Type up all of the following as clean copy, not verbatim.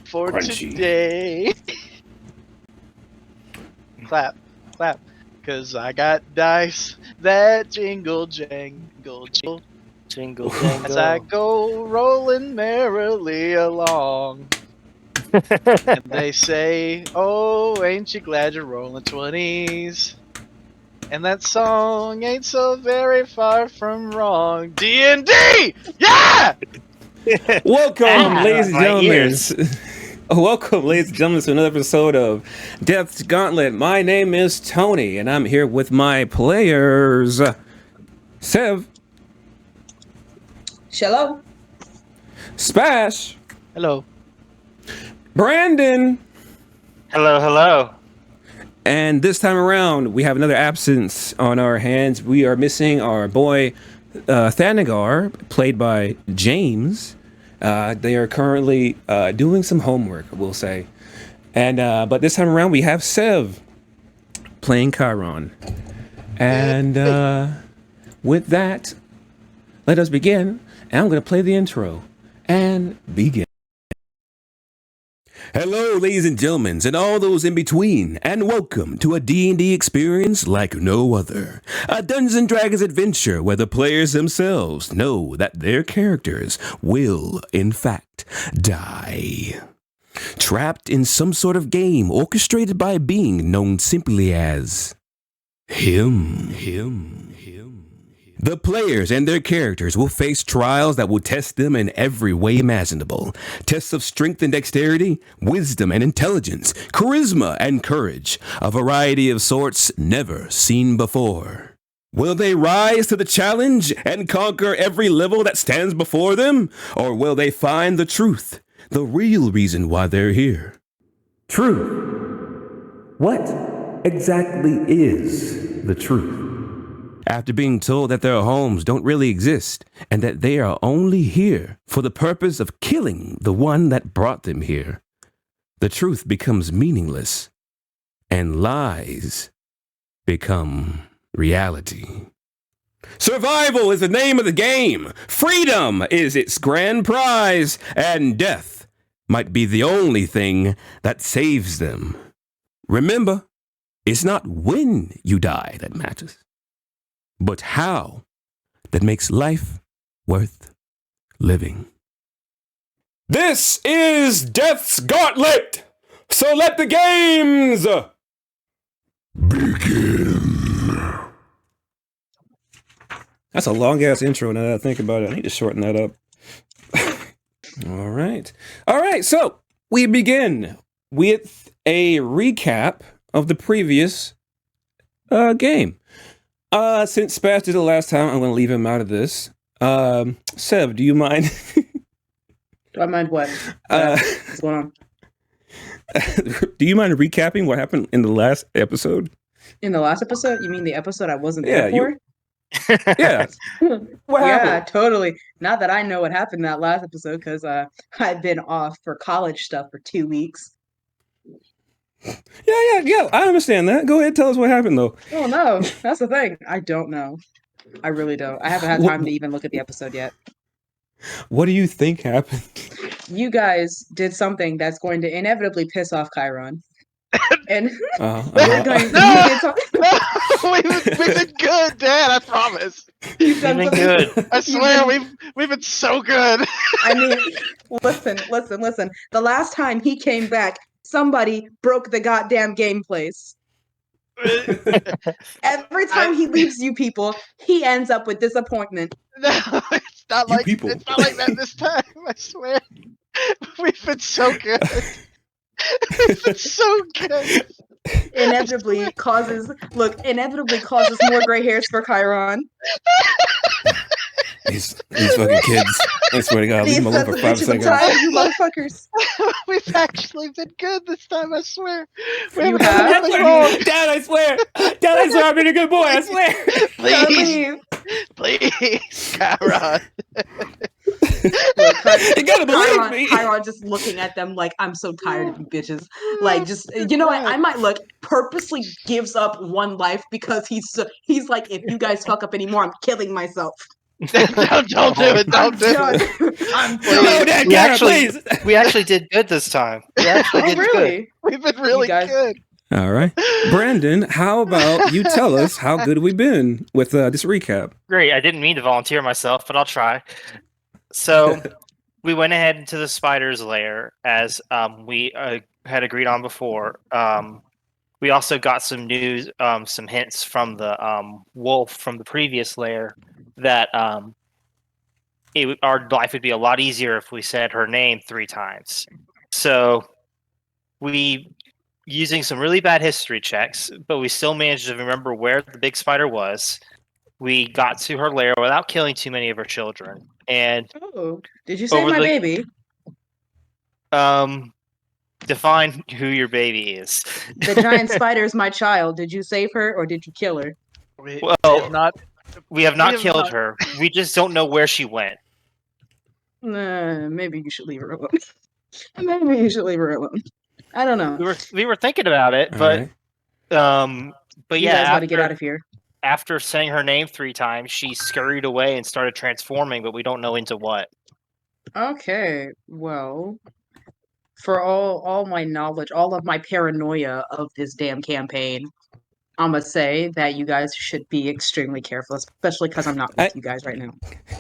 for Crunchy. today. Clap, clap, cause I got dice that jingle, jangle, jingle, Jingle jangle. as I go rolling merrily along. And they say, "Oh, ain't you glad you're rolling 20s?" And that song ain't so very far from wrong. D&D, yeah. Welcome, ladies and my gentlemen. ears. Welcome, ladies and gentlemen, to another episode of Death's Gauntlet. My name is Tony, and I'm here with my players. Sev, Shalom. Spash, Hello. Brandon, Hello, hello. and this time around, we have another absence on our hands. We are missing our boy Thanagar, played by James. They are currently doing some homework, we'll say. And but this time around, we have Sev playing Chiron. And with that, let us begin. And I'm going to play the intro and begin. Hello, ladies and gentlemen, and all those in between, and welcome to a D&D experience like no other. A Dungeons & Dragons adventure where the players themselves know that their characters will, in fact, die. Trapped in some sort of game orchestrated by a being known simply as him. The players and their characters will face trials that will test them in every way imaginable. Tests of strength and dexterity, wisdom and intelligence, charisma and courage, a variety of sorts never seen before. Will they rise to the challenge and conquer every level that stands before them? Or will they find the truth, the real reason why they're here? Truth. What exactly is the truth? After being told that their homes don't really exist and that they are only here for the purpose of killing the one that brought them here, the truth becomes meaningless and lies become reality. Survival is the name of the game. Freedom is its grand prize, and death might be the only thing that saves them. Remember, it's not when you die that matters, but how that makes life worth living. This is Death's Gauntlet! So let the games begin. That's a long-ass intro now that I think about it. I need to shorten that up. All right, so we begin with a recap of the previous game. Since Spash did it last time, I'm going to leave him out of this. Sev, do you mind? Do I mind what? What's going on? Do you mind recapping what happened in the last episode? In the last episode? You mean the episode I wasn't there for? Yeah. What happened? Totally. Not that I know what happened in that last episode, because I've been off for college stuff for 2 weeks. Yeah. I understand that. Go ahead, tell us what happened, though. Oh, no. That's the thing. I don't know. I really don't. I haven't had time to even look at the episode yet. What do you think happened? You guys did something that's going to inevitably piss off Chiron. And we're going No, we've been good, Dad. I promise. You've done Been something. good. I swear, we've been so good. I mean, listen. The last time he came back, somebody broke the goddamn game place. Every time he leaves you people, he ends up with disappointment. No, it's not like people. It's not like that this time. I swear, we've been so good. We've been so good. Inevitably causes more gray hairs for Chiron. These fucking kids. I swear to God, leave them alone for 5 seconds. You motherfuckers. We've actually been good this time. I swear. We You haven't done have? anything wrong. Dad, I swear, I've been a good boy. I swear. Please, Chiron. You gotta believe me. Chiron just looking at them like, I'm so tired of you bitches. Like, just, you know what? I might purposely gives up one life because he's like, if you guys fuck up anymore, I'm killing myself. Don't do it. Don't do it. I'm Hello, done. Dad, We Kara, actually- please. We actually did good this time. We actually Oh, did good. really? We've been really guys- good. All right. Brandon, how about you tell us how good we've been with this recap? Great. I didn't mean to volunteer myself, but I'll try. So we went ahead into the spider's lair as we had agreed on before. We also got some news, some hints from the wolf from the previous lair that our life would be a lot easier if we said her name 3 times. So we, using some really bad history checks, but we still managed to remember where the big spider was. We got to her lair without killing too many of her children. And Oh, did you say Over my the- baby? define who your baby is. The giant spider is my child. Did you save her or did you kill her? We Well, have not. We have not have killed not- her. We just don't know where she went. Maybe you should leave her alone. Maybe you should leave her alone. I don't know. We were thinking about it, All but right. but You yeah, guys got to get out of here. after saying her name 3 times, she scurried away and started transforming, but we don't know into what. Okay, well, for all my knowledge, all of my paranoia of this damn campaign, I'm gonna say that you guys should be extremely careful, especially because I'm not with you guys right now.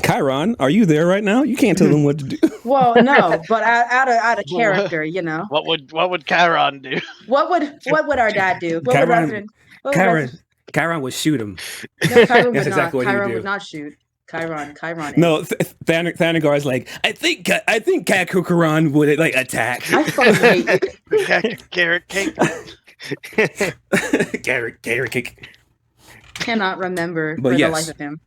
Chiron, are you there right now? You can't tell them what to do. Well, no, but out of character, you know. What would Chiron do? What would our dad do? What would Chiron- Resident? what would Chiron would shoot him. No, Chiron would That's exactly not. what he would Chiron do. would not shoot. Chiron. No, Thanagar is like, I think Kakukaran would like attack. I fucking hate you. Carrot cake. Carrot kick. Cannot remember But for yes. the life of him.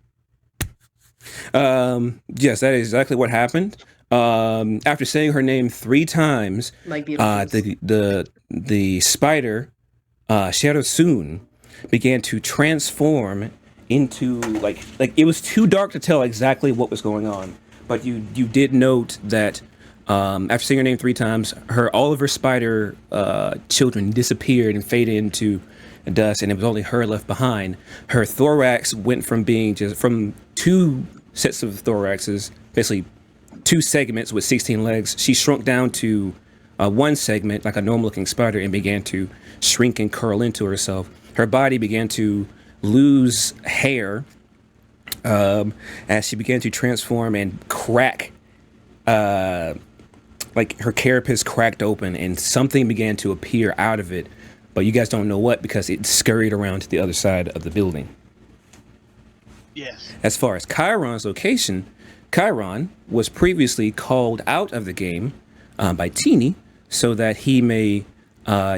Yes, that is exactly what happened. After saying her name 3 times, Like beautiful. the spider, Shadow Soon, began to transform into like it was too dark to tell exactly what was going on. But you did note that after saying her name 3 times, all of her spider children disappeared and faded into dust, and it was only her left behind. Her thorax went from being from 2 sets of thoraxes, basically 2 segments with 16 legs. She shrunk down to 1 segment, like a normal-looking spider, and began to shrink and curl into herself. Her body began to lose hair as she began to transform and crack. Like her carapace cracked open, and something began to appear out of it. But you guys don't know what, because it scurried around to the other side of the building. Yes. As far as Chiron's location, Chiron was previously called out of the game by Teeny so that he may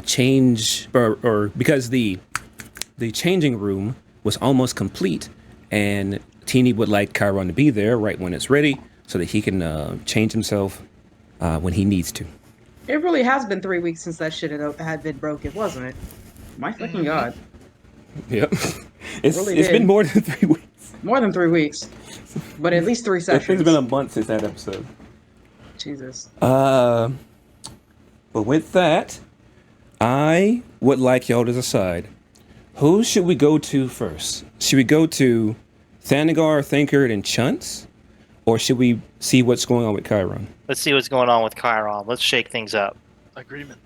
change, or because the changing room was almost complete, and Teeny would like Chiron to be there right when it's ready so that he can change himself when he needs to. It really has been 3 weeks since that shit had been broken, wasn't it? My fucking god. Yep. It's Really been did. more than 3 weeks. More than 3 weeks. But at least 3 sessions. It's been a month since that episode. Jesus. But with that, I would like y'all to decide, who should we go to first? Should we go to Thanagar, Thancred, and Chuntz? Or should we see what's going on with Chiron? Let's see what's going on with Chiron. Let's shake things up. Agreement.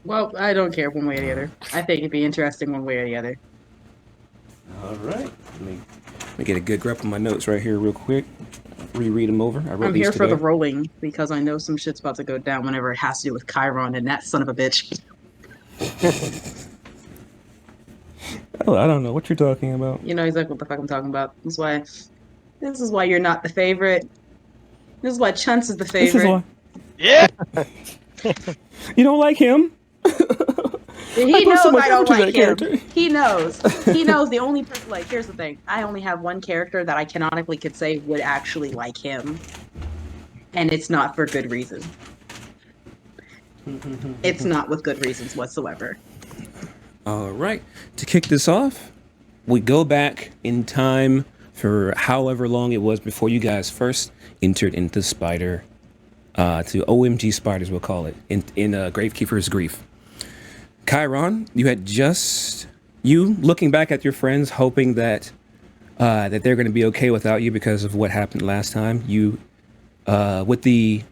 Well, I don't care one way or the other. I think it'd be interesting one way or the other. All right. Let me get a good grip on my notes right here real quick. Reread them over. I wrote I'm these here for the today. rolling because I know some shit's about to go down whenever it has to do with Chiron and that son of a bitch. Oh, I don't know what you're talking about. You know exactly what the fuck I'm talking about. This is why you're not the favorite. This is why Chuntz is the This is favorite. why. Yeah. You don't like him? He put knows so much I don't effort to like that him. character. He knows. He knows the only person. Like, here's the thing. I only have one character that I canonically could say would actually like him, and it's not for good reason. It's not with good reasons whatsoever. All right. To kick this off, we go back in time for however long it was before you guys first entered into Spider, to OMG Spiders, we'll call it, in Gravekeeper's Grief. Chiron, you looking back at your friends, hoping that that they're going to be okay without you because of what happened last time. You, with the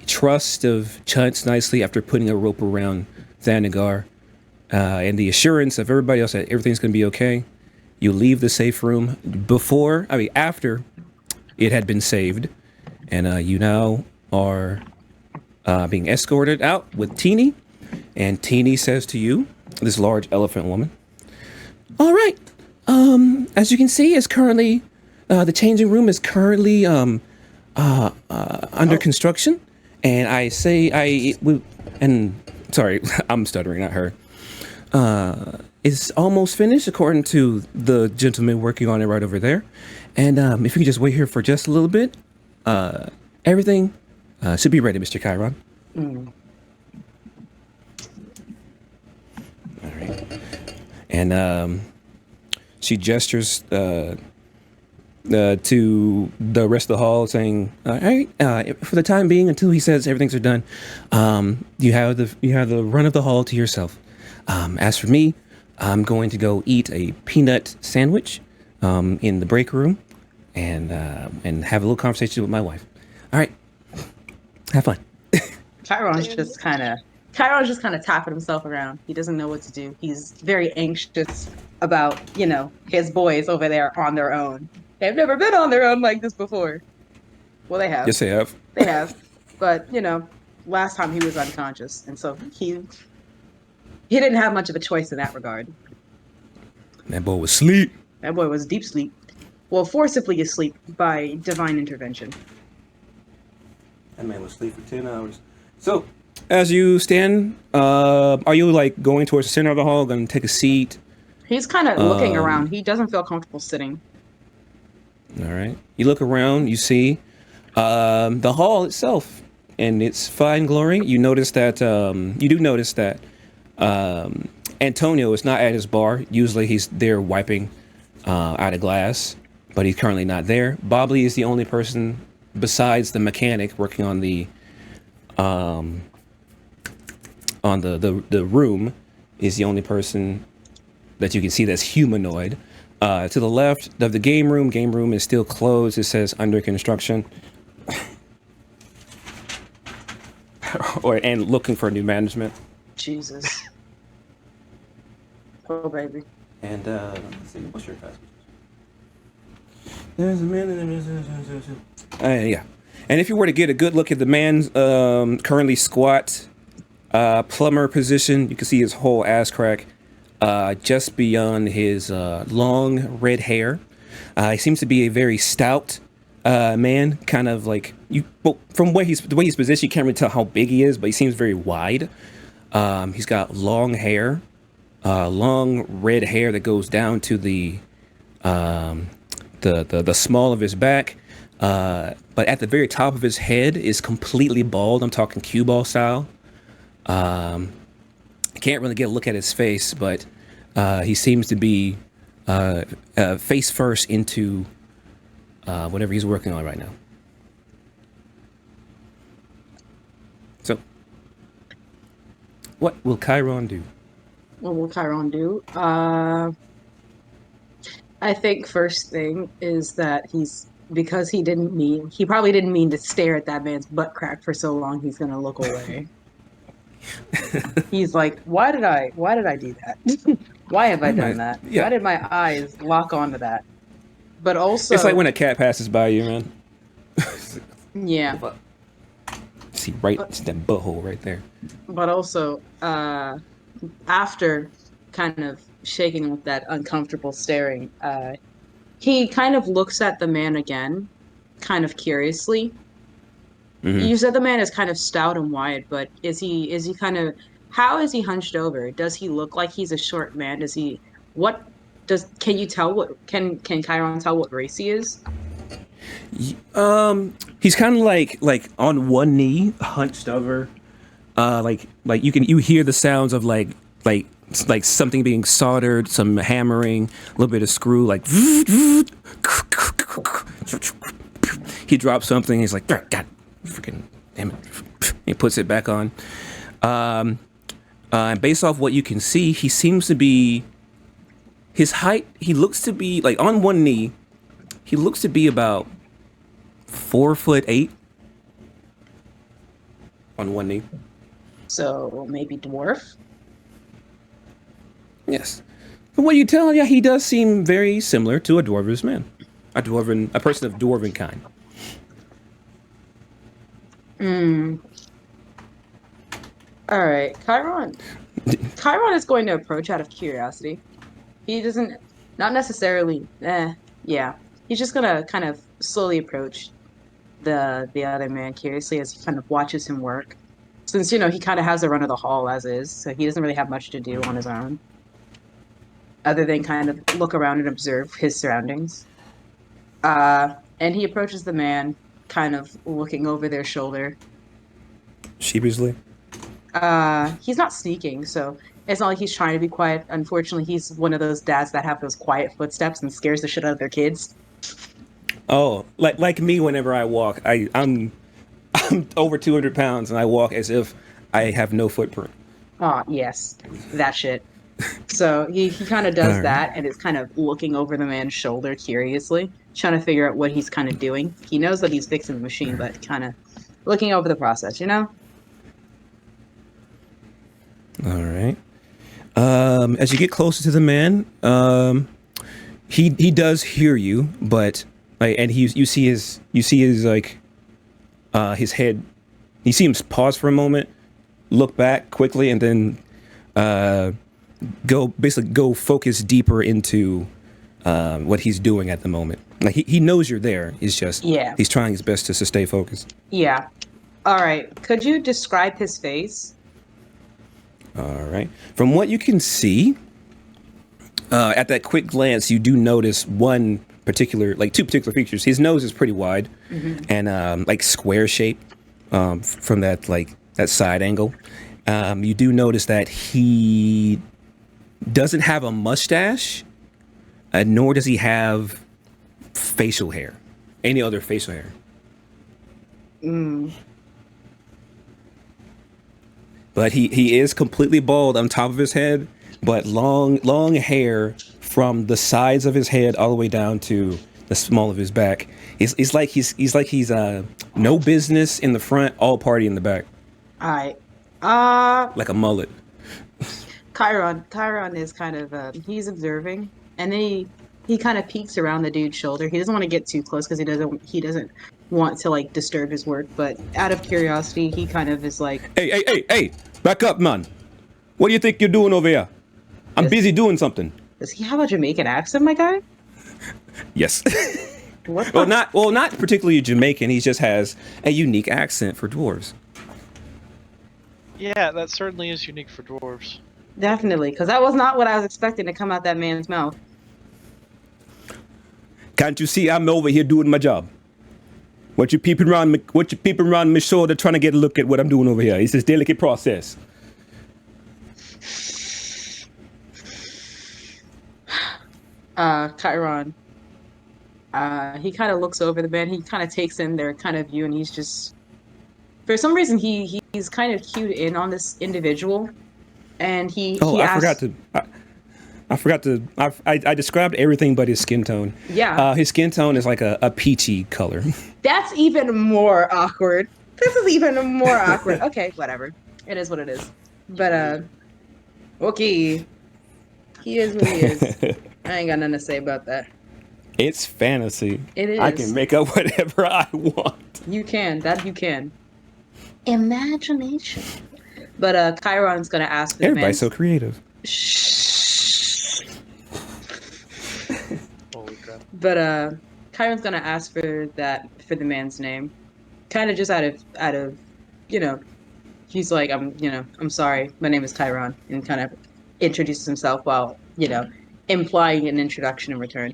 trust of Chuntz Niicely after putting a rope around Thanagar, and the assurance of everybody else that everything's going to be okay, you leave the safe room after it had been saved, and you now are being escorted out with Teeny, and Teeny says to you, this large elephant woman, "All right, as you can see, is currently the changing room is currently under construction, and sorry, I'm stuttering, not her. It's almost finished according to the gentleman working on it right over there, and if you could just wait here for just a little bit, everything should be ready, Mr. Chiron." All right, and she gestures to the rest of the hall, saying, "All right, for the time being, until he says everything's are done, you have the run of the hall to yourself. As for me, I'm going to go eat a peanut sandwich in the break room, and have a little conversation with my wife. All right, have fun." Chiron's just kind of tapping himself around. He doesn't know what to do. He's very anxious about, his boys over there on their own. They've never been on their own like this before. Well, they have. Yes, they have. They have. But, last time he was unconscious. And so he didn't have much of a choice in that regard. That boy was asleep. That boy was deep sleep. Well, forcibly asleep by divine intervention. That man was asleep for 10 hours. So, as you stand, are you going towards the center of the hall, going to take a seat? He's kind of looking around. He doesn't feel comfortable sitting. All right. You look around, you see the hall itself in its fine glory. You notice that, Antonio is not at his bar. Usually he's there wiping out a glass, but he's currently not there. Bobley is the only person besides the mechanic working on the room, is the only person that you can see that's humanoid. To the left of the game room is still closed. It says under construction. And looking for new management. Jesus. Oh, baby. And let's see, what's your password? There's a man in the yeah. And if you were to get a good look at the man's currently squat plumber position, you can see his whole ass crack just beyond his long red hair. He seems to be a very stout man, kind of like from the way he's positioned, you can't really tell how big he is, but he seems very wide. He's got long hair, long red hair that goes down to the small of his back. But at the very top of his head is completely bald. I'm talking cue ball style. I can't really get a look at his face, but he seems to be face first into whatever he's working on right now. So, what will Chiron do? What will Chiron do? I think first thing is that because he probably didn't mean to stare at that man's butt crack for so long, he's gonna look away. He's like, why did I do that? Why have I done that? Yeah. Why did my eyes lock onto that? But also, It's like when a cat passes by you, man. Yeah. See, it's that butthole right there. But also, after kind of shaking with that uncomfortable staring, he kind of looks at the man again, kind of curiously. Mm-hmm. You said the man is kind of stout and wide, but is he how is he hunched over? Does he look like he's a short man? Can you tell can Chiron tell what race he is? He's kind of like on one knee, hunched over. Like you hear the sounds of like something being soldered, some hammering, a little bit of screw, like he drops something. He's like, God, freaking damn it! He puts it back on. And based off what you can see, he seems to be his height, he looks to be like on one knee. He looks to be about 4'8" on one knee. So maybe dwarf. Yes. From what you tell, yeah, he does seem very similar to a dwarvish man, a person of dwarven kind. All right, Chiron. Chiron is going to approach out of curiosity. He doesn't, not necessarily. Yeah. He's just gonna kind of slowly approach the other man curiously as he kind of watches him work. Since he kind of has the run of the hall as is, so he doesn't really have much to do on his own, other than kind of look around and observe his surroundings. And he approaches the man, kind of looking over their shoulder. Sheepishly. He's not sneaking, so it's not like he's trying to be quiet. Unfortunately, he's one of those dads that have those quiet footsteps and scares the shit out of their kids. Oh, like me whenever I walk, I'm over 200 pounds and I walk as if I have no footprint. Oh, yes, that shit. So he kind of does All that and is kind of looking over the man's shoulder curiously, trying to figure out what he's kind of doing. He knows that he's fixing the machine, but kind of looking over the process, All right. As you get closer to the man, he does hear you, but and you see his like his head. You see him pause for a moment, look back quickly, and then go focus deeper into what he's doing at the moment. Like he knows you're there. It's just he's trying his best to stay focused. Yeah. All right. Could you describe his face? All right. From what you can see, at that quick glance, you do notice two particular features. His nose is pretty wide and like square shape from that side angle. You do notice that he doesn't have a mustache, nor does he have facial hair, any other facial hair. But he is completely bald on top of his head, but long hair from the sides of his head all the way down to the small of his back. It's like he's no business in the front, all party in the back. All right. Like a mullet. Chiron is kind of he's observing, and then he kind of peeks around the dude's shoulder. He doesn't want to get too close because he doesn't want to like disturb his work, but out of curiosity, he kind of is like, Hey, back up, man. What do you think you're doing over here? I'm busy doing something. Does he have a Jamaican accent, my guy? Yes. What? Not particularly Jamaican. He just has a unique accent for dwarves. Yeah, that certainly is unique for dwarves. Definitely, because that was not what I was expecting to come out that man's mouth. Can't you see I'm over here doing my job? What you peeping around my shoulder trying to get a look at what I'm doing over here? It's this delicate process. Chiron. He kind of looks over the man. He kind of takes in their kind of view, and he's just, for some reason, he's kind of cued in on this individual, and I described everything but his skin tone. Yeah. His skin tone is like a peachy color. That's even more awkward. This is even more awkward. Okay, whatever. It is what it is. But, okay. He is what he is. I ain't got nothing to say about that. It's fantasy. It is. I can make up whatever I want. You can. That you can. Imagination. But, Chiron's gonna ask the Everybody's so creative. Shh. Holy crap. But Chiron's gonna ask for the man's name, kind of just out of, he's like, I'm sorry, my name is Chiron, and kind of introduces himself while implying an introduction in return.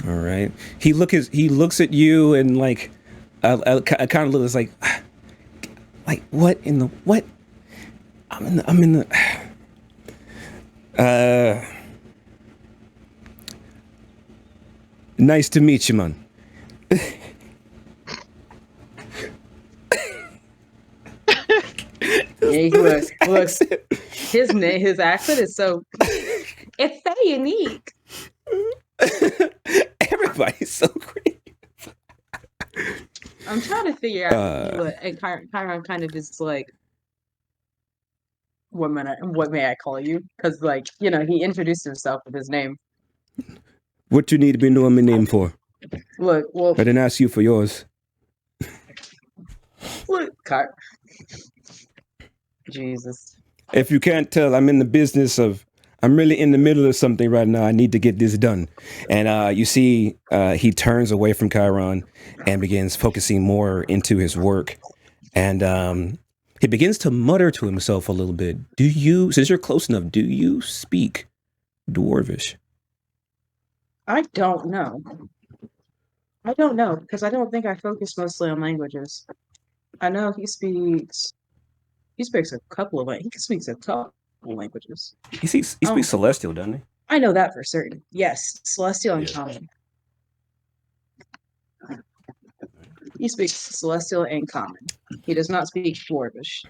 All right. He looks at you and like, kind of looks like what in the what? I'm in the. Nice to meet you, man. Yeah, he looks. His accent is so. It's so unique. Everybody's so great. I'm trying to figure out and Chiron kind of is like, what may I call you? Because like, he introduced himself with his name. What you need to be knowing my name for? Look, well, I didn't ask you for yours. look, Jesus. If you can't tell, I'm really in the middle of something right now. I need to get this done. And you see, he turns away from Chiron and begins focusing more into his work. And he begins to mutter to himself a little bit. Since you're close enough, do you speak Dwarvish? I don't know. Because I don't think I focus mostly on languages. I know he speaks a couple of languages. He speaks a couple languages. He speaks Celestial, doesn't he? I know that for certain. Yes, Celestial and Common. He speaks Celestial and Common. He does not speak Dwarvish.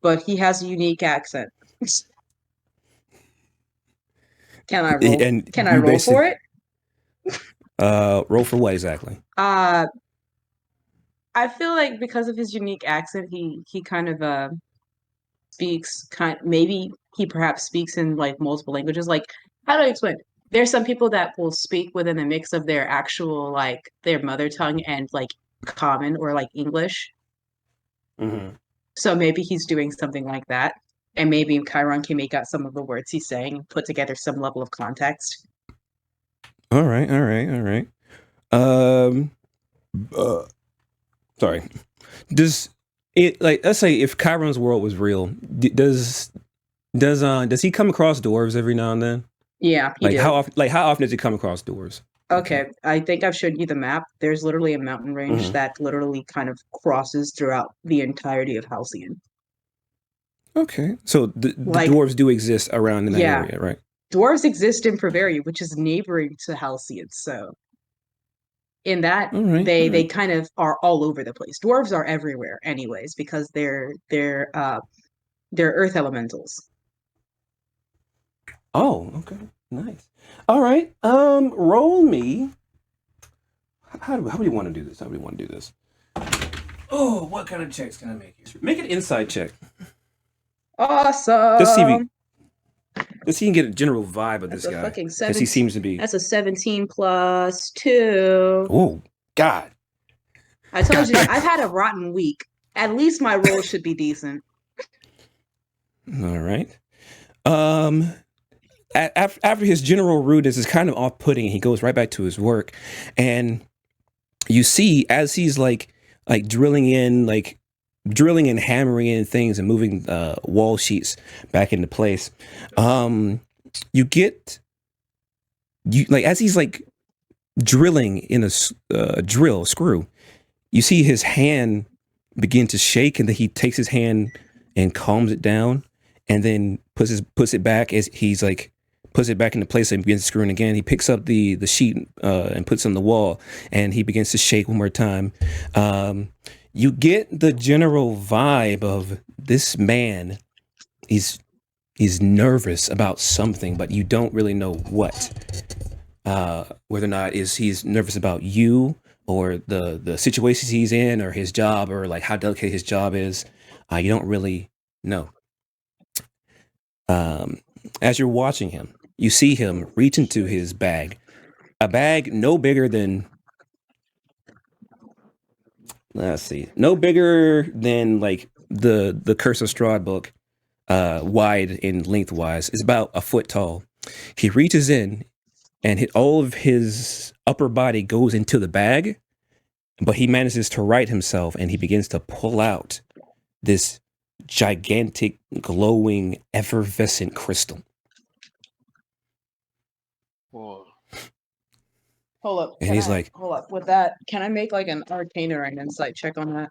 But he has a unique accent. Can I roll? Can I roll for it? Roll for what exactly? I feel like because of his unique accent, he kind of speaks maybe he perhaps speaks in like multiple languages. Like, how do I explain? There's some people that will speak within a mix of their actual like their mother tongue and like Common or like English. Mm-hmm. So maybe he's doing something like that. And maybe Chiron can make out some of the words he's saying and put together some level of context. All right. Sorry. Does it, like, let's say if Chiron's world was real, does he come across dwarves every now and then? Yeah, he did. How often does he come across dwarves? Okay, I think I've showed you the map. There's literally a mountain range that literally kind of crosses throughout the entirety of Halcyon. Okay, so the dwarves do exist around in that area, right? Dwarves exist in Privaria, which is neighboring to Halcyon. So in that, they kind of are all over the place. Dwarves are everywhere, anyways, because they're earth elementals. Oh, okay, nice. All right, roll me. How do we want to do this? Oh, what kind of checks can I make here? Make an insight check. Awesome. Let's see if you can get a general vibe of this guy. Fucking 17. He seems to be. That's a 17 plus 2. Oh, God. I told you, I've had a rotten week. At least my roll should be decent. All right. After his general rudeness is kind of off-putting, he goes right back to his work, and you see as he's like drilling and hammering in things and moving wall sheets back into place. As he's like drilling in a drill screw, you see his hand begin to shake, and then he takes his hand and calms it down, and then puts it back as he's like puts it back into place and begins screwing again. He picks up the sheet and puts it on the wall, and he begins to shake one more time. You get the general vibe of this man. He's nervous about something, but you don't really know what. Whether or not he's nervous about you or the situations he's in or his job or like how delicate his job is. You don't really know. As you're watching him, you see him reach into his bag. A bag no bigger than, no bigger than like the Curse of Strahd book, wide and lengthwise. It's about a foot tall. He reaches in and all of his upper body goes into the bag, but he manages to right himself and he begins to pull out this gigantic, glowing, effervescent crystal. Whoa. Hold up. And he's like, hold up. With that, can I make like an arcana or an insight check on that?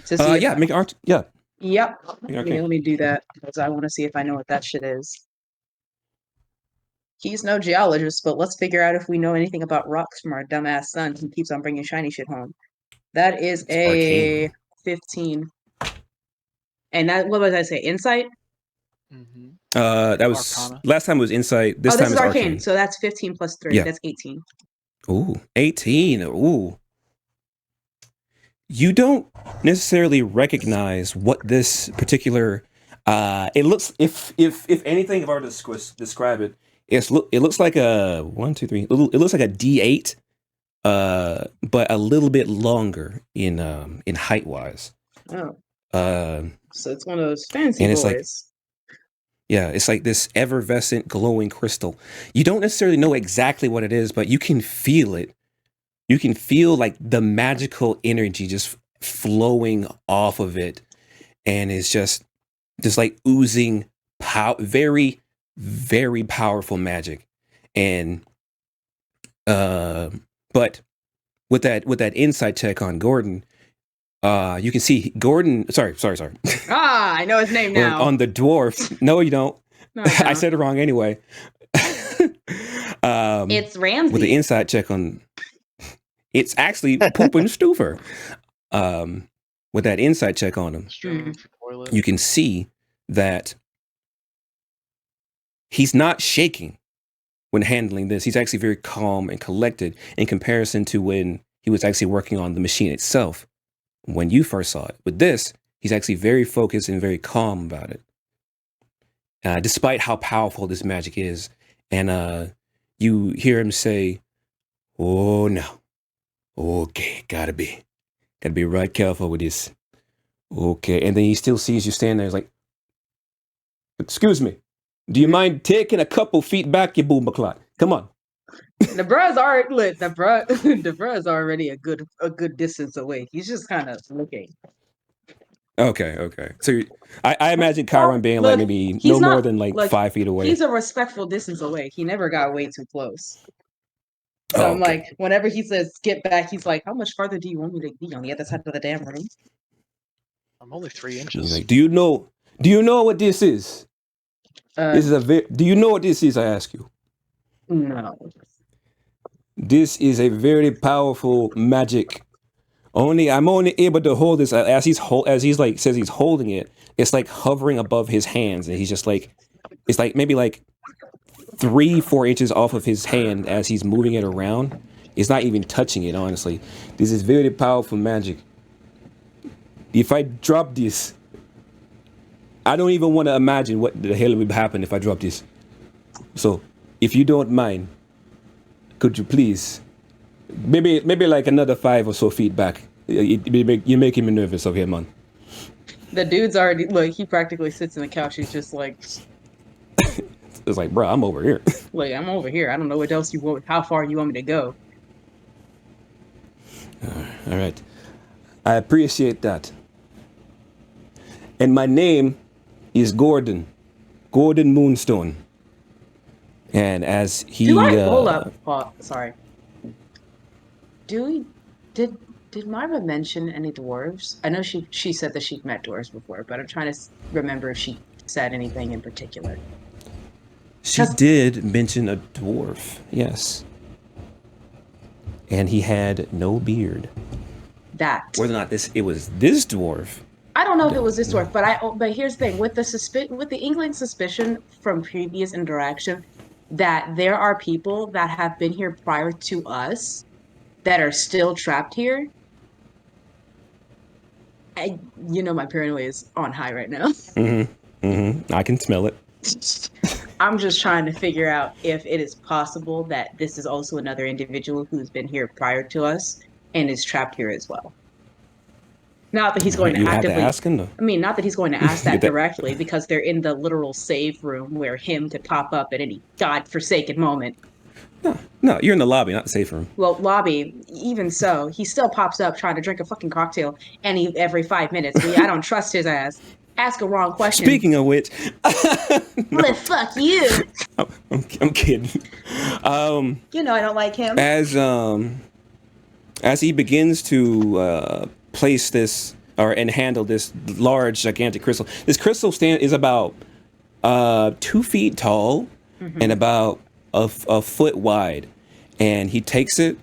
To see make art. Yeah. Yep. Let me do that because I want to see if I know what that shit is. He's no geologist, but let's figure out if we know anything about rocks from our dumbass son who keeps on bringing shiny shit home. That is a arcane. 15. And that, what was I say? Insight? Mm-hmm. That was Arcana. last time was insight. This Oh, time this is is arcane. So that's 15 plus 3. Yeah. That's 18. Ooh, 18. Ooh. You don't necessarily recognize what this particular it looks if anything, if I were to describe it, it looks like a 1, 2, 3. It looks like a D8, but a little bit longer in height wise. Oh, So it's one of those fancy and boys. it's like, yeah, it's like this effervescent glowing crystal. You don't necessarily know exactly what it is, but you can feel it. You can feel like the magical energy just flowing off of it, and it's just like oozing very, very powerful magic. And but with that insight check on Gordon, you can see Gordon. Sorry. I know his name now. on the dwarf. No, you don't. No, I don't. I said it wrong anyway. It's Ramsey. With the insight check on, it's actually Poopin' Stoofer. With that insight check on him, you can see that he's not shaking when handling this. He's actually very calm and collected in comparison to when he was actually working on the machine itself when you first saw it. With this, he's actually very focused and very calm about it, despite how powerful this magic is. And you hear him say, "Oh no, okay, gotta be right careful with this. Okay." And then he still sees you stand there. He's like, "Excuse me, do you mind taking a couple feet back, you boom clot? Come on." The bruh's already lit. The bruh's already a good distance away. He's just kind of looking. Okay. So I imagine Chiron being like maybe more than like 5 feet away. He's a respectful distance away. He never got way too close. So I'm like, whenever he says get back, he's like, how much farther do you want me to be on the other side of the damn room? I'm only 3 inches. He's like, do you know what this is? Do you know what this is, I ask you? No. This is a very powerful magic. I'm only able to hold this as he's like says he's holding it. It's like hovering above his hands, and he's just like, it's like maybe like 3-4 inches off of his hand as he's moving it around. It's not even touching it, honestly. This is very powerful magic. If I drop this, I don't even want to imagine what the hell would happen if I drop this. So, if you don't mind, could you please, maybe like another 5 or so feet back. You're making me nervous over here, man. The dude's already, look, he practically sits in the couch. He's just like... It's like, bro, I'm over here. Like, I'm over here. I don't know what else you want, how far you want me to go. All right. I appreciate that. And my name is Gordon Moonstone. And as he hold up. Sorry. Did Myra mention any dwarves? I know she said that she'd met dwarves before, but I'm trying to remember if she said anything in particular. She did mention a dwarf, yes. And he had no beard. Whether or not it was this dwarf. I don't know if it was this dwarf, but here's the thing: with the inkling suspicion from previous interaction that there are people that have been here prior to us that are still trapped here. My paranoia is on high right now. I can smell it. I'm just trying to figure out if it is possible that this is also another individual who's been here prior to us and is trapped here as well. Not that he's going to actively ask him, not that he's going to ask that directly, because they're in the literal save room where him could pop up at any godforsaken moment. No, you're in the lobby, not the safe room. Well, lobby, even so, he still pops up trying to drink a fucking cocktail every 5 minutes. I don't trust his ass. Ask a wrong question. Speaking of which, well, fuck you. I'm kidding. I don't like him. As he begins to place this and handle this large, gigantic crystal. This crystal stand is about 2 feet tall and about a foot wide. And he takes it,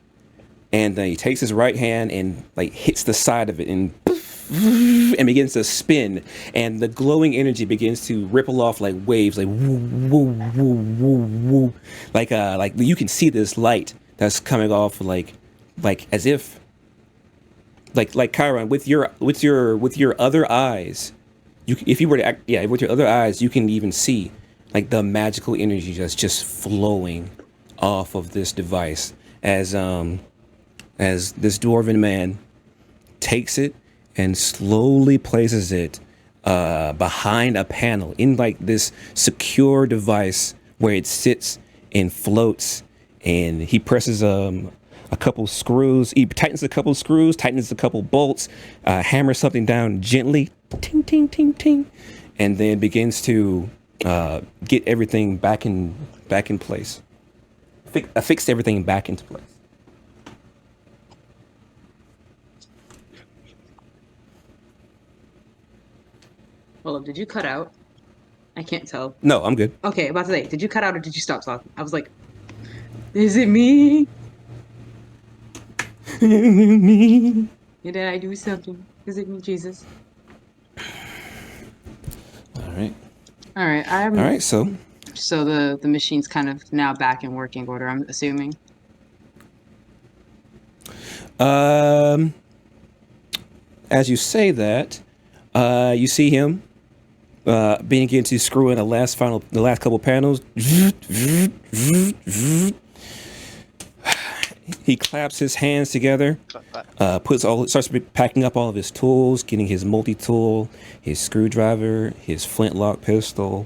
and then he takes his right hand and like hits the side of it, and poof, and begins to spin, and the glowing energy begins to ripple off like waves, like woo, woo, woo, woo, woo. Like you can see this light that's coming off like as if like Chiron with your other eyes. If you were to act, with your other eyes, you can even see like the magical energy just flowing off of this device as this dwarven man takes it and slowly places it behind a panel in like this secure device where it sits and floats, and he presses a couple screws. He tightens a couple screws, tightens a couple bolts, hammers something down gently, ting, ting, ting, ting, and then begins to get everything back in place. Fix everything back into place. Hold up, did you cut out? I can't tell. No, I'm good. Okay, about to say, did you cut out or did you stop talking? I was like, is it me? Me. Did I do something? Is it me, Jesus? All right. All right, All right. So the machine's kind of now back in working order, I'm assuming. As you say that, you see him begin to screw in the last couple panels. He claps his hands together, starts packing up all of his tools, getting his multi-tool, his screwdriver, his flintlock pistol,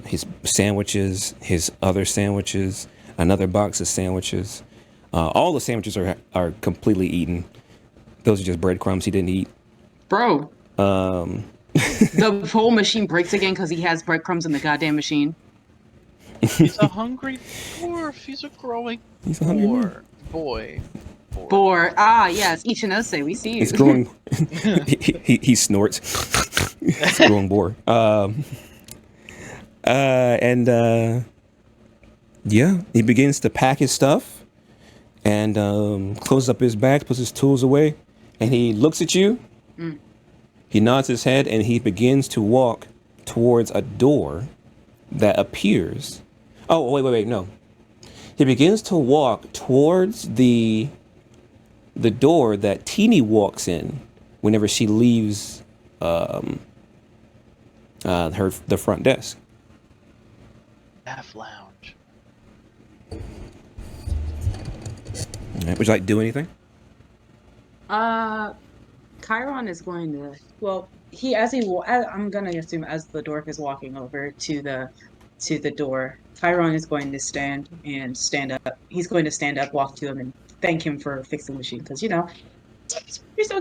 his sandwiches, his other sandwiches, another box of sandwiches. All the sandwiches are completely eaten. Those are just breadcrumbs he didn't eat. Bro. The whole machine breaks again because he has breadcrumbs in the goddamn machine. He's a hungry dwarf. He's a growing boy. Ah, yes, Ichinose, we see you. He's growing. he snorts. He's a growing boar. He begins to pack his stuff and closes up his bag, puts his tools away, and he looks at you. Mm. He nods his head and he begins to walk towards a door that appears. Oh, wait, no. He begins to walk towards the door that Teeny walks in whenever she leaves the front desk. Staff lounge. All right, would you like to do anything? Chiron is going to, well, I'm gonna assume as the dwarf is walking over to the door, Chiron is going to stand up. He's going to stand up, walk to him, and thank him for fixing the machine, because you don't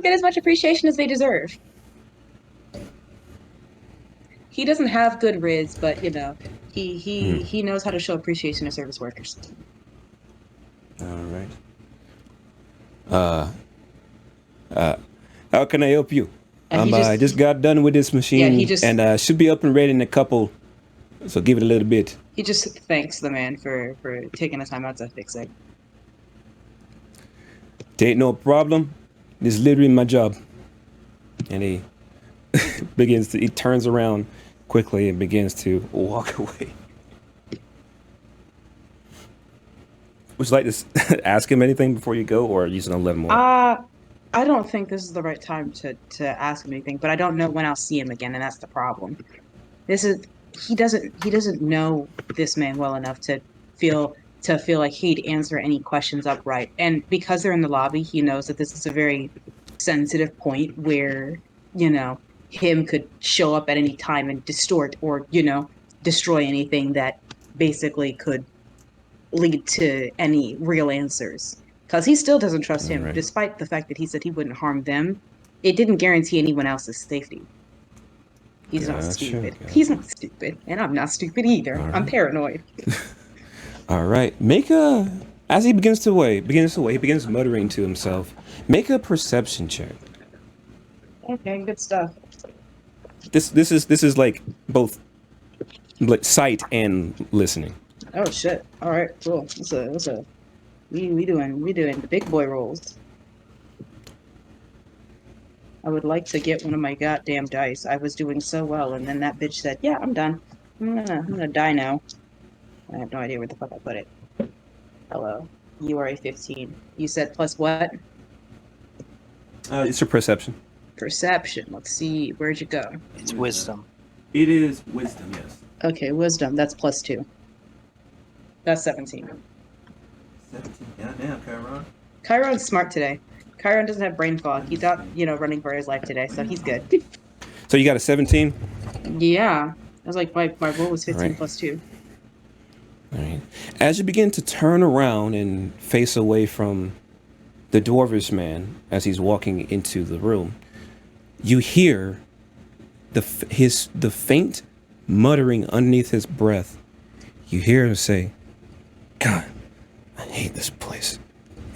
get as much appreciation as they deserve. He doesn't have good riz, but he knows how to show appreciation to service workers. All right. How can I help you? I just got done with this machine, and should be up and ready in a couple. So give it a little bit. He just thanks the man for taking the time out to fix it. It ain't no problem. It's literally my job. And he he turns around quickly and begins to walk away. Would you like to ask him anything before you go, or are you just gonna let him walk? I don't think this is the right time to ask him anything, but I don't know when I'll see him again, and that's the problem. He doesn't know this man well enough to feel like he'd answer any questions upright. And because they're in the lobby, he knows that this is a very sensitive point where, him could show up at any time and distort or, destroy anything that basically could lead to any real answers. Because he still doesn't trust him, right. Despite the fact that he said he wouldn't harm them. It didn't guarantee anyone else's safety. He's not stupid. Gotcha. He's not stupid. And I'm not stupid either. Right. I'm paranoid. All right. As he begins muttering to himself, make a perception check. Okay, good stuff. This is like both like sight and listening. Oh shit. All right, cool. We doing the big boy rolls. I would like to get one of my goddamn dice. I was doing so well, and then that bitch said, "Yeah, I'm done. I'm gonna die now." I have no idea where the fuck I put it. Hello. You are a 15. You said plus what? It's your perception. Perception. Let's see. Where'd you go? It's wisdom. It is wisdom, yes. Okay, wisdom. That's plus 2. That's 17. 17. Goddamn, Chiron. Chiron's smart today. Chiron doesn't have brain fog. He's out, running for his life today, so he's good. So you got a 17? Yeah. I was like, my roll was 15 Right. plus 2. All right. As you begin to turn around and face away from the dwarvish man as he's walking into the room, you hear the faint muttering underneath his breath. You hear him say, "God, I hate this place.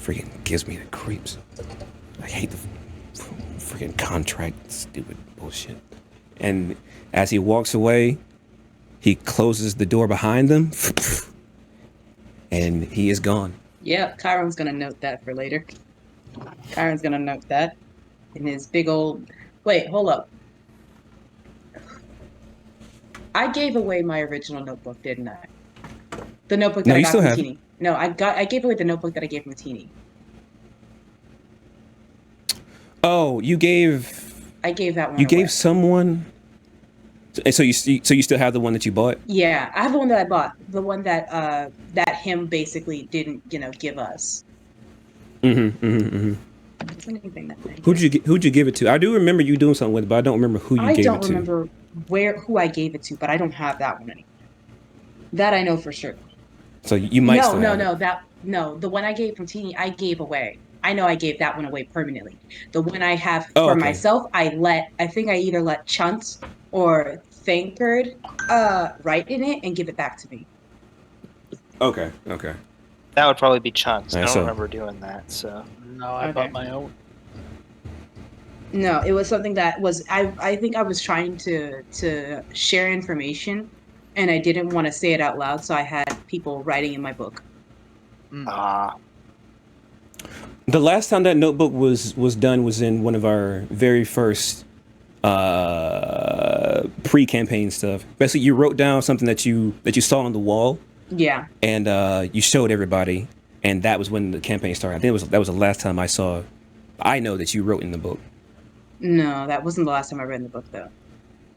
Freaking gives me the creeps. I hate the freaking contract, stupid bullshit." And as he walks away, he closes the door behind them, and he is gone. Yeah, Chiron's gonna note that for later. Chiron's gonna note that in his big old. Wait, hold up. I gave away my original notebook, didn't I? The notebook that No, I you got still from have it. Teeny. No, I gave away the notebook that I gave from Teeny. Oh, you gave I gave that one you away. gave someone. And so you still have the one that you bought? Yeah, I have the one that I bought. The one that that him basically didn't, give us. It's anything that nice. Who'd you give it to? I do remember you doing something with it, but I don't remember who you I gave don't it to. remember who I gave it to, but I don't have that one anymore. That I know for sure. So you might still have No, the one I gave from Teeny, I gave away. I know I gave that one away permanently. The one I have Oh, for okay. myself, I think I either let Chuntz or Thancred write in it and give it back to me. Okay. That would probably be Chuntz. I Alright, don't so- remember doing that. So No, I Okay. bought my own. No, it was something that was I think I was trying to share information and I didn't want to say it out loud, so I had people writing in my book. The last time that notebook was done was in one of our very first pre-campaign stuff. Basically, you wrote down something that you saw on the wall, Yeah. and you showed everybody, and that was when the campaign started. I think that was the last time I know that you wrote in the book. No, that wasn't the last time I read in the book though.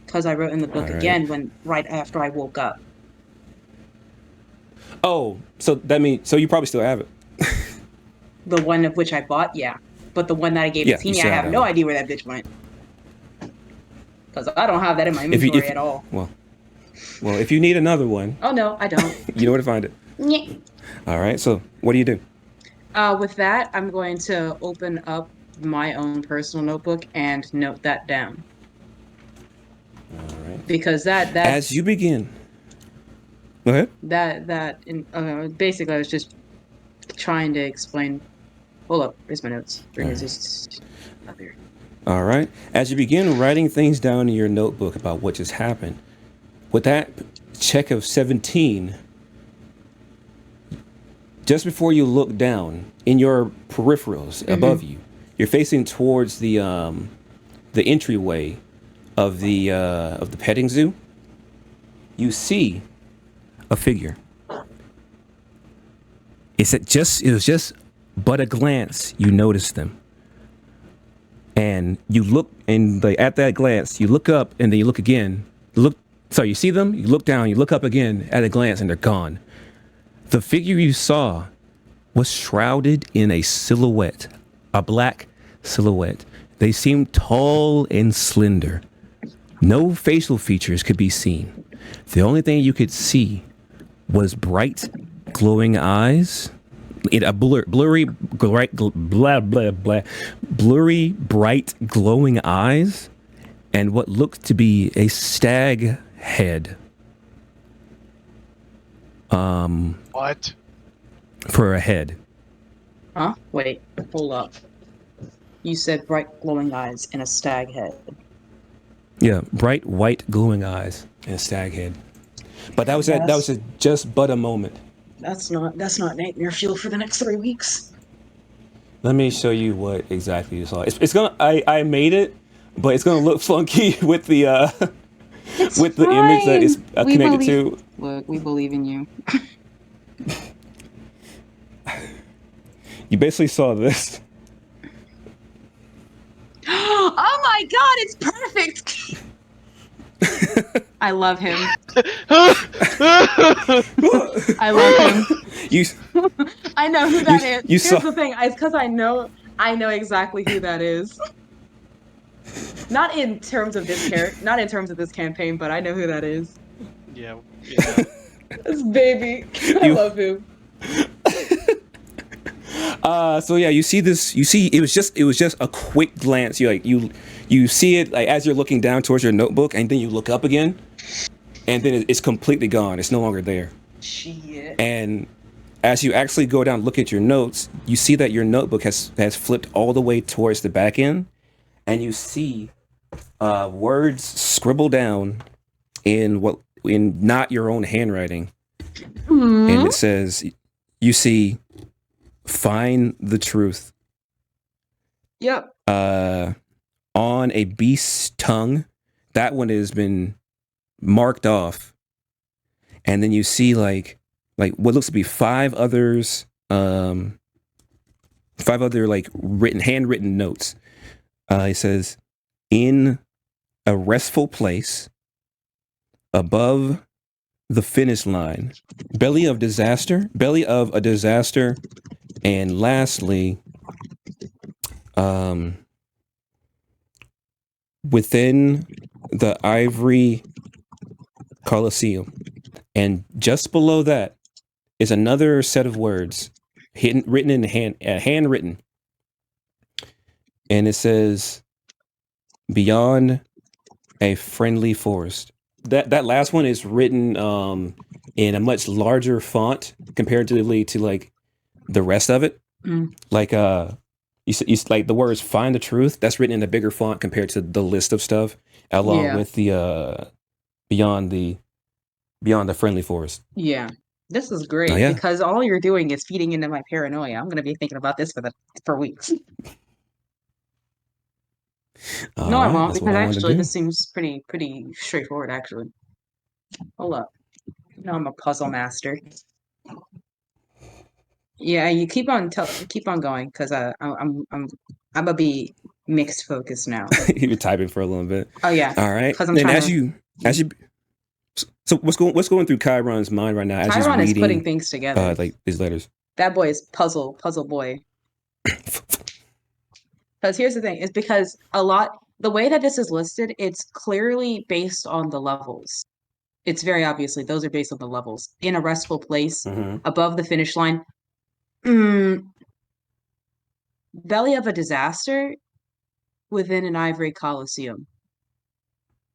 Because I wrote in the book All right. again right after I woke up. Oh, so that means you probably still have it. The one of which I bought, yeah. But the one that I gave Yeah, to Teeny, you I still have have no it. idea where that bitch went. Because I don't have that in my If inventory you, at all. well, if you need another one, Oh no, I don't. you know where to find it. Nyeh. All right. So what do you do? With that, I'm going to open up my own personal notebook and note that down. All right. Because that's As you begin, go ahead. basically I was just trying to explain. Hold up, where's my notes? Where is this? Up here. All right. As you begin writing things down in your notebook about what just happened, with that check of 17, just before you look down in your peripherals above you, you're facing towards the entryway of the petting zoo. You see a figure. It was just but a glance you noticed them. And you look, and at that glance, you look up, and then you look again. You see them, you look down, you look up again at a glance, and they're gone. The figure you saw was shrouded in a silhouette, a black silhouette. They seemed tall and slender. No facial features could be seen. The only thing you could see was bright, glowing eyes. Blurry, bright, glowing eyes, and what looked to be a stag head. What? For a head. Huh? Wait, hold up. You said bright glowing eyes and a stag head. Yeah, bright white glowing eyes and a stag head. But that was just but a moment. That's not nightmare fuel for the next 3 weeks. Let me show you what exactly you saw. It's gonna. I made it, but it's gonna look funky with the It's with the image that it's fine. We connected believe. to. Look, we believe in you. You basically saw this. Oh my god, it's perfect. I love him. I love him. You I know who that is. you Here's saw. the thing, it's because I know exactly who that is. Not in terms of this not in terms of this campaign, but I know who that is. Yeah. It's baby. I You- love him. So yeah, you see this. You see, it was just a quick glance. You see it like as you're looking down towards your notebook, and then you look up again, and then it's completely gone. It's no longer there. Shit. And as you actually go down, and look at your notes, you see that your notebook has flipped all the way towards the back end, and you see words scribbled down in not your own handwriting, and it says, you see, find the truth. Yep. On a beast's tongue, that one has been marked off, and then you see like what looks to be five other like handwritten notes. It says, in a restful place above the finish line, belly of a disaster, and lastly, within the ivory Colosseum. And just below that is another set of words written in handwritten. And it says, beyond a friendly forest. That last one is written in a much larger font comparatively to like the rest of it. Like you like the words "find the truth." That's written in a bigger font compared to the list of stuff, along with the beyond the friendly forest. Yeah. This is great yeah. because all you're doing is feeding into my paranoia. I'm gonna be thinking about this for weeks. No, I won't, because actually this seems pretty straightforward. Actually, hold up. No, I'm a puzzle master. Yeah, you keep on going because I'm gonna be mixed focus now. You've been typing for a little bit. Oh yeah. All right. Because I'm then trying as you so what's going through Chiron's mind right now as he's Chiron is reading putting things together. like these letters? That boy is puzzle boy. Because here's the thing, is because the way that this is listed, it's clearly based on the levels. It's very obviously those are based on the levels. In a restful place, above the finish line. Belly of a disaster, within an ivory Colosseum.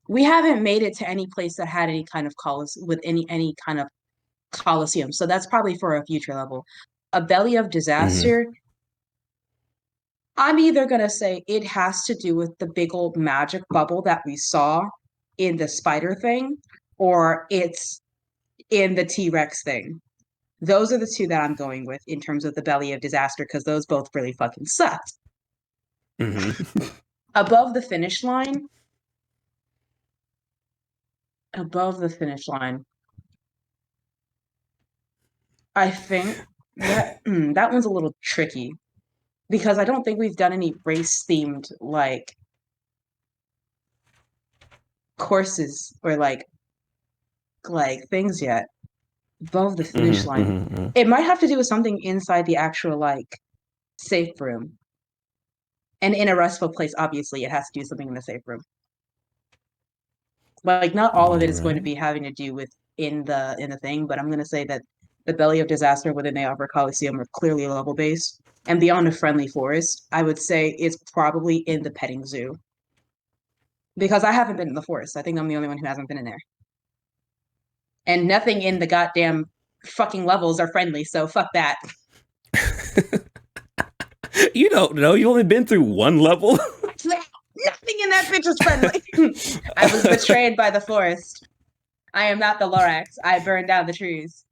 We haven't made it to any place that had any kind of with any kind of Colosseum, so that's probably for a future level. A belly of disaster. I'm either gonna say it has to do with the big old magic bubble that we saw in the spider thing, or it's in the T-Rex thing. Those are the two that I'm going with in terms of the belly of disaster, because those both really fucking sucked. Above the finish line. I think that that one's a little tricky because I don't think we've done any race themed like courses or like things yet. Above the finish line. It might have to do with something inside the actual like safe room. And in a restful place, obviously, it has to do something in the safe room. Like not all of it is going to be having to do with in the thing, but I'm gonna say that the belly of disaster within the Upper Coliseum are clearly level based. And beyond a friendly forest, I would say it's probably in the petting zoo. Because I haven't been in the forest. I think I'm the only one who hasn't been in there. And nothing in the goddamn fucking levels are friendly, so fuck that. You don't know. You've only been through one level. Nothing in that bitch is friendly. I was betrayed by the forest. I am not the Lorax. I burned down the trees.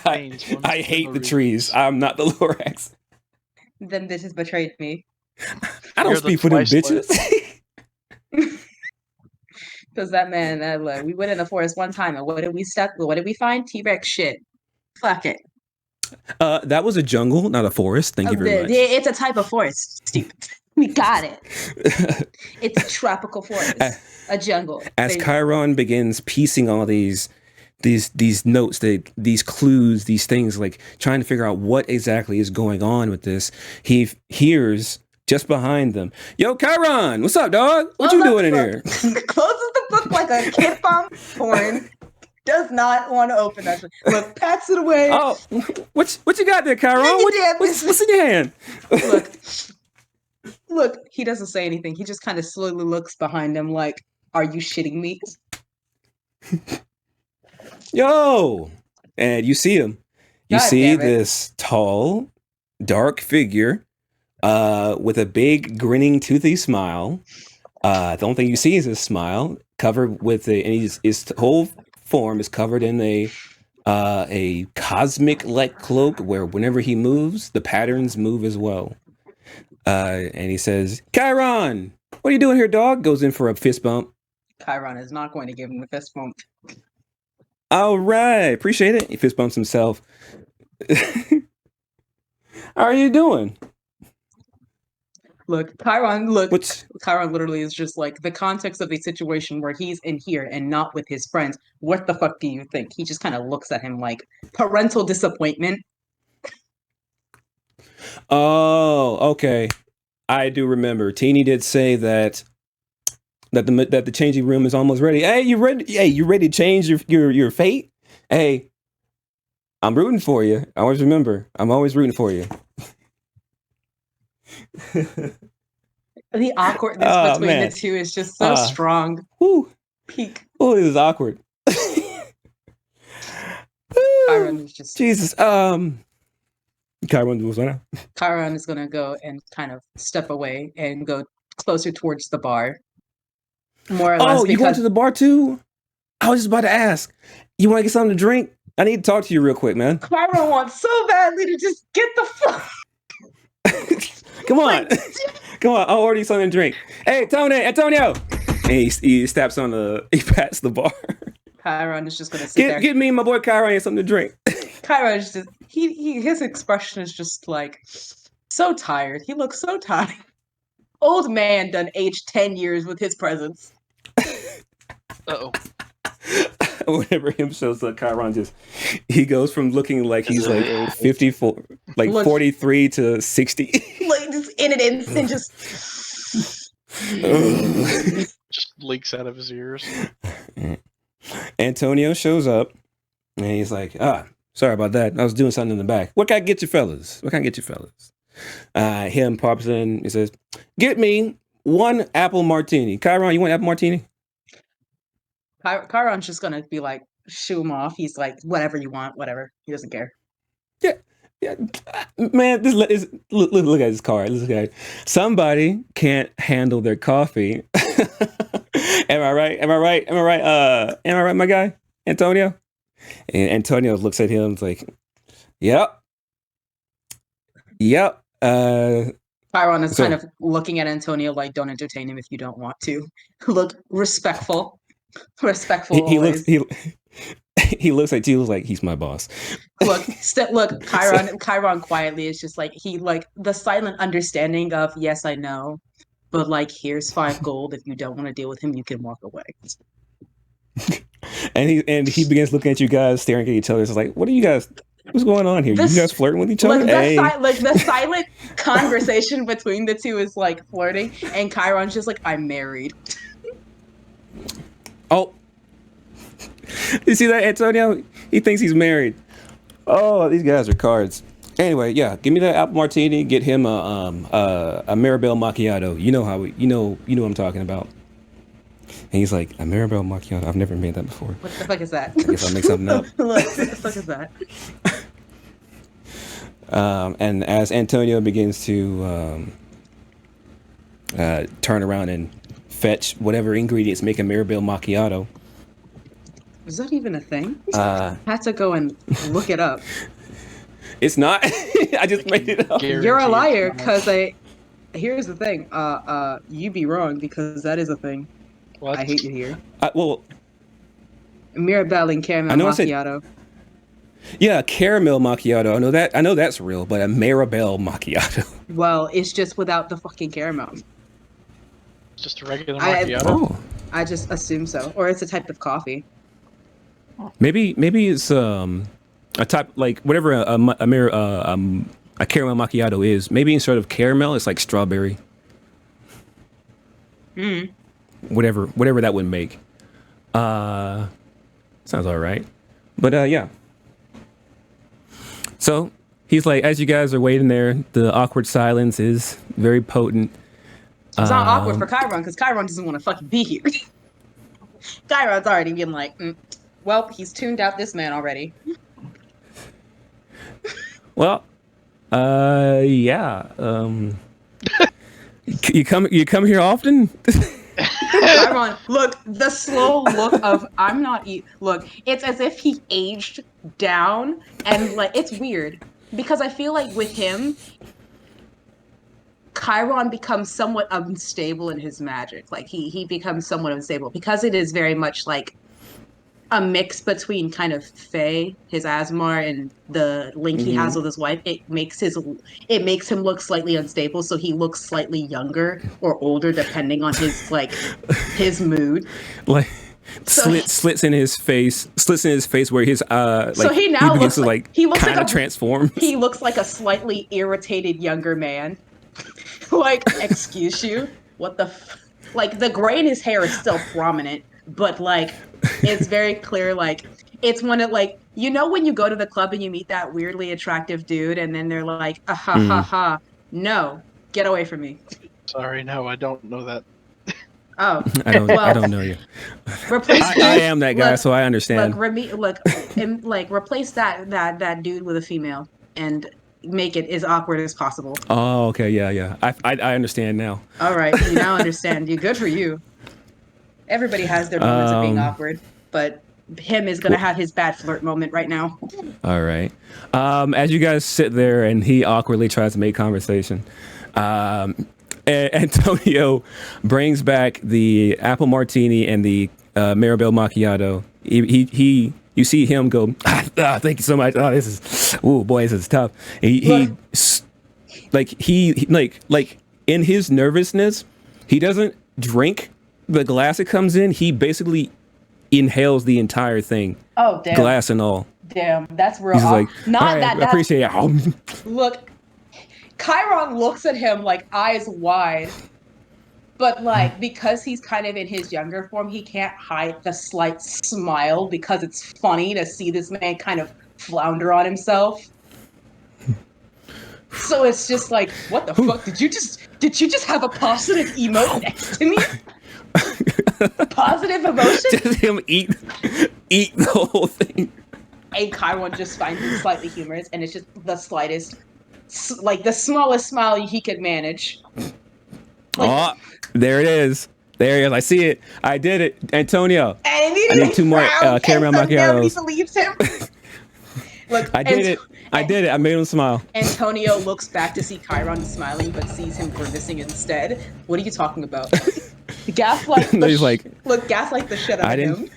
I hate the trees. I'm not the Lorax. Them bitches betrayed me. I don't You're the speak for them twice lit. bitches. Because that man, we went in the forest one time, and what did we find? T-Rex shit. Fuck it. That was a jungle, not a forest. Thank you very much. It's a type of forest. Stupid. We got it. It's a tropical forest, a jungle. As Chiron begins piecing all these notes, these clues, these things, like trying to figure out what exactly is going on with this, he hears just behind them, "Yo, Chiron, what's up, dog? What you doing in here?" Closes the book like a kid on porn. Does not want to open that. Look, pats it away. Oh, what you got there, Chiron? What's in your hand? Look, he doesn't say anything. He just kind of slowly looks behind him like, are you shitting me? Yo! And you see him. You God see damn it. this tall, dark figure with a big, grinning, toothy smile. The only thing you see is his smile, covered with his whole form is covered in a cosmic-like cloak where whenever he moves, the patterns move as well. And he says, "Chiron, what are you doing here, dog?" Goes in for a fist bump. Chiron is not going to give him a fist bump. All right, appreciate it. He fist bumps himself. How are you doing? Look, Chiron literally is just like the context of a situation where he's in here and not with his friends. What the fuck do you think? He just kind of looks at him like parental disappointment. Oh, okay. I do remember. Teeny did say that the changing room is almost ready. Hey, you ready? Hey, you ready to change your fate? Hey, I'm rooting for you. I always remember. I'm always rooting for you. The awkwardness between the two is just so strong. Whoo. Peak. Oh, this is awkward. Chiron is just Jesus. Chiron was on. Chiron is gonna go and kind of step away and go closer towards the bar. More or less. Oh, you going to the bar too? I was just about to ask. You want to get something to drink? I need to talk to you real quick, man. Chiron wants so badly to just get the fuck. Come on. Come on. I'll order you something to drink. Hey, Antonio. And he steps on he pats the bar. Chiron is just gonna sit there. Get me and my boy Chiron something to drink. Chiron is just his expression is just like so tired. He looks so tired. Old man done aged 10 years with his presence. Uh-oh. Whenever him shows up, Chiron he goes from looking like he's like 54, like 43 to 60. Like just in an instant, just leaks out of his ears. Antonio shows up and he's like, sorry about that. I was doing something in the back. What can I get you fellas? Him pops in. He says, "Get me one apple martini." Chiron, you want apple martini? Chiron's just gonna be like, shoo him off. He's like, whatever you want, whatever. He doesn't care. Yeah. Man, look at this card. Look at it. Somebody can't handle their coffee. Am I right, my guy? Antonio? And Antonio looks at him and is like, Yep. Chiron is kind of looking at Antonio like, don't entertain him if you don't want to. Look respectful. He looks at you like he's my boss. Look, Chiron quietly is just like the silent understanding of, yes, I know, but like, here's 5 gold. If you don't want to deal with him, you can walk away. and he begins looking at you guys, staring at each other. It's like, what's going on here? You guys flirting with each other? The silent conversation between the two is like flirting, and Chiron's just like, I'm married. Oh, you see that, Antonio? He thinks he's married. Oh, these guys are cards. Anyway, yeah, give me that apple martini. Get him a Maribel macchiato. You know what I'm talking about. And he's like, a Maribel macchiato. I've never made that before. What the fuck is that? I guess I'll make something up. Look, what the fuck is that? And as Antonio begins to turn around and fetch whatever ingredients make a Maribel macchiato. Is that even a thing? I had to go and look it up. It's not. I just made it up. You're a liar, because here's the thing. You be wrong, because that is a thing. What? I hate you here. Well, Mirabelle and caramel I know I said- macchiato. yeah, caramel macchiato. I know that. I know that's real, but a Maribel macchiato. Well, it's just without the fucking caramel. Just a regular I- macchiato. Oh, I just assume so. Or it's a type of coffee. maybe it's a type like whatever a caramel macchiato is. Maybe instead of caramel, it's like strawberry. Whatever that would make. Sounds all right. But yeah. So he's like, as you guys are waiting there, the awkward silence is very potent. It's not awkward for Chiron, because Chiron doesn't want to fucking be here. Chiron's already been like, well, he's tuned out this man already. Well, yeah. You come here often? Chiron, look, the slow look of I'm not look, it's as if he aged down, and like it's weird because I feel like with him Chiron becomes somewhat unstable in his magic. Like he becomes somewhat unstable because it is very much like a mix between kind of Fae, his Asmar, and the link he has with his wife. It makes him look slightly unstable, so he looks slightly younger or older depending on his his mood. Like slits in his face where his so he now begins looks to kind of transform. He looks like a slightly irritated younger man. Like, excuse you? What the like the gray in his hair is still prominent, but like it's very clear, like it's one of like, you know, when you go to the club and you meet that weirdly attractive dude and then they're like, ha, no, get away from me. Sorry, no, I don't know that. Oh, I don't know you. I am that guy, so I understand. Replace that dude with a female and make it as awkward as possible. Oh, okay, yeah. I understand now. All right, you now understand. You good for you. Everybody has their moments of being awkward, but him is gonna have his bad flirt moment right now. All right. As you guys sit there and he awkwardly tries to make conversation, Antonio brings back the apple martini and the Maribel macchiato. You see him go, thank you so much. Oh, this is tough. He in his nervousness, he doesn't drink the glass it comes in. He basically inhales the entire thing. Oh, damn. Glass and all. Damn, that's real. He's like, not right, that. I appreciate it. Look, Chiron looks at him like eyes wide, but like because he's kind of in his younger form, he can't hide the slight smile because it's funny to see this man kind of flounder on himself. So it's just like, what the fuck? Did you just have a positive emote next to me? Positive emotion? Just him eat the whole thing. And Chiron just finds it slightly humorous, and it's just the slightest, like the smallest smile he could manage. Like, there it is. There it is. I see it. I did it. Antonio. And I need 2 more caramel macchiatos. Nobody believes him. Look, I did it. I did it. I made him smile. Antonio looks back to see Chiron smiling, but sees him grimacing instead. What are you talking about? Gaslight. No, he's like, gaslight the shit out of him.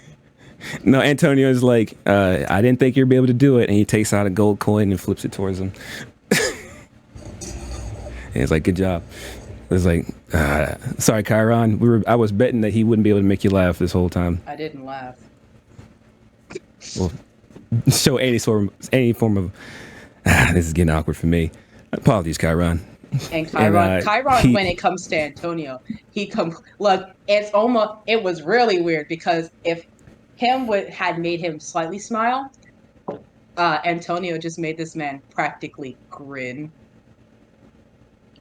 No, Antonio is like, I didn't think you'd be able to do it, and he takes out a gold coin and flips it towards him. And it's like, good job. It's like, sorry, Chiron. I was betting that he wouldn't be able to make you laugh this whole time. I didn't laugh. Well, show any form of. This is getting awkward for me. Apologies, Chiron. And Chiron, when it comes to Antonio, look. It was really weird because if him had made him slightly smile, Antonio just made this man practically grin,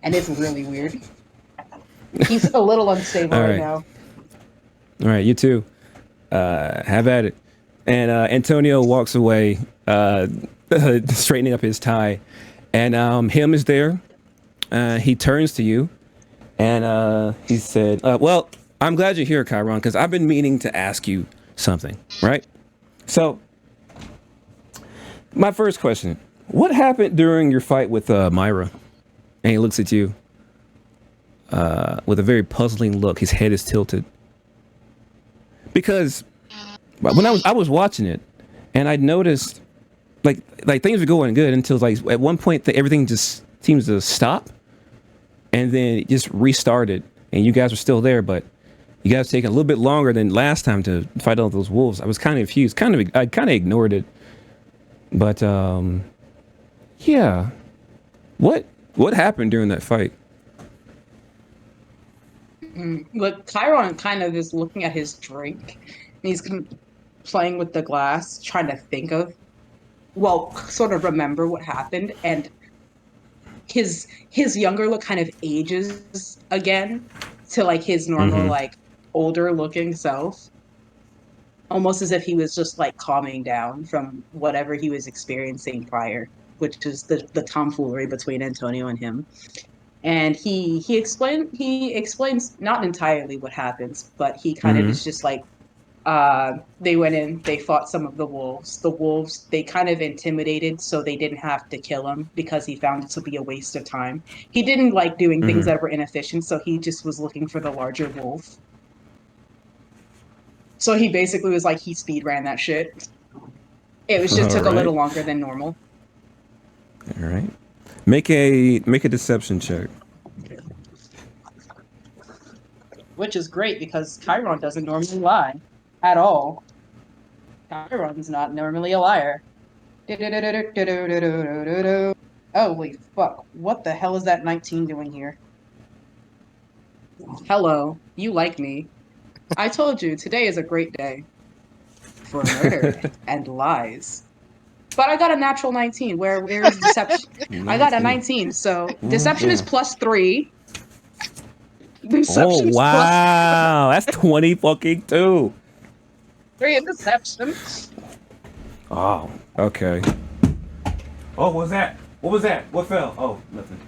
and it's really weird. He's a little unstable right now. All right, you too. Have at it. And Antonio walks away, straightening up his tie, and him is there. He turns to you, and he said, well, I'm glad you're here, Chiron, because I've been meaning to ask you something, right? So, my first question, What happened during your fight with Myra? And he looks at you with a very puzzling look. His head is tilted. Because when I was watching it, and I noticed like things were going good until like at one point everything just seems to stop, and then it just restarted, and you guys were still there, but you guys taking a little bit longer than last time to fight all those wolves. I was kind of confused. I kind of ignored it, but yeah. What happened during that fight? Look, Chiron kind of is looking at his drink, and he's playing with the glass, trying to think of, sort of remember what happened, and his younger look kind of ages again to like his normal like older looking self, almost as if he was just like calming down from whatever he was experiencing prior, which is the tomfoolery between Antonio and him. And he explains not entirely what happens, but he kind of is just like, they went in, they fought some of the wolves. The wolves, they kind of intimidated, so they didn't have to kill him because he found it to be a waste of time. He didn't like doing things that were inefficient, so he just was looking for the larger wolf. So he basically was like, he speed ran that shit. It was just took a little longer than normal. All right. Make a deception check. Which is great because Chiron doesn't normally lie at all. Chiron's not normally a liar. Holy fuck. What the hell is that 19 doing here? Hello, you like me. I told you, today is a great day for murder and lies. But I got a natural 19. Where's deception? 19. I got a 19, so deception is +3. Oh wow, that's 20 fucking 2. 3 in deception. Oh, okay. Oh, what was that? What was that? What fell? Oh, nothing.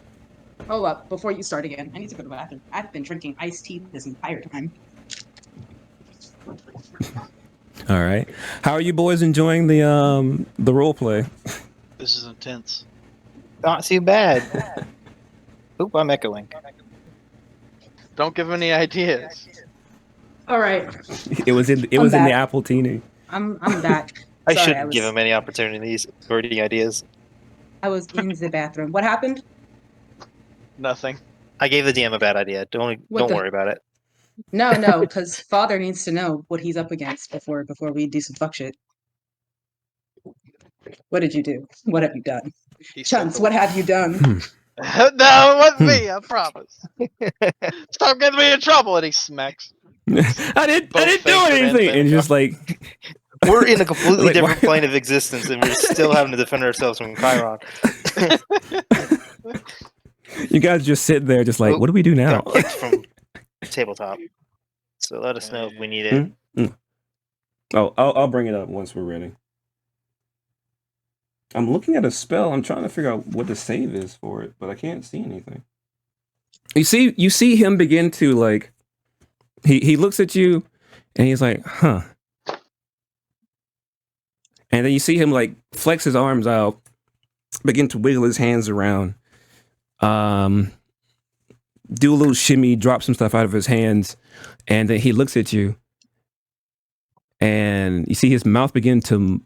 Hold up, before you start again, I need to go to the bathroom. I've been drinking iced tea this entire time. All right. How are you boys enjoying the role play? This is intense. Not too bad. Oop, I'm echoing. Don't give any ideas. All right. It was in the Apple Teeny. I'm back. I shouldn't give him any opportunities or any ideas. I was in the bathroom. What happened? Nothing. I gave the DM a bad idea. Don't worry about it. No, because Father needs to know what he's up against before we do some fuck shit. What did you do? What have you done? Chuntz, what have you done? No, it wasn't me, I promise. Stop getting me in trouble, and he smacks. I didn't do anything. And just like we're in a completely different plane of existence, and we're still having to defend ourselves from Chiron. You guys just sit there, just like, what do we do now? Got kicked from tabletop. So let us know if we need it. Oh, I'll bring it up once we're ready. I'm looking at a spell. I'm trying to figure out what the save is for it, but I can't see anything. You see him begin to like. He looks at you, and he's like, huh. And then you see him like flex his arms out, begin to wiggle his hands around, do a little shimmy, drop some stuff out of his hands, and then he looks at you, and you see his mouth begin to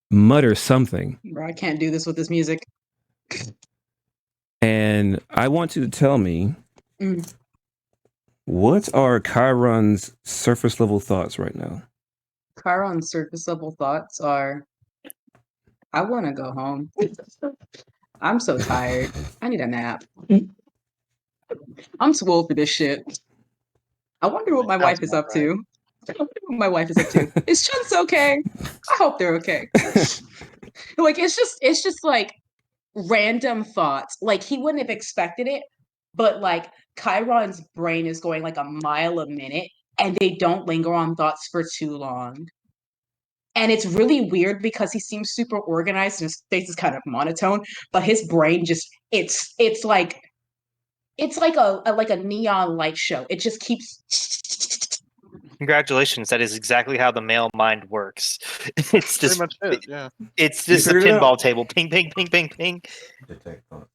mutter something. Bro, I can't do this with this music. And I want you to tell me, what are Chiron's surface level thoughts right now? Chiron's surface level thoughts are, I want to go home. I'm so tired. I need a nap. I'm too old for this shit. I wonder what my wife is up to. I wonder what my wife is up to. Is Chuntz okay? I hope they're okay. Like it's just like random thoughts. Like he wouldn't have expected it, but like Chiron's brain is going like a mile a minute, and they don't linger on thoughts for too long. And it's really weird because he seems super organized and his face is kind of monotone, but his brain just it's like a neon light show. It just keeps Congratulations, that is exactly how the male mind works. It's Pretty just much it, yeah. it's just a figured it pinball out. table. Ping, ping, ping, ping, ping. Detect thoughts.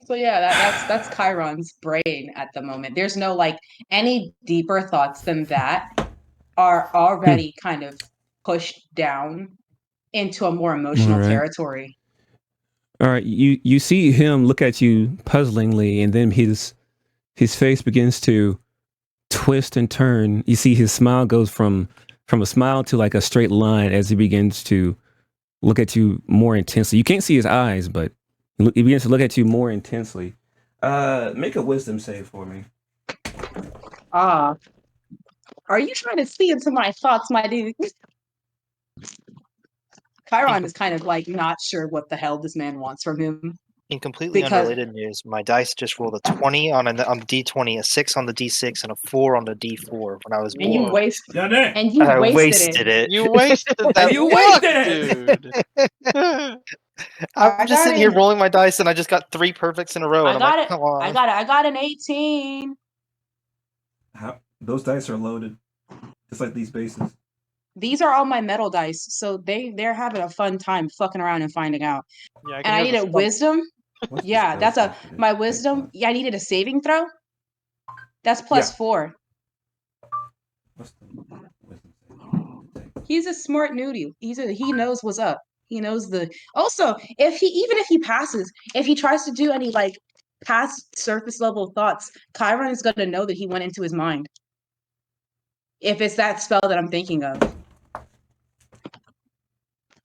So yeah, that's Chiron's brain at the moment. There's no like any deeper thoughts than that are already kind of pushed down into a more emotional Alright. territory. All right, you see him look at you puzzlingly, and then his face begins to twist and turn. You see his smile goes from a smile to like a straight line as he begins to look at you more intensely. You can't see his eyes, but he begins to look at you more intensely. Make a wisdom save for me. Are you trying to see into my thoughts, my dude? Chiron is kind of like not sure what the hell this man wants from him. In completely Because- unrelated news, my dice just rolled a 20 on the D20, a 6 on the D6, and a 4 on the D4 when I was And you born. wasted I wasted it. You wasted that You luck, wasted dude. I'm just sitting here it. rolling my dice, and I just got 3 perfects in a row. And I'm like, come on. I got an 18. Those dice are loaded, just like these bases. These are all my metal dice, so they're having a fun time fucking around and finding out. Yeah, And I needed wisdom. What's Yeah, the that's spell my save? wisdom. Yeah, I needed a saving throw. That's +4. What's the wisdom save? He's a smart nudie. He knows what's up. He knows the. Also, if he passes, if he tries to do any like past surface level thoughts, Chiron is gonna know that he went into his mind. If it's that spell that I'm thinking of.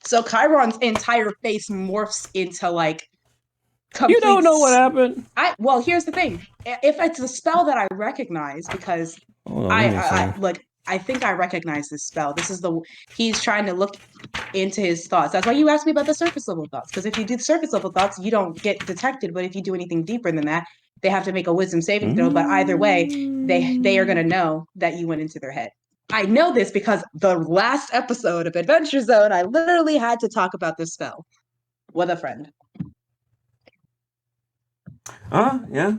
So Chiron's entire face morphs into like complete. You don't know what happened. Well, here's the thing. If it's a spell that I recognize, because I think I recognize this spell. He's trying to look into his thoughts. That's why you asked me about the surface level thoughts. Because if you do the surface level thoughts, you don't get detected. But if you do anything deeper than that, they have to make a wisdom saving throw. But either way, they are gonna know that you went into their head. I know this because the last episode of Adventure Zone, I literally had to talk about this spell with a friend. Yeah.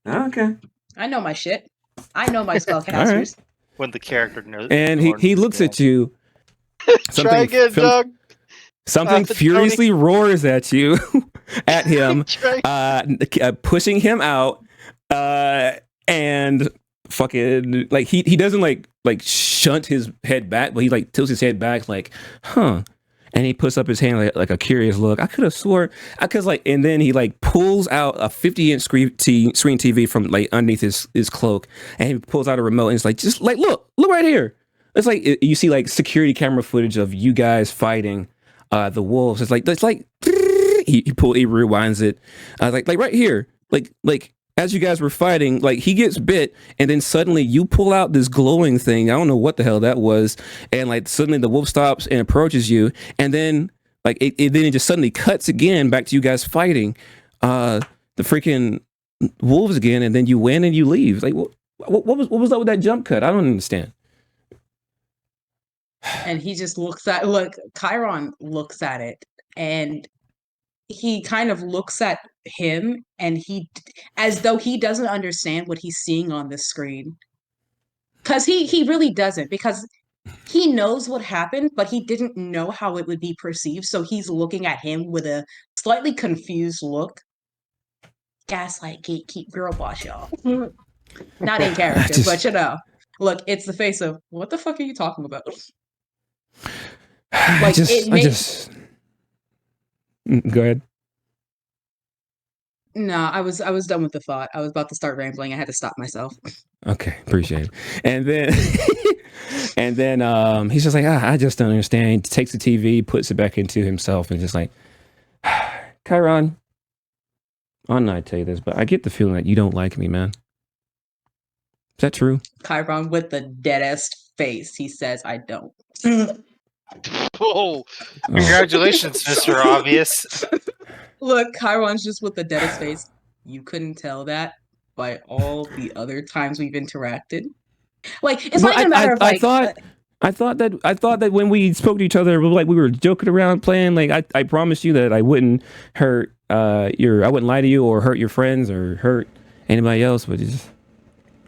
Okay. I know my shit. I know my spellcasters. When the character knows. And he looks at you. Try again, Doug. Something furiously roars at you, at him, pushing him out, and fucking like he doesn't like shunt his head back, but he like tilts his head back like, huh. And he puts up his hand like a curious look. I could have swore, because like, and then he like pulls out a 50-inch screen TV from like underneath his cloak, and he pulls out a remote and it's like, just like look right here. It's like you see like security camera footage of you guys fighting the wolves. It's like he rewinds it, like right here, like as you guys were fighting, like he gets bit, and then suddenly you pull out this glowing thing. I don't know what the hell that was, and like suddenly the wolf stops and approaches you, and then like it just suddenly cuts again back to you guys fighting the freaking wolves again, and then you win and you leave. Like what was up with that jump cut? I don't understand. And he just Chiron looks at it, and he kind of looks at him, and he, as though he doesn't understand what he's seeing on the screen. Because he really doesn't, because he knows what happened, but he didn't know how it would be perceived. So he's looking at him with a slightly confused look. Gaslight, gatekeep, girl boss, y'all. Not in character, but you know. Look, it's the face of, what the fuck are you talking about? Like, go ahead. No, I was done with the thought. I was about to start rambling. I had to stop myself. Okay, appreciate it. And then he's just like, I just don't understand. He takes the TV, puts it back into himself, and just like, Chiron, I'll not tell you this, but I get the feeling that you don't like me, man. Is that true? Chiron with the deadest face. He says, I don't. Oh, Congratulations, Mr. Obvious. Look, Chiron's just with the deadest face. You couldn't tell that by all the other times we've interacted. Like, it's not even a matter of like. I thought that when we spoke to each other, like we were joking around, playing. Like I promised you that I wouldn't hurt I wouldn't lie to you or hurt your friends or hurt anybody else, but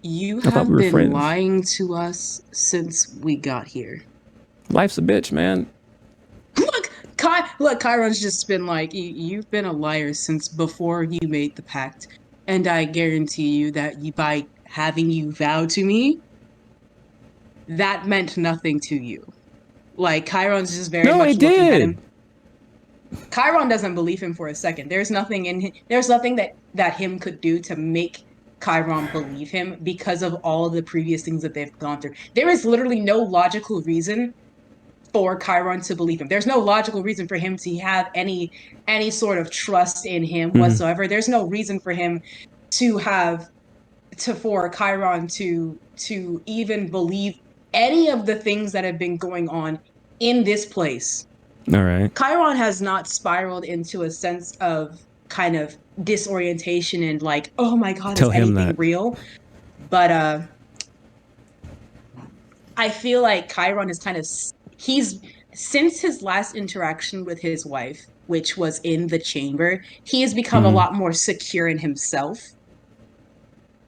You I thought we have were been friends. lying to us since we got here. Life's a bitch, man. Look, Chiron's just been like, you've been a liar since before you made the pact. And I guarantee you that by having you vow to me, that meant nothing to you. Like, Chiron's just very No, much it looking at him. did. Chiron doesn't believe him for a second. There's nothing in him, there's nothing that him could do to make Chiron believe him because of all of the previous things that they've gone through. There is literally no logical reason for Chiron to believe him. There's no logical reason for him to have any sort of trust in him whatsoever. There's no reason for him to have for Chiron to even believe any of the things that have been going on in this place. All right. Chiron has not spiraled into a sense of kind of disorientation and like, oh my God, Tell is him anything that. real? But I feel like Chiron is he's since his last interaction with his wife, which was in the chamber, he has become a lot more secure in himself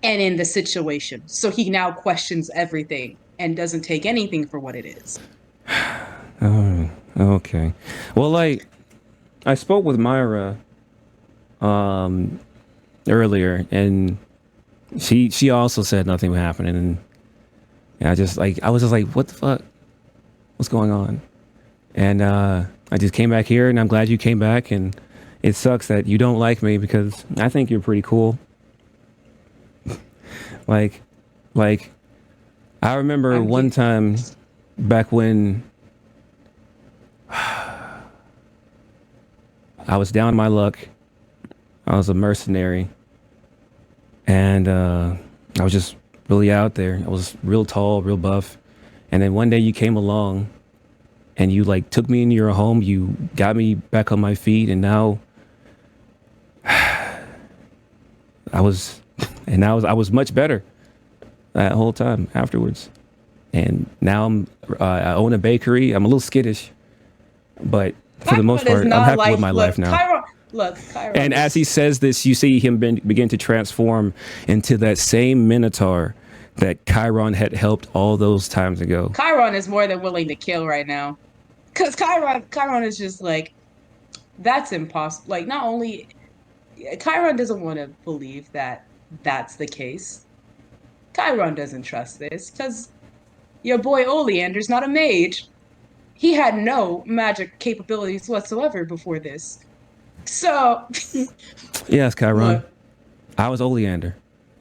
and in the situation. So he now questions everything and doesn't take anything for what it is. Oh, okay. Well, like, I spoke with Myra earlier, and she also said nothing was happening, and I was just like, what the fuck? What's going on? And I just came back here, and I'm glad you came back, and it sucks that you don't like me because I think you're pretty cool. like I remember one time back when I was down on my luck. I was a mercenary, and I was just really out there. I was real tall, real buff, and then one day you came along, and you like took me into your home. You got me back on my feet, and now I was much better that whole time afterwards. And now I own a bakery. I'm a little skittish, but for the most part, I'm happy with my life now. Chiron. And as he says this, you see him begin to transform into that same Minotaur that Chiron had helped all those times ago. Chiron is more than willing to kill right now. Because Chiron is just like, that's impossible. Like, not only, Chiron doesn't want to believe that that's the case. Chiron doesn't trust this, because your boy Oleander's not a mage. He had no magic capabilities whatsoever before this. So, yes, Chiron, look, I was Oleander,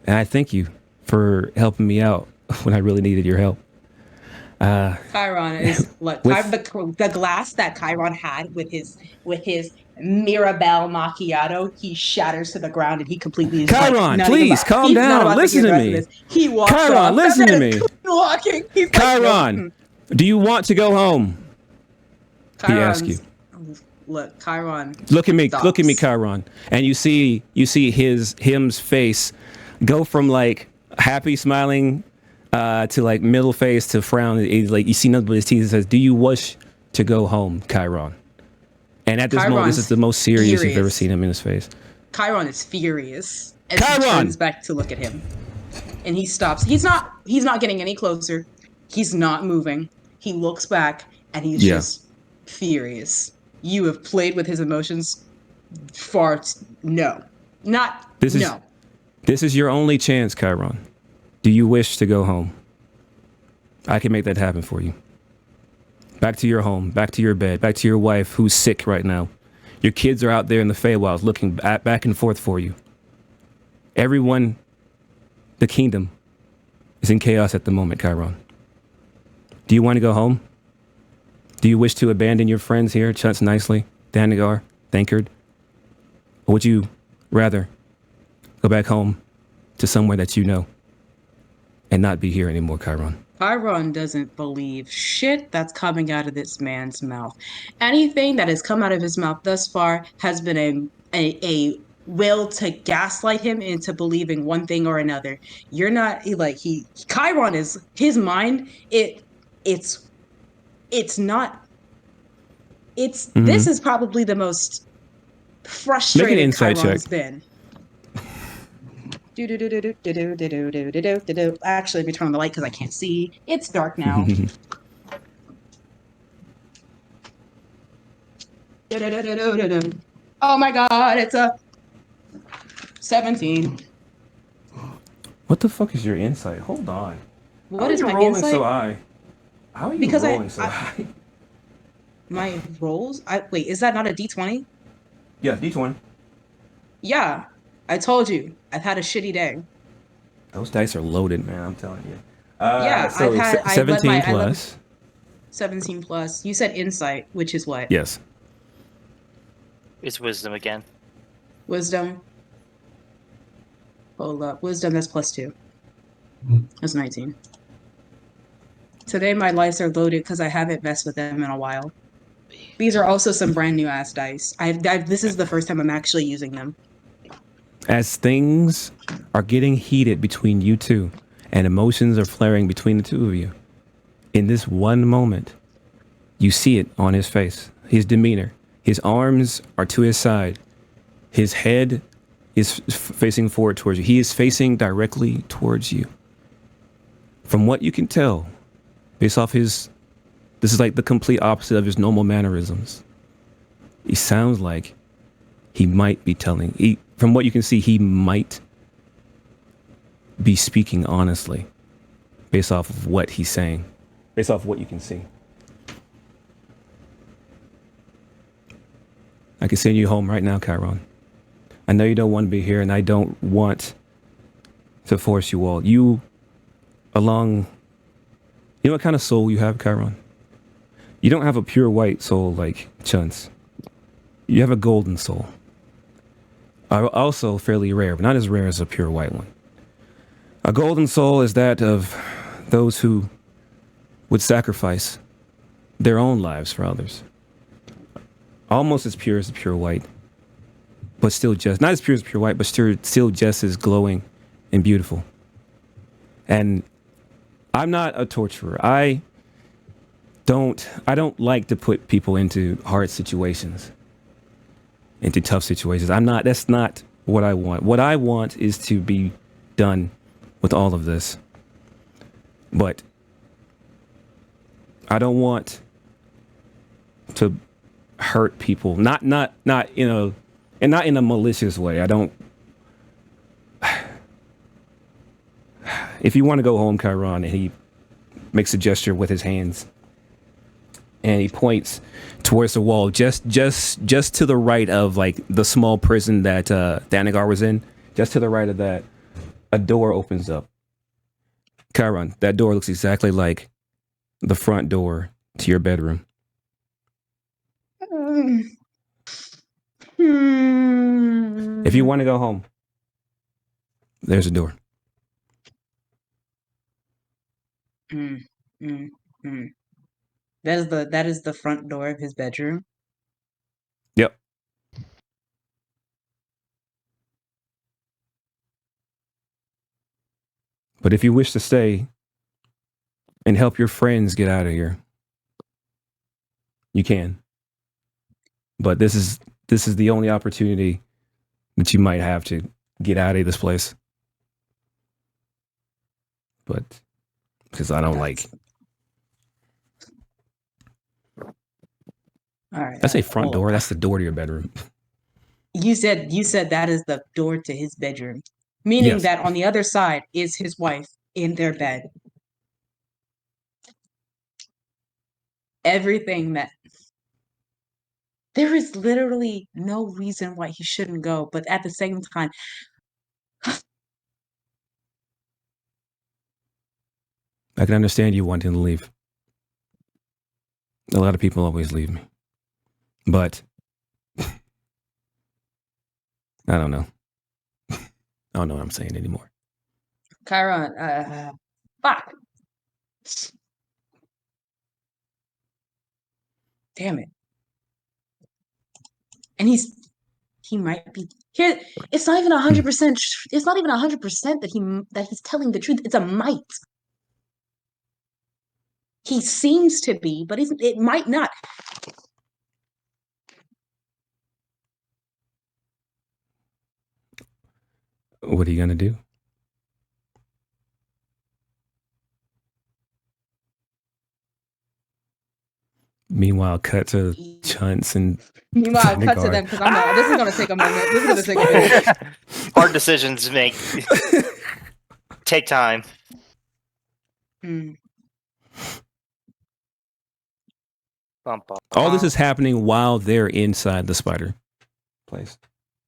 and I thank you for helping me out when I really needed your help. Chiron is the glass that Chiron had with his Mirabelle macchiato. He shatters to the ground and he completely is Chiron, like, please calm down. Listen to me. He walks Chiron, off. listen to me. Walking. He's Chiron, like, do you want to go home? He asked you. Look, Chiron. Look at me. stops. Look at me, Chiron. And you see him's face go from like happy smiling to like middle face to frown. It's like you see nothing but his teeth. It says, "Do you wish to go home, Chiron?" And at this moment, this is the most serious you've ever seen him in his face. Chiron is furious as Chiron! he turns back to look at him, and he stops. He's not getting any closer. He's not moving. He looks back, and he's just furious. You have played with his emotions far. No. This is your only chance, Chiron. Do you wish to go home? I can make that happen for you. Back to your home, back to your bed, back to your wife who's sick right now. Your kids are out there in the Feywilds looking back and forth for you. Everyone, the kingdom, is in chaos at the moment, Chiron. Do you want to go home? Do you wish to abandon your friends here, Chuntz Niicely, Thanagar, Thancred? Or would you rather go back home to somewhere that you know and not be here anymore, Chiron? Chiron doesn't believe shit that's coming out of this man's mouth. Anything that has come out of his mouth thus far has been a will to gaslight him into believing one thing or another. You're not Chiron is his mind. This is probably the most frustrated insight Chiron check. has been. Actually, let me turn on the light because I can't see. It's dark now. Oh my god, it's a 17. What the fuck is your insight? Hold on. How What are is you my rolling insight? so high? How are you Because rolling so high? my rolls. Wait, is that not a D20? Yeah, D20. Yeah, I told you. I've had a shitty day. Those dice are loaded, man. I'm telling you. Yeah, So 17 I let plus. 17 plus. You said insight, which is what? Yes. It's wisdom again. Wisdom. Hold up. Wisdom, that's +2. That's 19. Today my dice are loaded because I haven't messed with them in a while. These are also some brand new ass dice. This is the first time I'm actually using them. As things are getting heated between you two and emotions are flaring between the two of you, in this one moment, you see it on his face, his demeanor. His arms are to his side. His head is facing forward towards you. He is facing directly towards you. From what you can tell, based off this is like the complete opposite of his normal mannerisms. He sounds like he might be from what you can see, he might be speaking honestly based off of what he's saying, based off of what you can see. I can send you home right now, Chiron. I know you don't want to be here, and I don't want to force you all. You know what kind of soul you have, Chiron? You don't have a pure white soul like Chuntz. You have a golden soul. Also fairly rare, but not as rare as a pure white one. A golden soul is that of those who would sacrifice their own lives for others. Almost as pure as the pure white, but still just, not as pure as pure white, but still just as glowing and beautiful. And I'm not a torturer. I don't like to put people into hard situations, into tough situations. That's not what I want. What I want is to be done with all of this. But I don't want to hurt people. Not you know, and not in a malicious way. I don't. If you want to go home, Chiron, and he makes a gesture with his hands, and he points towards the wall, just to the right of like the small prison that Thanagar was in. Just to the right of that, a door opens up. Chiron, that door looks exactly like the front door to your bedroom. If you want to go home, there's a door. That is the front door of his bedroom. Yep. But if you wish to stay and help your friends get out of here, you can. But this is the only opportunity that you might have to get out of this place. But because I don't like. All right. I say front door. That's the door to your bedroom. You said that is the door to his bedroom, meaning Yes. that on the other side is his wife in their bed. Everything that there is literally no reason why he shouldn't go, but at the same time, I can understand you wanting to leave. A lot of people always leave me. But I don't know. I don't know what I'm saying anymore. Chiron, fuck. Damn it. And he might be here. It's not even 100%. It's not even 100% that he's telling the truth. It's a might. He seems to be, but it might not. What are you gonna do? Meanwhile, cut to Chuntz and Meanwhile, cut to Thanagar. them because this is gonna take a moment. This is gonna take a minute. Hard decisions make take time. Mm. All this is happening while they're inside the spider place.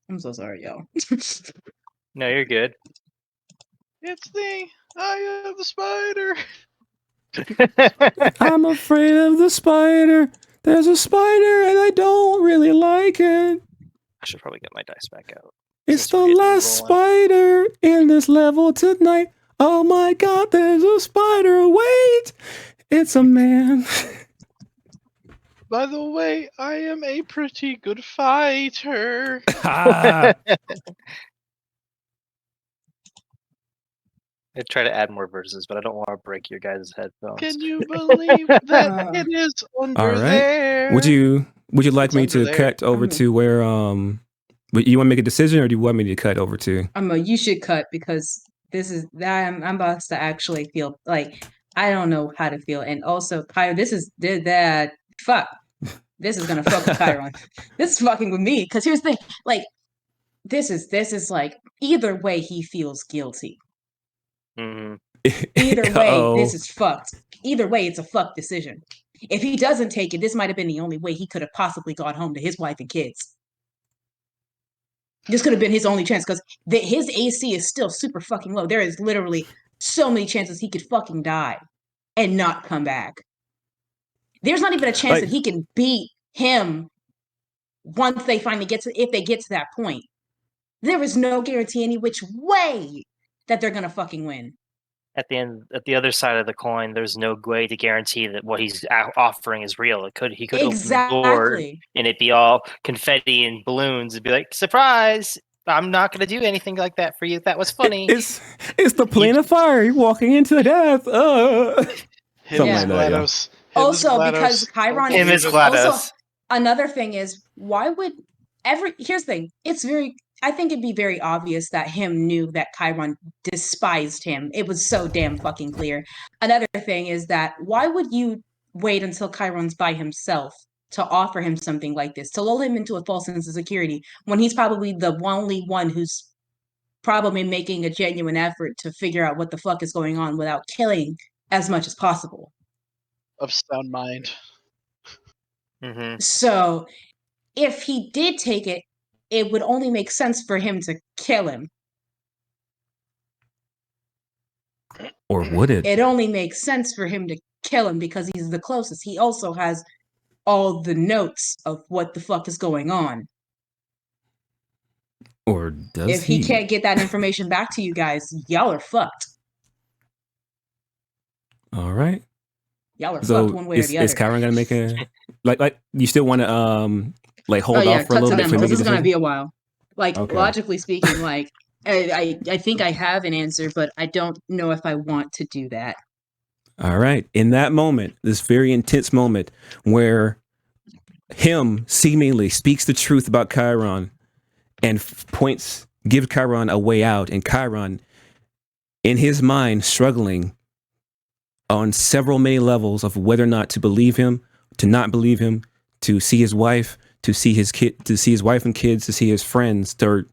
I'm so sorry, y'all. No, you're good. It's the eye of the spider. I'm afraid of the spider. There's a spider and I don't really like it. I should probably get my dice back out. It's Since the we're getting last rolling. spider in this level tonight. Oh my god, there's a spider. Wait, it's a man. By the way, I am a pretty good fighter. Ah. I try to add more verses, but I don't want to break your guys' headphones. Can you believe that it is under All right. there? Would you like It's me under to there. cut over to where you want to make a decision, or do you want me to cut over to? You should cut because this is I'm about to actually feel like I don't know how to feel, and also Chiron, this is that fuck. This is gonna fuck with Chiron. This is fucking with me because here's the thing, like this is like either way he feels guilty. Mhm. Either way, Uh-oh. this is fucked. Either way, it's a fucked decision. If he doesn't take it, this might have been the only way he could have possibly got home to his wife and kids. This could have been his only chance because his AC is still super fucking low. There is literally so many chances he could fucking die and not come back. There's not even a chance that he can beat him once they finally if they get to that point. There is no guarantee any which way that they're gonna fucking win. At the other side of the coin, there's no way to guarantee that what he's offering is real. He could open the door Exactly. and it'd be all confetti and balloons. It'd be like, surprise! I'm not going to do anything like that for you. That was funny. It's the plane of fire walking into death. Something like that, yeah. Also, because Chiron Him is also GLaDOS. another thing is why would here's the thing, I think it'd be very obvious that him knew that Chiron despised him. It was so damn fucking clear. Another thing is that why would you wait until Chiron's by himself to offer him something like this, to lull him into a false sense of security when he's probably the only one who's probably making a genuine effort to figure out what the fuck is going on without killing as much as possible. Of sound mind. Mm-hmm. So if he did take it, it would only make sense for him to kill him. Or would it? It only makes sense for him to kill him because he's the closest. He also has all the notes of what the fuck is going on. Or does if he can't get that information back to you guys, y'all are fucked. All right. Y'all are fucked one way or the other. Is Chiron gonna make a like you still want to hold off for a little bit? This is gonna be a while. Okay. Logically speaking, I think I have an answer, but I don't know if I want to do that. All right. In that moment, this very intense moment where him seemingly speaks the truth about Chiron and gives Chiron a way out, and Chiron, in his mind, struggling on many levels of whether or not to believe him, to not believe him, to see his wife, to see his kid, to see his wife and kids, to see his friends, to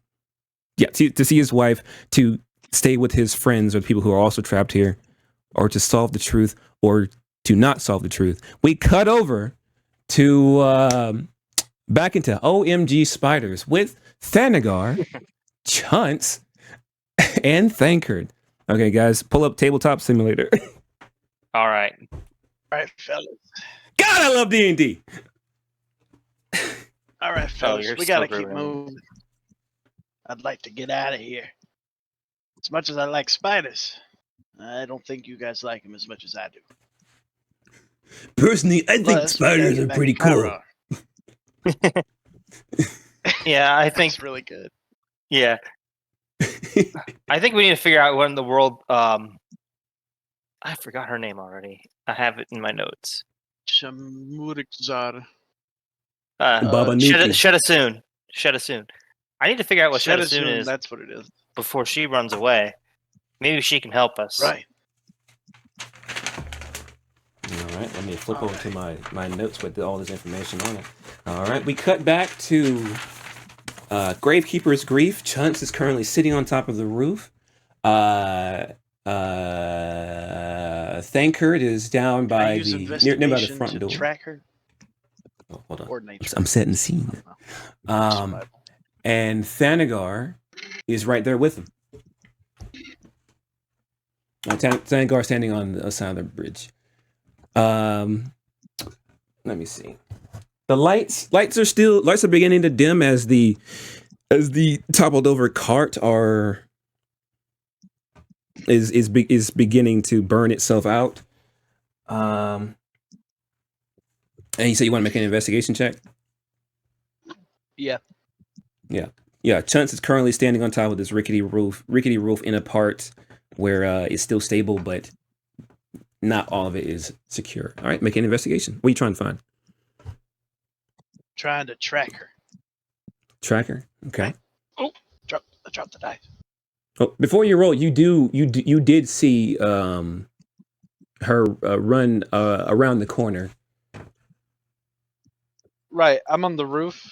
see his wife, to stay with his friends or people who are also trapped here, or to solve the truth, or to not solve the truth. We cut over to back into OMG Spiders with Thanagar, Chuntz, and Thancred. Okay, guys, pull up Tabletop Simulator. All right. All right, fellas. God, I love D&D. All right, fellas. you're We gotta still keep brewing. moving. I'd like to get out of here. As much as I like spiders, I don't think you guys like them as much as I do. Personally, I think Plus, we gotta spiders get are back pretty to cool. Chiron. Yeah, I think That's really good. Yeah. I think we need to figure out when the world I forgot her name already. I have it in my notes. Shamurikzar. Baba Nuki. Shut us soon. I need to figure out what Shed Shedasune Soon, is that's what it is. before she runs away. Maybe she can help us. Right. All right, let me flip over to my notes with all this information on it. All right, we cut back to Gravekeeper's Grief. Chuntz is currently sitting on top of the roof. Thancred is down Can I by use the near by the investigation front to door. track her? Oh, hold on. Or nature. I'm setting the scene. Survival. And Thanagar is right there with him. Thanagar standing on the side of the bridge. Let me see. The lights are beginning to dim as the toppled over cart is beginning to burn itself out. And you say you want to make an investigation check? Yeah. Yeah, Chuntz is currently standing on top of this rickety roof in a part where it's still stable, but not all of it is secure. All right, make an investigation. What are you trying to find? Trying to track her. Tracker. Okay. Oh, I dropped the dice. Oh, before you roll, you did see her run around the corner. Right, I'm on the roof.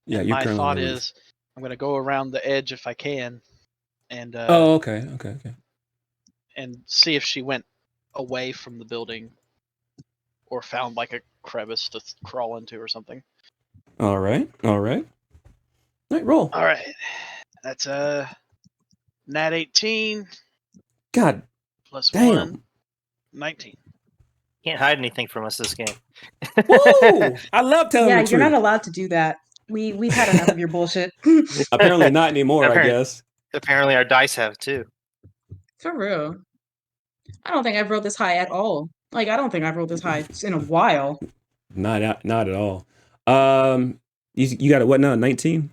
Yeah, and you're my currently on thought the roof. is I'm gonna go around the edge if I can, and Oh, okay. and see if she went away from the building, or found like a crevice to crawl into or something. All right. All right, roll. All right, that's a nat 18 God plus damn. 1, 19. Can't hide anything from us this game. Woo! I love telling Yeah, the you're truth. not allowed to do that. We've had enough of your bullshit. Apparently not anymore, I Apparently- guess. Apparently, our dice have too. For real. I don't think I've rolled this high at all. Like, I don't think I've rolled this high in a while. Not at all. You got a what now? 19?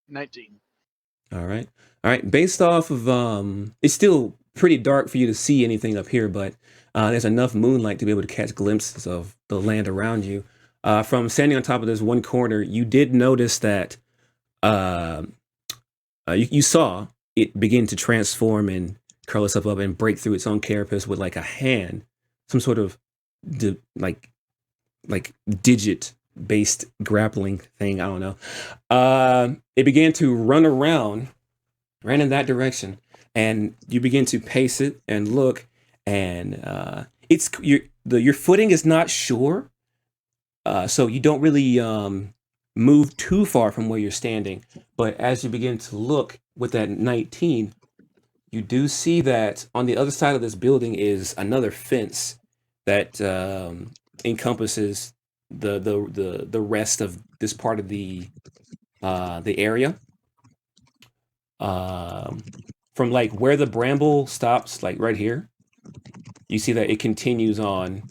19. All right. Based off of it's still pretty dark for you to see anything up here, but there's enough moonlight to be able to catch glimpses of the land around you. From standing on top of this one corner, you did notice that you saw it begin to transform and curl itself up and break through its own carapace with like a hand, some sort of like digit based grappling thing. I don't know. It began to ran in that direction, and you begin to pace it and look, and your footing is not sure, so you don't really move too far from where you're standing. But as you begin to look with that 19, you do see that on the other side of this building is another fence that encompasses the rest of this part of the area. From like where the bramble stops, like right here, you see that it continues on.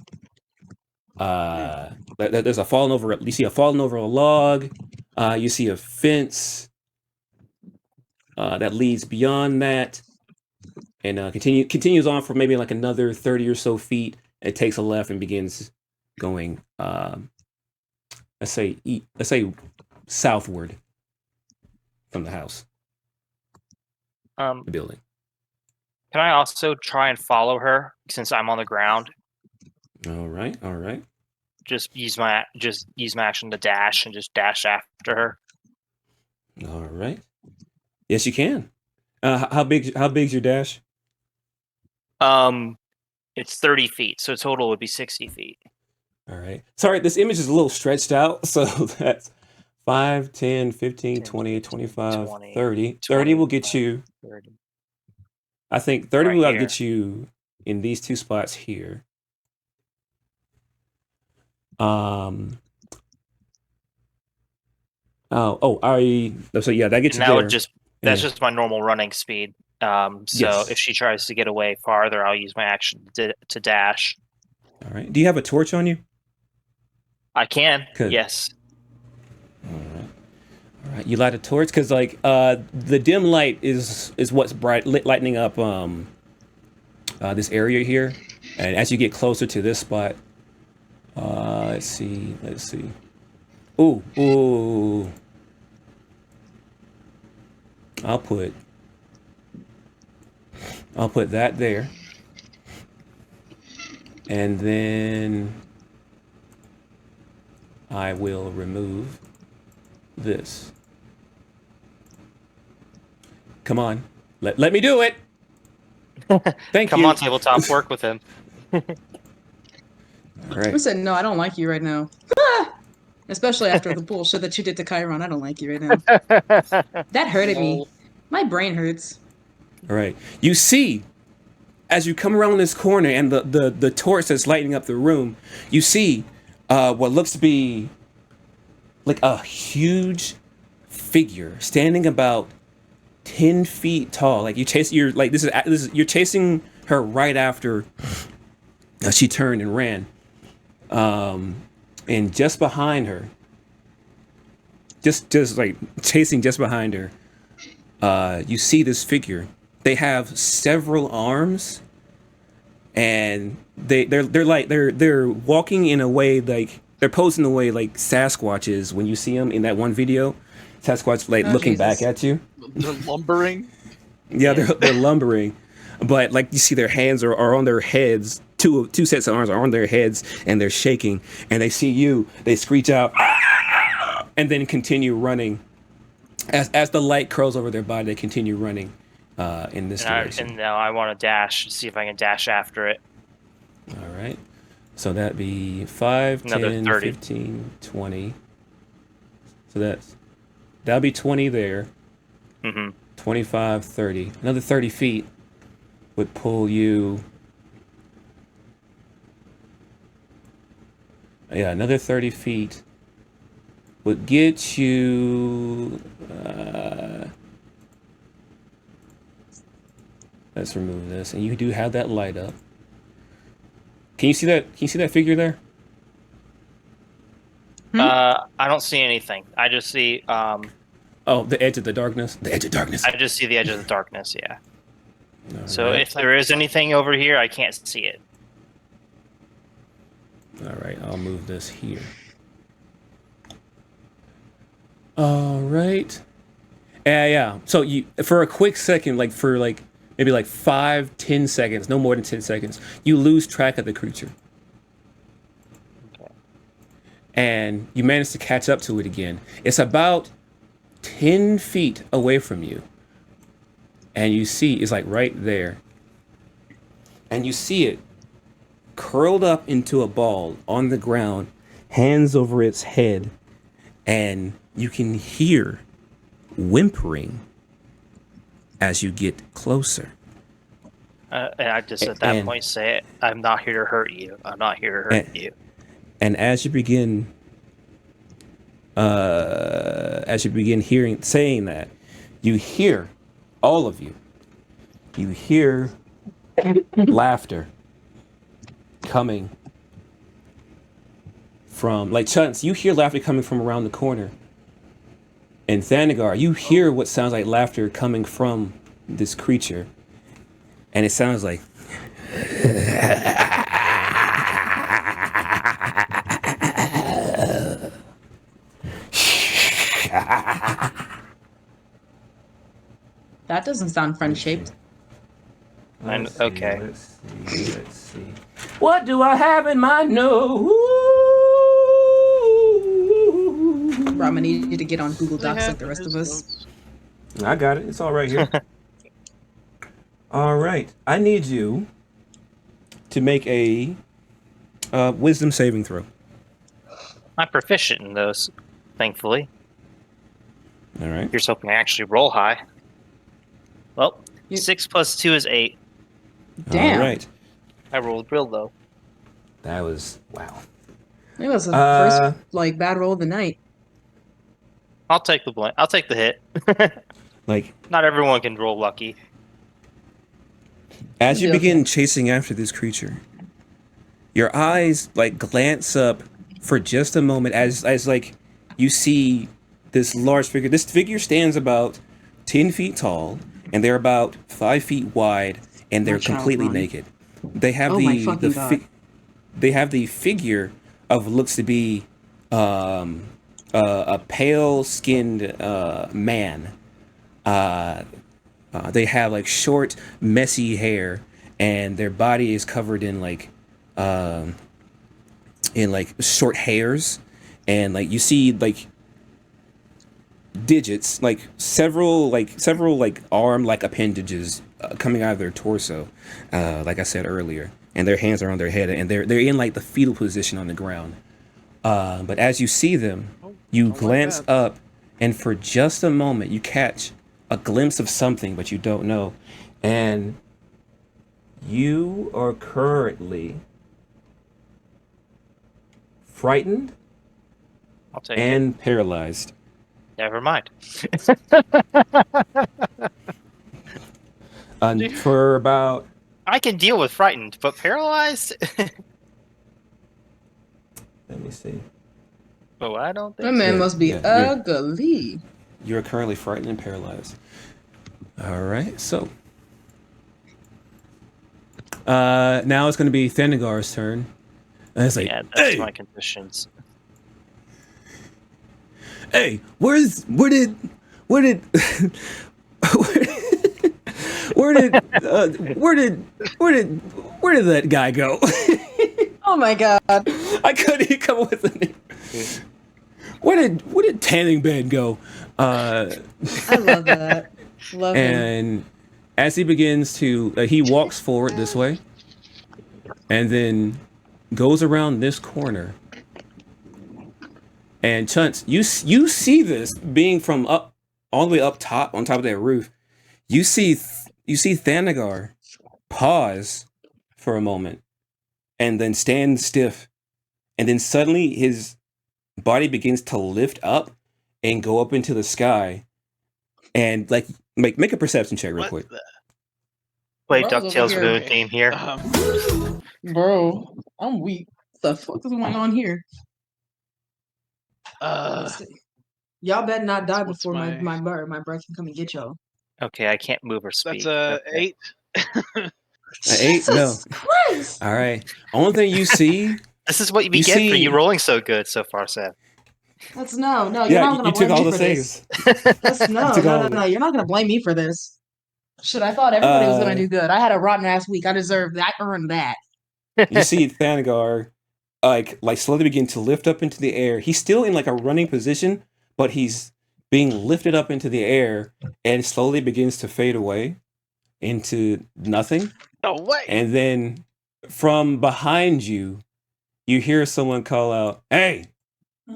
There's a fallen over. You see a fallen over a log. You see a fence that leads beyond that, and continues on for maybe like another 30 or so feet. It takes a left and begins going. Let's say southward from the house, the building. Can I also try and follow her since I'm on the ground? All right. Just use my action to dash and just dash after her. All right. Yes, you can. How big's your dash? It's 30 feet, so total would be 60 feet. All right. Sorry, this image is a little stretched out, so that's 5, 10, 15, 20, 25, 20, 30. 30 will get you. 30. I think 30 Right will here. get you in these two spots here. So yeah, that gets And you that there. would that's just my normal running speed. So Yes. if she tries to get away farther, I'll use my action to dash. All right. Do you have a torch on you? I can. Good. Yes. All right. You light a torch because like the dim light is what's lightening up this area here, and as you get closer to this spot, let's see. Ooh. I'll put that there. And then I will remove this. Come on. Let me do it. Thank you. Come on, tabletop, work with him. All I right. said, no, I don't like you right now. Especially after the bullshit that you did to Chiron. I don't like you right now. That hurted me. Lol. My brain hurts. All right. You see, as you come around this corner and the torch that's lighting up the room, you see what looks to be like a huge figure standing about 10 feet tall. Like you're chasing her right after she turned and ran. And just behind her, just like chasing just behind her, you see this figure. They have several arms, and they're walking in a way like they're posing the way like Sasquatch is when you see them in that one video. Sasquatch like looking Jesus. back at you. They're lumbering. Yeah, they're lumbering, but like you see their hands are on their heads. Two sets of arms are on their heads, and they're shaking. And they see you, they screech out, and then continue running. As the light curls over their body, they continue running in this direction. And now I want to dash, see if I can dash after it. All right. So that'd be 5, Another 10, 30. 15, 20. So that'll be 20 there. Mm-hmm. 25, 30. Another 30 feet would pull you. Yeah, another 30 feet would get you. Let's remove this, and you do have that light up. Can you see that? Can you see that figure there? I don't see anything. I just see. Oh, the edge of the darkness. The edge of darkness. I just see the edge of the darkness. Yeah. All So right. if there is anything over here, I can't see it. All right, I'll move this here. All right. Yeah. So you, for a quick second, like for like maybe like 5-10 seconds, no more than 10 seconds, you lose track of the creature. Okay. And you manage to catch up to it again. It's about 10 feet away from you. And you see, it's like right there. And you see it curled up into a ball on the ground, hands over its head, and you can hear whimpering as you get closer. And I just at that point say, "I'm not here to hurt you. I'm not here to hurt you." And as you begin saying that, you hear, all of you, you hear laughter coming from, like Chuntz, you hear laughter coming from around the corner. And Thanagar, you hear what sounds like laughter coming from this creature. And it sounds like That doesn't sound friend-shaped. Okay. Let's see. What do I have in my nose? I'm gonna need you to get on Google Docs like the rest of us. I got it. It's all right here. All right. I need you to make a wisdom saving throw. I'm proficient in those, thankfully. All right. Here's hoping I actually roll high. Well, 6 + 2 is 8. Damn. All right. I rolled real low. That was, wow. It was the first like bad roll of the night. I'll take the blame. I'll take the hit. Like, Not everyone can roll lucky. as you Okay. begin chasing after this creature, your eyes like glance up for just a moment as like you see this large figure. This figure stands about 10 feet tall, and they're about 5 feet wide, and they're Watch out, completely Ron. naked. They have Oh my fucking God. they have the figure of looks to be a pale skinned man They have like short, messy hair, and their body is covered in like short hairs, and like you see like digits, like several arm like appendages coming out of their torso, like I said earlier, and their hands are on their head, and they're in like the fetal position on the ground. But as you see them, you glance up, and for just a moment, you catch a glimpse of something, but you don't know. And you are currently frightened I'll take it. and paralyzed. Never mind. For about... I can deal with frightened, but paralyzed? Let me see. Oh, I don't think That man Yeah, must be yeah, ugly. You're currently frightened and paralyzed. All right, so now it's going to be Thanagar's turn. And it's like, yeah, that's hey, my conditions. hey, where did where did where did that guy go? Oh my god. I couldn't even come up with a name. Where did Tanning Bed go? I love that. Love him. And as he begins to, he walks forward this way, and then goes around this corner. And Chuntz, you see this being from up all the way up top, on top of that roof. You see Thanagar pause for a moment, and then stand stiff, and then suddenly his body begins to lift up and go up into the sky, and like make a perception check real quick. Play Bro's over DuckTales here. moon theme here. Bro, I'm weak. What the fuck is going on here? Y'all better not die What's before my- my breath can come and get y'all. Okay, I can't move or speak. That's a Okay. 8. An 8? No. Jesus Christ! All right. Only thing you see. This is what we You get for see- you rolling so good so far, Seth. That's no. You're Yeah, not gonna you blame took all me the for this. saves. That's no. took all of it. You're not gonna blame me for this. Shit, I thought everybody was gonna do good. I had a rotten ass week. I deserved that. I earned that. You see Thanagar like slowly begin to lift up into the air. He's still in like a running position, but he's being lifted up into the air and slowly begins to fade away into nothing. No way. And then from behind you, you hear someone call out, "Hey,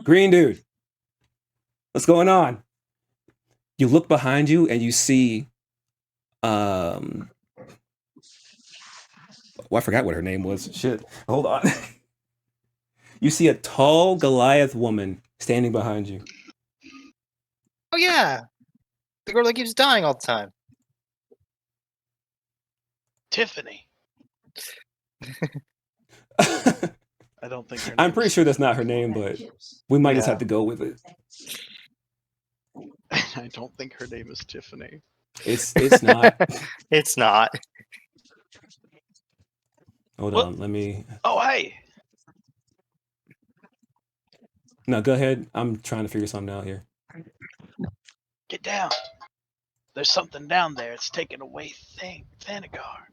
green dude, what's going on?" You look behind you and you see, well, I forgot what her name was. Shit, hold on. You see a tall Goliath woman standing behind you. Oh yeah, the girl that keeps dying all the time. Tiffany. I don't think her I'm name pretty is- sure that's not her name, but we might just Yeah. have to go with it. I don't think her name is Tiffany. It's not. It's not. Hold What? on, let me. Oh, hey. No, go ahead. I'm trying to figure something out here. Get down. There's something down there. It's taking away Thanagar.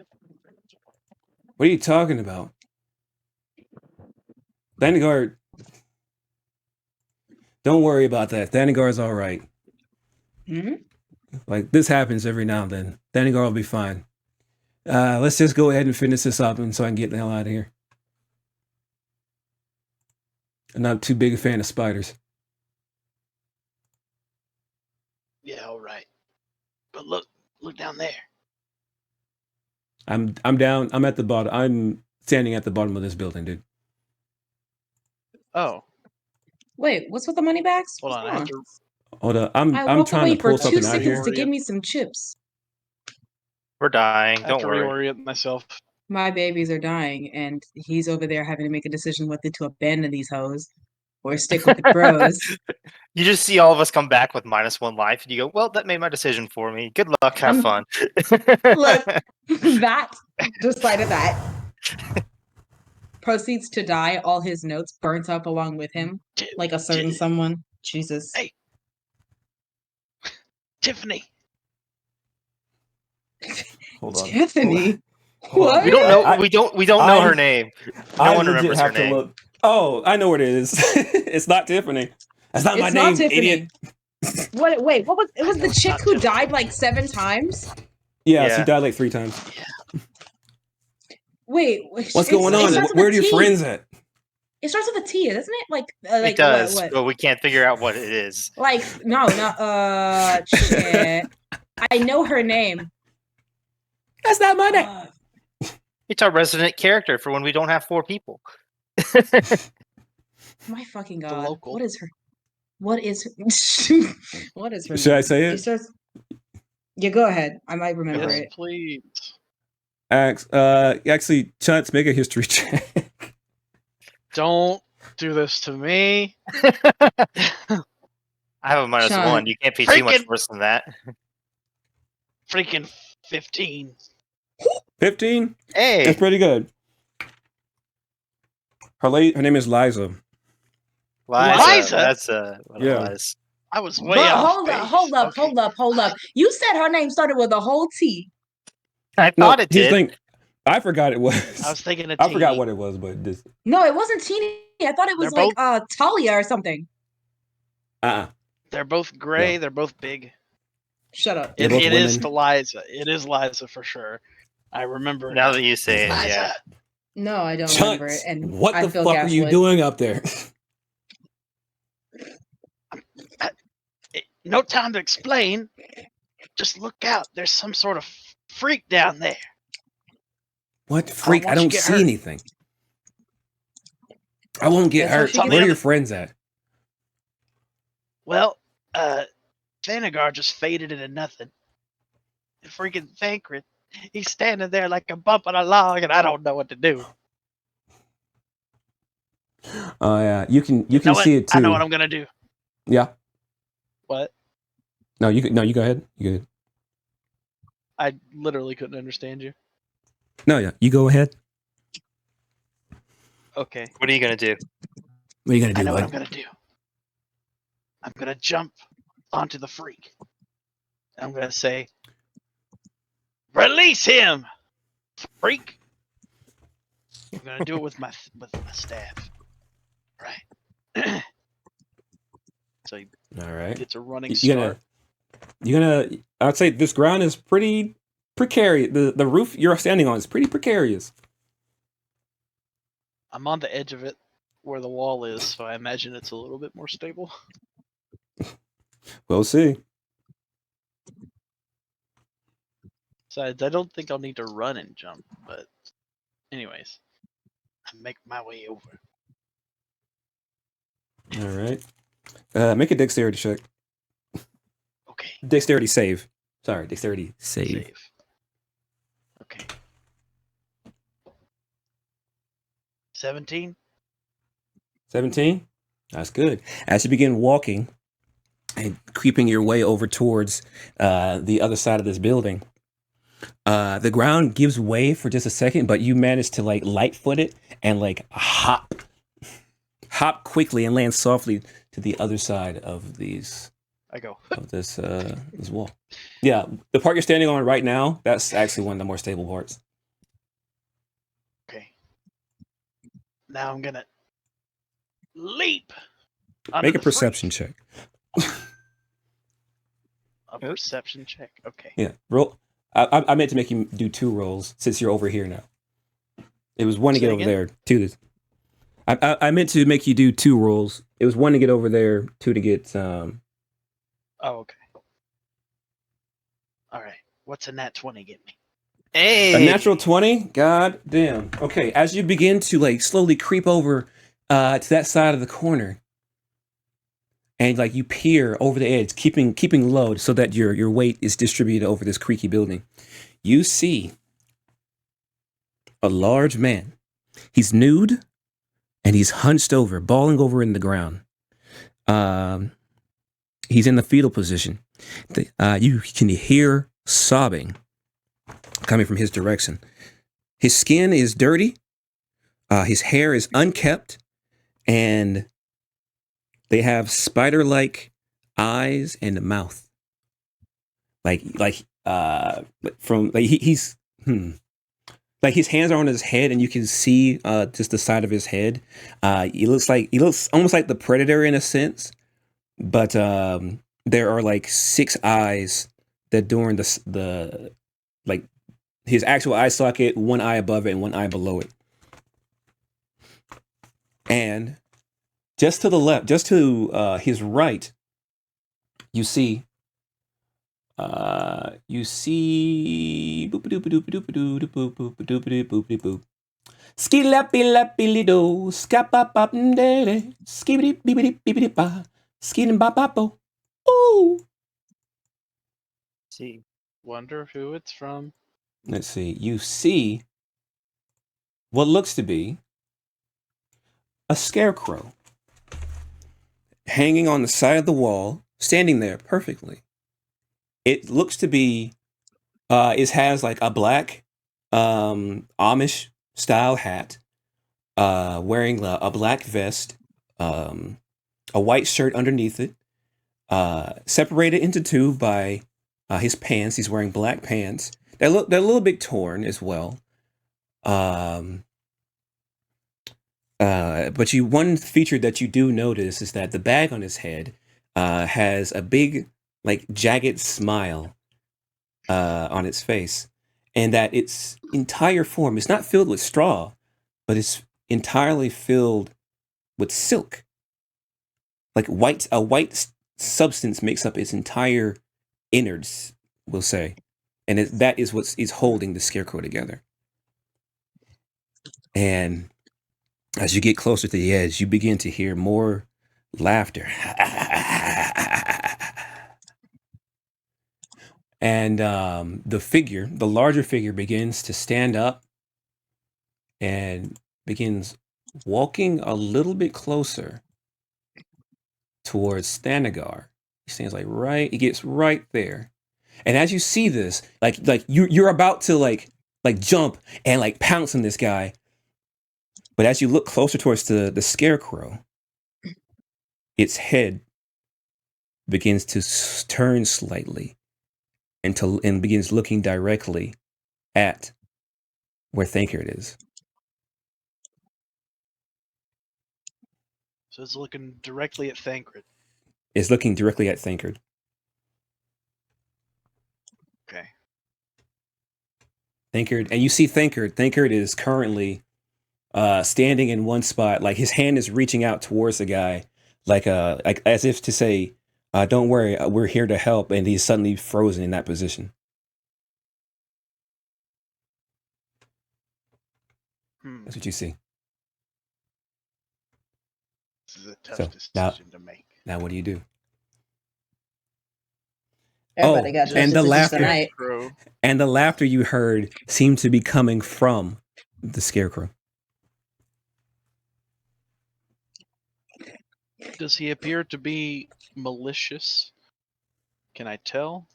What are you talking about? Thanagar. Don't worry about that. Thanagar's all right. Hmm? Like, this happens every now and then. Thanagar will be fine. Let's just go ahead and finish this up and so I can get the hell out of here. I'm not too big a fan of spiders. Yeah, all right. But look down there. I'm down. I'm at the bottom. I'm standing at the bottom of this building, dude. Oh, Wait, what's with the money bags? hold What's on. I going have on? to. Hold up. I'm I walked trying away to for pull 2 something out seconds here. to give me some chips. We're dying. I have Don't to worry. reorient myself. My babies are dying, and he's over there having to make a decision whether to abandon these hoes or stick with the bros. You just see all of us come back with -1 life, and you go, "Well, that made my decision for me. Good luck. Have fun." Look, that decided that. Proceeds to die, all his notes burnt up along with him, like a certain someone. Jesus. Hey. Tiffany. Hold on. Tiffany. Hold on. What? We don't know. I- we don't know I- her name. No I one legit remembers her have to name. look. Oh, I know what it is. It's not Tiffany. That's not my It's name, not Tiffany. idiot. What? Wait, what was? It I was know the it's chick not who Tiffany. died like 7 times. Yeah, Yeah. she died like 3 times. Wait, What's going It on? starts with Where a are your T. friends at? It starts with a T, doesn't it? Like It does, what? but we can't figure out what it is. Like no, shit. I know her name. That's not my name. It's our resident character for when we don't have 4 people. My fucking The god. local. What is her? What is her? What is her Should name? I say It it? starts. Yeah, go ahead. I might remember Yes, it. please. Actually, Chuntz, make a history check. Don't do this to me. I have a -1. Sean. You can't be too much Freaking- worse than that. Freaking 15. 15? Hey, That's pretty good. Her name is Liza. Liza? That's what Yeah. it was. I was way But off. hold up, base. hold Okay. up. You said her name started with a whole T. I No, thought it here's did. the thing. I forgot it was. I was thinking of I forgot T. what it was, but this. No, it wasn't Teeny. I thought it was They're like Talia or something. They're both gray. No. They're both big. Shut up. They're both It is women. to Liza. It is Liza for sure. I remember. Now that you say it, Liza. yeah. No, I don't remember it. Chuntz, And what I the feel fuck are you gaslit. doing up there? No time to explain. Just look out. There's some sort of freak down there. What freak? I want you don't to get see hurt. anything. I won't get That's how hurt. she Where gets are your hurt. friends at? Well, Thanagar just faded into nothing. And freaking Thancred, he's standing there like a bump on a log, and I don't know what to do. Oh yeah, you can Know see it too. I know what I'm gonna do. Yeah. What? No, you go ahead. You go ahead. I literally couldn't understand you. No, yeah, you go ahead. Okay, What are you gonna do? What are you gonna I do, know what I'm bud? gonna do. I'm gonna jump onto the freak. I'm gonna say, "Release him, freak!" I'm gonna do it with my staff. Right. So he All right. gets a running You're start. gonna. I'd say this ground is pretty precarious. The roof you're standing on is pretty precarious. I'm on the edge of it where the wall is, so I imagine it's a little bit more stable. We'll see. Besides, I don't think I'll need to run and jump, but anyways, I make my way over. All right. Make a dexterity check. Okay, Dexterity save. Sorry, dexterity save. Okay. 17? 17? That's good. As you begin walking and creeping your way over towards the other side of this building, the ground gives way for just a second, but you manage to like light-foot it and like hop quickly and land softly to the other side of this wall. Yeah, the part you're standing on right now, that's actually one of the more stable parts. Okay. Now I'm gonna leap. onto Make a the perception freak. check. A perception check. Okay. Yeah, roll. I meant to make you do 2 rolls since you're over here now. It was 1 to Say get over again? there, 2 to. I meant to make you do 2 rolls. It was 1 to get over there, 2 to get. Oh, okay. All right. What's a nat 20 get me? Hey, A natural 20? God damn. Okay, as you begin to like slowly creep over to that side of the corner, and like you peer over the edge, keeping low so that your weight is distributed over this creaky building, you see a large man. He's nude and he's hunched over, balling over in the ground. He's in the fetal position. You can hear sobbing coming from his direction. His skin is dirty. His hair is unkempt, and they have spider-like eyes and a mouth. Like from like he's like his hands are on his head, and you can see just the side of his head. He looks almost like the Predator in a sense, but there are like 6 eyes that during the like his actual eye socket, 1 eye above it and 1 eye below it. And just to the left, just to his right, you see boop. Skidlappy-lappy-lido, skap-bop-bop-dele, skibidi-bibidi-bibidi-ba, skidin-bop-bop-bo. Ooh. See. Wonder who it's from. Let's see. You see what looks to be a scarecrow hanging on the side of the wall, standing there perfectly. It looks to be, it has like a black Amish style hat, wearing a black vest, a white shirt underneath it, separated into 2 by his pants. He's wearing black pants. They're a little bit torn as well. But one feature that you do notice is that the bag on his head has a big, like, jagged smile on its face, and that its entire form is not filled with straw, but it's entirely filled with silk. Like a white substance makes up its entire innards, we'll say, and that is what is holding the scarecrow together. And as you get closer to the edge, you begin to hear more laughter. And the larger figure begins to stand up and begins walking a little bit closer towards Thanagar. He stands he gets right there. And as you see this, like you're about to like jump and like pounce on this guy. But as you look closer towards the scarecrow, its head begins to turn slightly and begins looking directly at where Thancred is. So it's looking directly at Thancred. It's looking directly at Thancred. Okay. Thancred, and you see Thancred. Thancred is currently standing in one spot, like his hand is reaching out towards the guy, like as if to say, "Don't worry, we're here to help." And he's suddenly frozen in that position. That's what you see. This is a tough decision to make. Now, what do you do? Everybody got and the laughter tonight. And the laughter you heard seemed to be coming from the scarecrow. Does he appear to be malicious? Can I tell?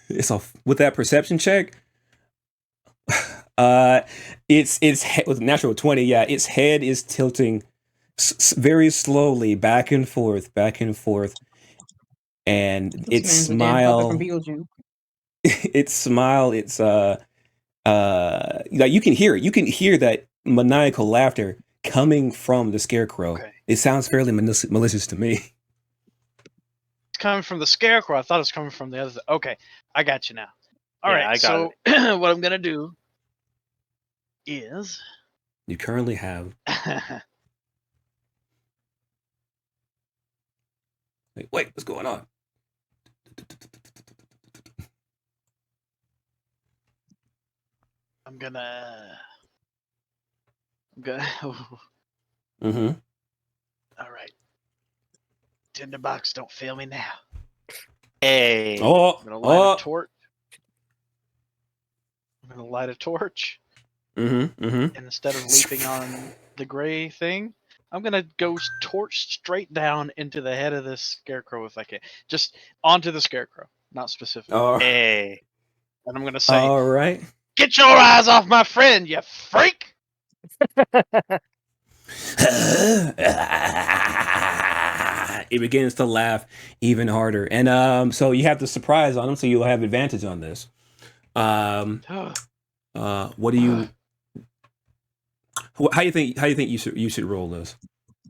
It's off with that perception check. It's with natural 20. Yeah, its head is tilting very slowly back and forth, and its smile. Its smile. It's like you can hear it. You can hear that maniacal laughter coming from the scarecrow. Okay. It sounds fairly malicious to me. It's coming from the scarecrow. I thought it was coming from the other. Okay, I got you now. All right. I got it. What I'm gonna do is you currently have. Wait, what's going on? I'm gonna. Mm-hmm. All right. Tinderbox, don't fail me now. Hey. I'm gonna light a torch. I'm gonna light a torch. Mm-hmm. And instead of leaping on the gray thing, I'm gonna go torch straight down into the head of this scarecrow if I can. Just onto the scarecrow, not specifically. Hey. And I'm gonna say, all right. Get your eyes off my friend, you freak! it begins to laugh even harder. And so you have the surprise on him, so you'll have advantage on this. What do you? How do you think you should roll this?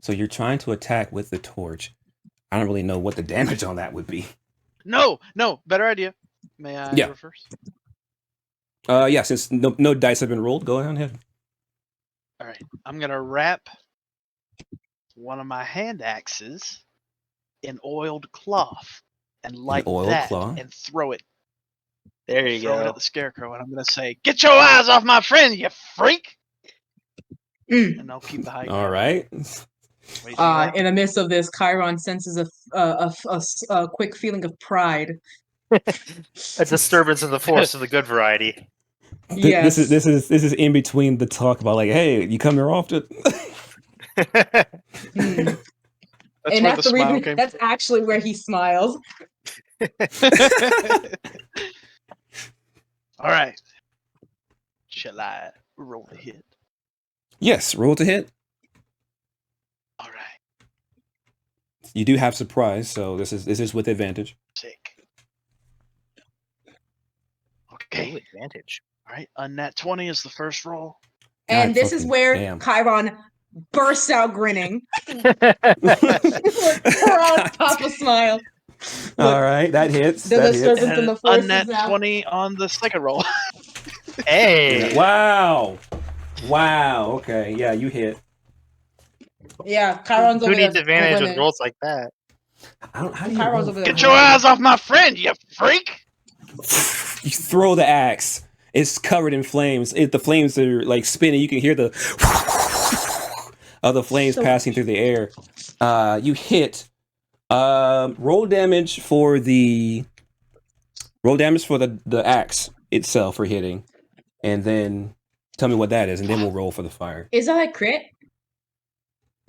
So you're trying to attack with the torch. I don't really know what the damage on that would be. No, better idea. May I go first? Yeah, since no dice have been rolled, go ahead. All right, I'm gonna wrap one of my hand axes in oiled cloth and light that and throw it. There you Throw it go. at the scarecrow, and I'm gonna say, "Get your eyes off my friend, you freak!" And I'll keep the high ground. All right. In the midst of this, Chiron senses a quick feeling of pride. A disturbance in the force of the good variety. Yes. This is in between the talk about like, hey, you come here often. And that's the reason. That's actually where he smiles. All right. Shall I roll to hit? Yes, roll to hit. All right. You do have surprise, so this is with advantage. Sick. Okay. Ooh, advantage. All right. Nat 20 is the first roll. And this is where Chiron bursts out grinning. Papa smile. All right, that hits. The disturbance in the force nat 20 on the second roll. Hey! Wow. Okay, yeah, you hit. Yeah, Chiron's over there. Who needs there advantage with rolls like that? How do you Chiron's over there. Get your eyes off my friend, you freak! You throw the axe. It's covered in flames. The flames are like spinning. You can hear the of the flames passing through the air. You hit. Roll damage for the axe itself for hitting, and then tell me what that is, and then we'll roll for the fire. Is that a crit?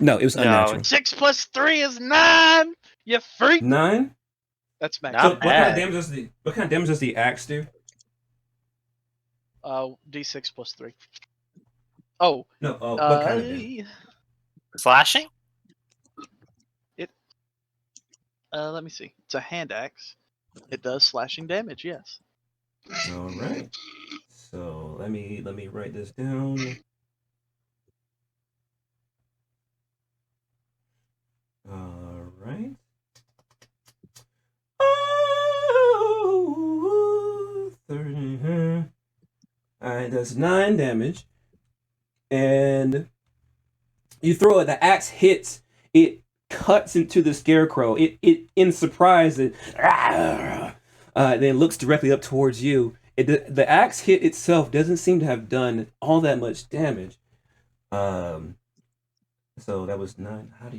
No, it was unnatural. 6 plus 3 is 9. You freak. 9. That's max. So what kind of damage does the axe do? D6 plus 3. Oh. No. What kind of damage? Slashing? Let me see. It's a hand axe. It does slashing damage. Yes. All right. So let me write this down. All right. Oh, 30. All right, that's 9 damage, and you throw it. The axe hits. It cuts into the scarecrow. It in surprise, it then looks directly up towards you. The axe hit itself doesn't seem to have done all that much damage. So that was 9. How do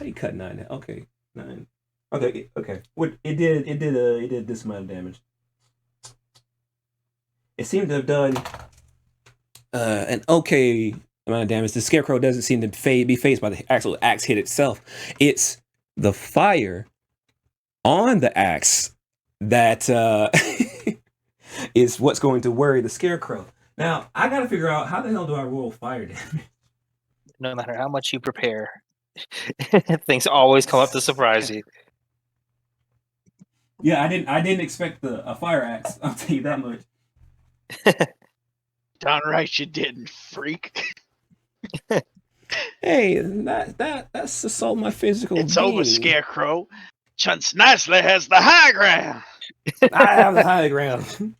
you cut 9? Okay, 9. Okay. What it did this amount of damage. It seemed to have done an okay amount of damage. The scarecrow doesn't seem to be phased by the actual axe hit itself. It's the fire on the axe that is what's going to worry the scarecrow. Now, I gotta figure out how the hell do I roll fire damage? No matter how much you prepare, things always come up to surprise you. Yeah, I didn't expect a fire axe. I'll tell you that much. Darn right you didn't, freak. Hey, that's assault my physical It's being. over, Scarecrow. Chuntz Niicely has the high ground. I have the high ground.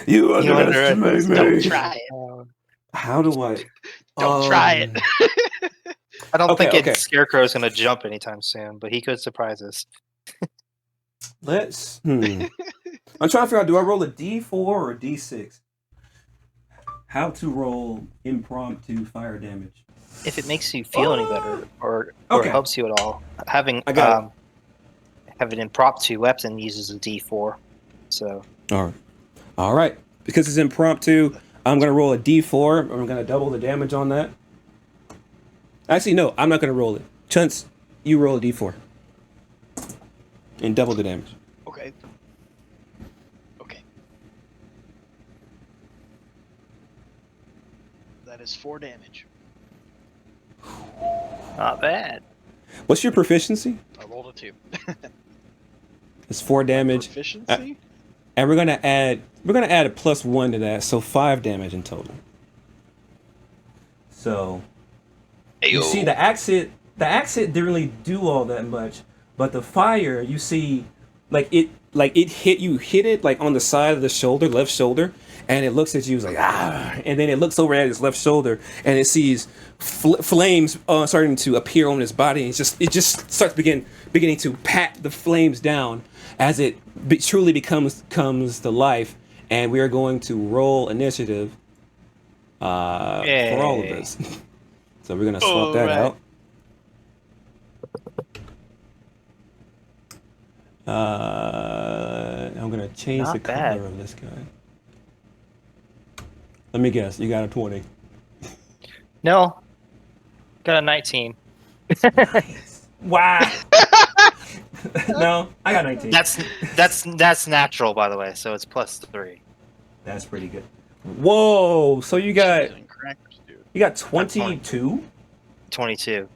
You underestimate me. Don't try it. How do I? Don't try it. I don't think Scarecrow is going to jump anytime soon, but he could surprise us. Let's. I'm trying to figure out. Do I roll a D4 or a D6? How to roll impromptu fire damage? If it makes you feel any better or helps you at all, having an impromptu weapon uses a D4. So. All right. Because it's impromptu, I'm gonna roll a D4. I'm gonna double the damage on that. Actually, no, I'm not gonna roll it. Chuntz, you roll a D4 and double the damage. Okay. That is 4 damage. Not bad. What's your proficiency? I rolled a 2. It's 4 damage. Proficiency? And we're gonna add a +1 to that, so 5 damage in total. So you see the accent didn't really do all that much, but the fire, you see, it hit it like on the side of the shoulder, left shoulder, and it looks at you like and then it looks over at his left shoulder and it sees flames starting to appear on his body. And it just starts beginning to pat the flames down as it truly comes to life. And we are going to roll initiative for all of this. So we're gonna swap that out. I'm gonna change the color of this guy. Let me guess, you got a 20. No. Got a 19. Nice. Wow. No, I got 19. That's natural, by the way, so it's +3. That's pretty good. Whoa, so you got 22? 22.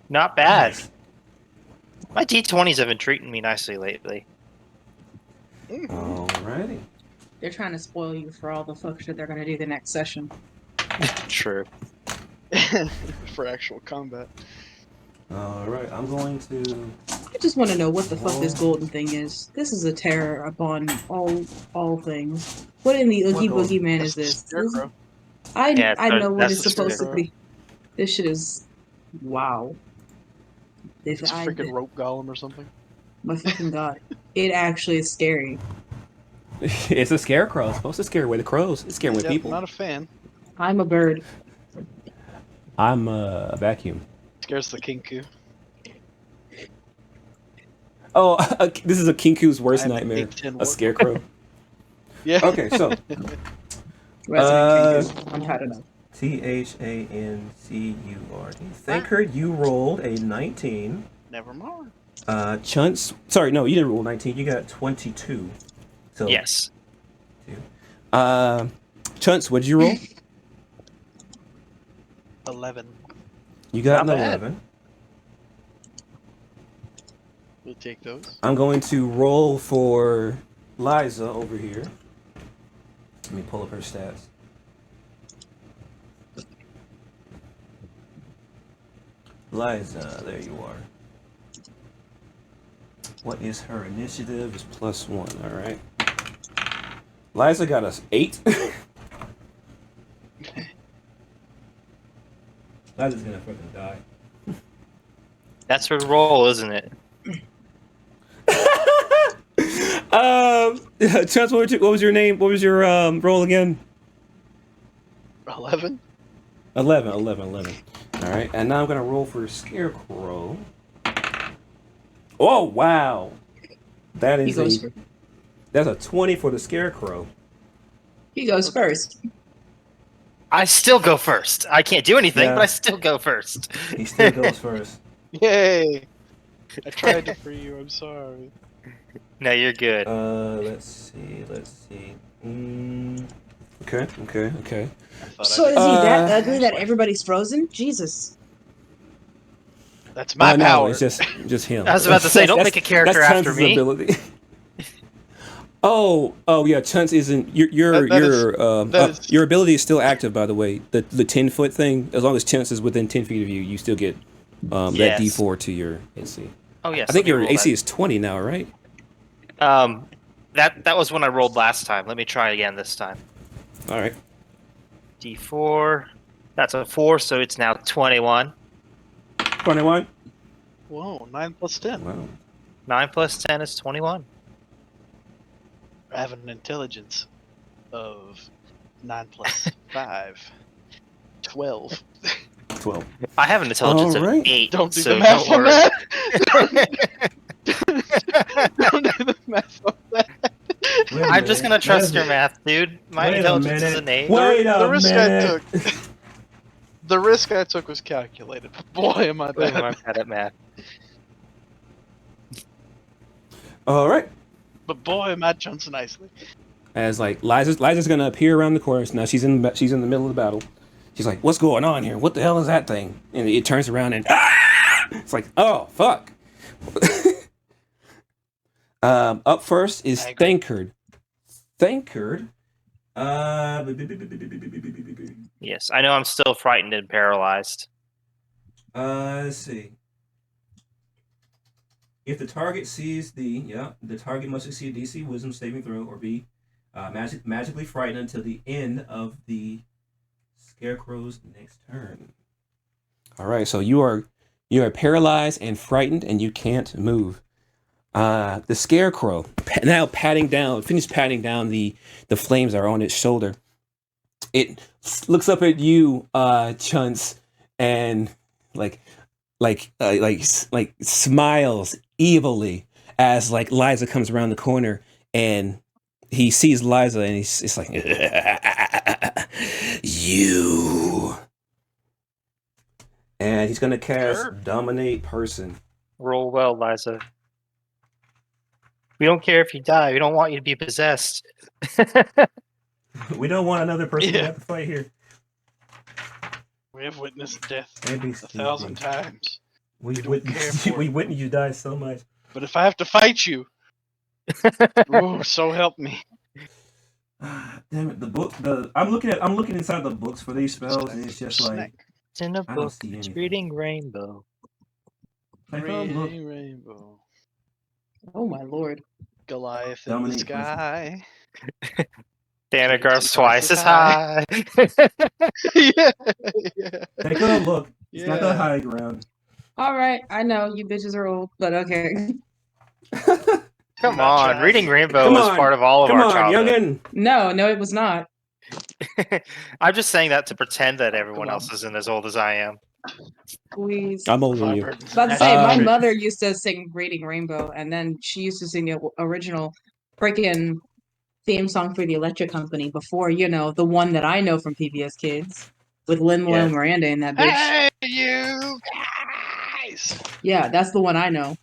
Not bad. Nice. My D20s have been treating me nicely lately. Alrighty. They're trying to spoil you for all the fuck shit they're gonna do the next session. True. For actual combat. Alright, I'm going to... I just want to know what the fuck this golden thing is. This is a terror upon all things. What in the Oogie Boogie Man is this? Scarecrow. I know what that's it's the supposed to Scarecrow. be. This shit is wow. It's a freaking rope golem or something. My fucking god. It actually is scary. It's a scarecrow. It's supposed to scare away the crows. It's scaring away people. Not a fan. I'm a bird. I'm a vacuum. Scares the kinku. Oh, this is a kinku's worst I'm nightmare. 8'10" A scarecrow. Yeah. Okay, so Resident King. I'm tired enough. Thancud. Thancred, you rolled a 19. Never mind. Chuntz, sorry, no, you didn't roll 19. You got 22. So Yes. Chuntz, what'd you roll? 11. You got an Not bad. 11. We'll take those. I'm going to roll for Liza over here. Let me pull up her stats. Liza, there you are. What is her initiative? Is +1, alright. Liza got us 8. Liza's gonna fucking die. That's her role, isn't it? Chuntz, what was your name? What was your role again? 11? 11. Alright, and now I'm gonna roll for Scarecrow. Oh wow! That's a 20 for the Scarecrow. He goes first. I still go first. I can't do anything, Yeah. but I still go first. He still goes first. Yay! I tried to free you, I'm sorry. No, you're good. Let's see. Okay. I thought So I is did. he that ugly that everybody's frozen? Jesus. That's my No, power. it's just him. I was about to say, don't make a character that's after Chuntz's me. ability. oh yeah, Chuntz isn't your ability is still active, by the way. The 10-foot thing, as long as Chuntz is within 10 feet of you, you still get that Yes. D4 to your AC. Oh yes. I think let me your roll AC is 20 now, right? that. That was when I rolled last time. Let me try again this time. All right. D4. That's a 4, so it's now 21. 21. Whoa, 9 plus 10. Wow. 9 plus 10 is 21. I have an intelligence of 9 plus 5. 12. 12. I have an intelligence Alright. of 8. Don't do so the math don't on worry. that! Don't do the math on that. Wait a I'm just minute. gonna trust your math, dude. My Wait a intelligence is minute. an 8. Wait The a risk minute. I took. The risk I took was calculated. But boy, am I Boy, am I bad. bad at math. All right. But boy, am I Chuntz Niicely. As like Liza's gonna appear around the corner. So now she's in the middle of the battle. She's like, "What's going on here? What the hell is that thing?" And it turns around and It's like, oh fuck. Up first is I agree. Thancred. Thancred. Yes, I know I'm still frightened and paralyzed. Let's see. If the target sees the target must succeed a DC Wisdom saving throw or be magically frightened until the end of the Scarecrow's next turn. All right, so you are paralyzed and frightened, and you can't move. The Scarecrow now finished patting down the flames that are on its shoulder. It looks up at you, Chuntz, and like smiles evilly as like Liza comes around the corner, and he sees Liza, and it's like you, and he's gonna cast Sure. Dominate Person. Roll well, Liza. We don't care if you die. We don't want you to be possessed. We don't want another person to Yeah. have to fight here. We have witnessed death That'd be 1,000 times. We don't care for we it. witnessed you die so much. But if I have to fight you, ooh, so help me. Damn it! The book. I'm looking inside the books for these spells, and it's just like Snack. It's in a I don't book. see It's anything. reading Rainbow. Like, oh, look, Rainbow. Oh my lord. Goliath in the Dominate sky. Thanagar's It's twice as high. high. yeah. take a look. It's not the Yeah. high ground. All right, I know you bitches are old, but okay. Come Not on, trying. reading Rainbow Come was on, part of all of Come our on, childhood. youngin. No, it was not. I'm just saying that to pretend that Oh, everyone come on. else isn't as old as I am. Please. I'm older than My you. burden's About to say, my Um, mother used to sing Reading Rainbow, and then she used to sing the original freaking theme song for the Electric Company before, the one that I know from PBS Kids with Lin-Manuel Yeah. Miranda in that bitch. Hey, you guys! Yeah, that's the one I know.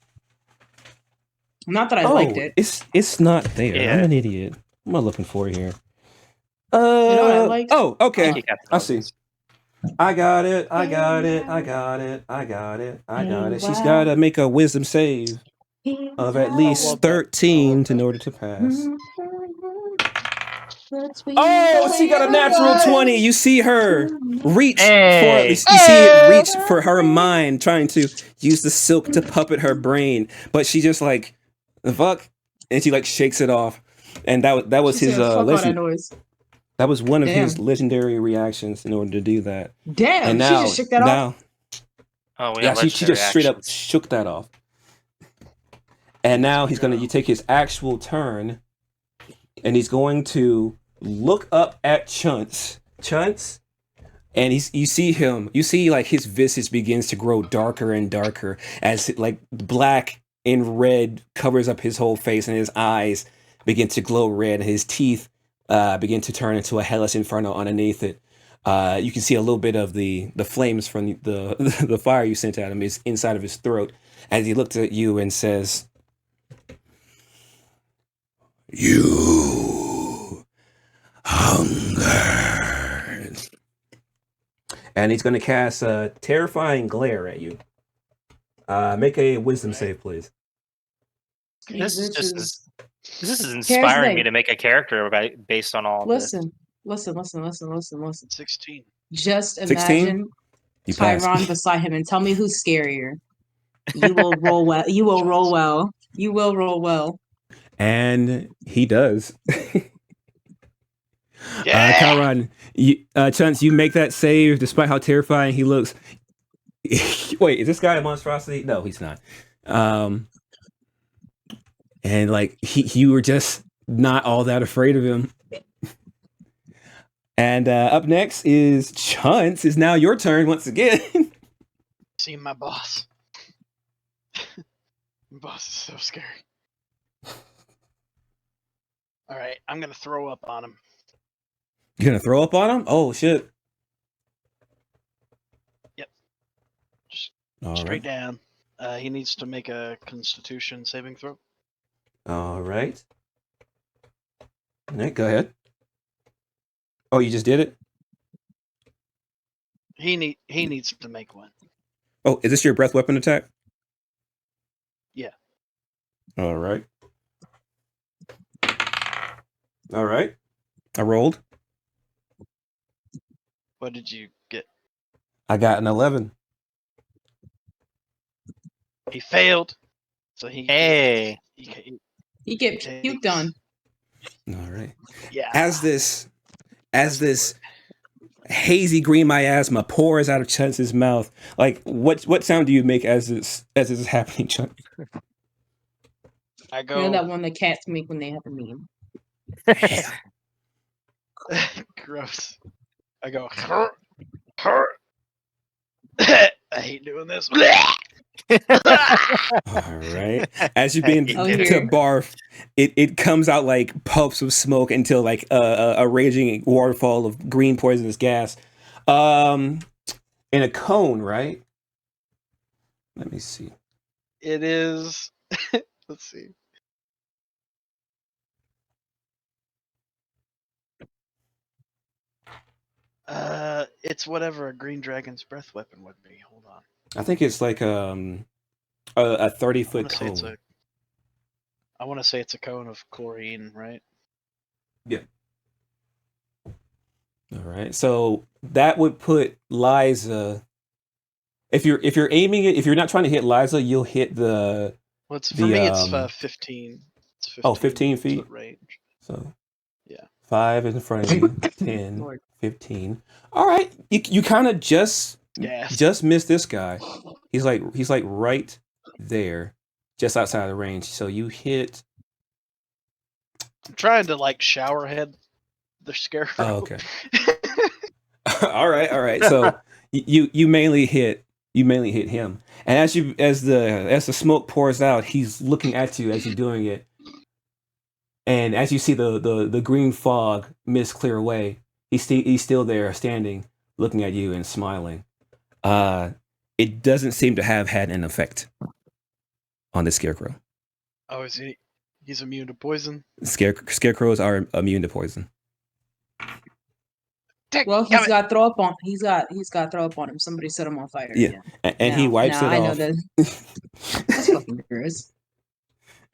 Not that I liked it. It's not there. Yeah. I'm an idiot. What am I looking for here? You know what I liked? Oh, I okay. think you got the I see. numbers. I got it. She's got to make a wisdom save of at least love that. 13 in order to pass. Oh, she got a natural 20. You see her reach Hey. you see it reach for her mind, trying to use the silk to puppet her brain, but she just like, the fuck, and she like shakes it off, and that was She his said, "Fuck all that legend. noise." That was one of Damn. his legendary reactions in order to do that. Damn, And she now, just shook that off. Oh, we yeah, have she just straight up reactions. shook that off. And now you take his actual turn, and he's going to look up at Chuntz, and you see like his visage begins to grow darker and darker as like black and red covers up his whole face, and his eyes begin to glow red, and his teeth begin to turn into a hellish inferno underneath it. You can see a little bit of the flames from the fire you sent at him is inside of his throat as he looks at you and says, "You hunger." And he's going to cast a terrifying glare at you. Make a wisdom save, please. This is This just this is the inspiring me thing. to make a character based on all of this. Listen. 16. Just 16? imagine You pass. Chiron beside him and tell me who's scarier. You will roll well. You will roll well. You will roll well. And he does. Yeah! Chiron, Chuntz, you make that save despite how terrifying he looks. Wait, is this guy a monstrosity? No, he's not. And like you were just not all that afraid of him. And up next is Chuntz. It's now your turn once again. See my boss. My boss is so scary. Alright, I'm gonna throw up on him. You're gonna throw up on him? Oh shit! Yep. Just All straight right. down. He needs to make a Constitution saving throw. All right. Nick, go ahead. Oh, you just did it? He needs to make one. Oh, is this your breath weapon attack? Yeah. All right. All right. I rolled. What did you get? I got an 11. He failed. So he Hey. He get puked on. All right. Yeah. As this hazy green miasma pours out of Chuntz's mouth, like what sound do you make as this is happening, Chuntz? I You know go that one that cats make when they have a meme. gross. I go I hate doing this. All right. As you begin Oh, to here. barf, it comes out like puffs of smoke until like a raging waterfall of green poisonous gas. In a cone, right? Let me see. It is. Let's see. It's whatever a green dragon's breath weapon would be. Hold on. I think it's like a 30-foot cone. I want to say it's a cone of chlorine, right? Yeah. All right. So that would put Liza. If you're aiming it, if you're not trying to hit Liza, you'll hit the. Well, for me, it's 15. It's 15. 15 feet foot range. So. Yeah. 5 is in front of you. 10, Lord. 15. All right. You kind of just missed this guy. He's like right there, just outside of the range. So you hit. I'm trying to like shower head the scarecrow. Oh, okay. all right. So you mainly hit him, and as the smoke pours out, he's looking at you as you're doing it, and as you see the green fog mist clear away, he's still there standing, looking at you and smiling. It doesn't seem to have had an effect on the scarecrow. Oh, is he? He's immune to poison. Scarecrows are immune to poison. Well, he's got throw up on. He's got throw up on him. Somebody set him on fire. Yeah. And he wipes it off. I know that. That's fucking gross.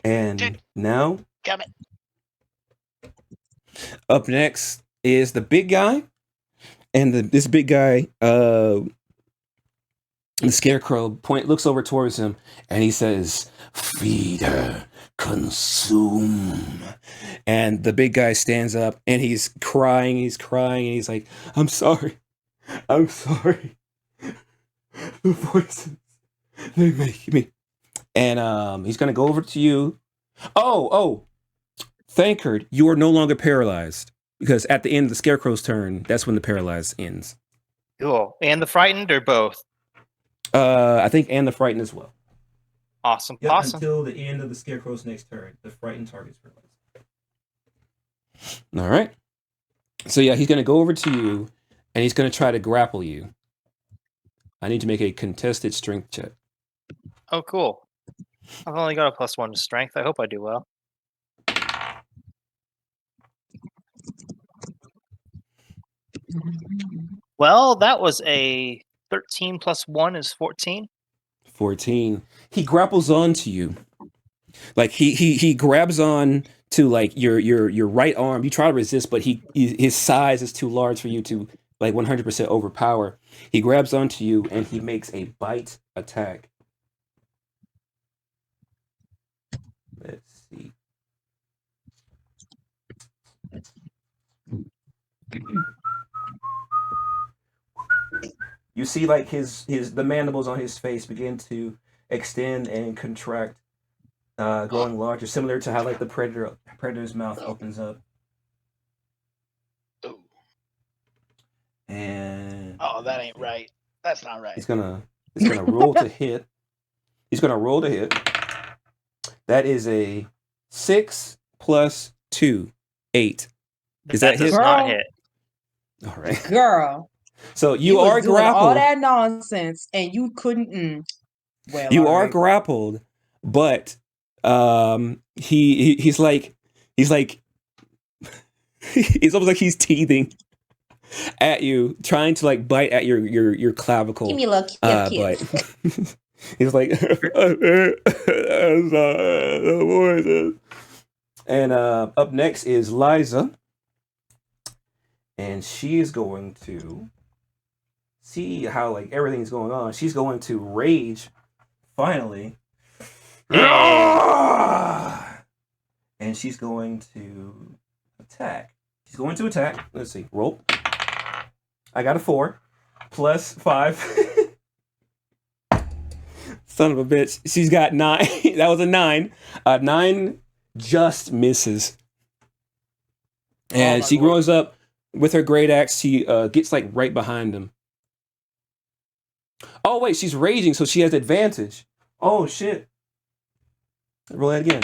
And Dude, now, come it. Up next is the big guy, and this big guy, the scarecrow looks over towards him, and he says, "Feed her, consume." And the big guy stands up, and he's crying, and he's like, I'm sorry. The voices, they make me. And he's gonna go over to you. Oh, Thancred, you are no longer paralyzed, because at the end of the scarecrow's turn, that's when the paralyzed ends. Cool. And the frightened, or both? I think and the frightened as well. Awesome. Yep, Awesome. until the end of the scarecrow's next turn, the frightened target's paralyzed. All right. So yeah, he's gonna go over to you, and he's gonna try to grapple you. I need to make a contested strength check. Oh, cool. I've only got a +1 to strength. I hope I do well. Well, that was a 13 + 1 is 14. 14. He grapples onto you. Like he grabs on to like your right arm. You try to resist, but his size is too large for you to like 100% overpower. He grabs onto you and he makes a bite attack. Let's see. You see like the mandibles on his face begin to extend and contract, growing larger, similar to how like the predator's mouth opens up. Ooh. And that ain't right. That's not right. He's gonna roll to hit. He's gonna roll to hit. That is a 6 + 2, 8. Is that hit? Does not hit. All right. Girl. So you are doing grappled. all that nonsense, and you couldn't. Well, you all are right. grappled, but he's like he's almost like he's teething. at you, trying to like bite at your clavicle. Give me a little But he's like, and up next is Liza, and she is going to see how like everything's going on. She's going to rage, finally, and she's going to attack. She's going to attack. Let's see. Roll. I got a 4 plus 5. Son of a bitch. She's got 9. That was a 9. 9 just misses. And she grows up with her great axe. She gets like right behind him. Oh wait, she's raging, so she has advantage. Oh shit. Roll that again.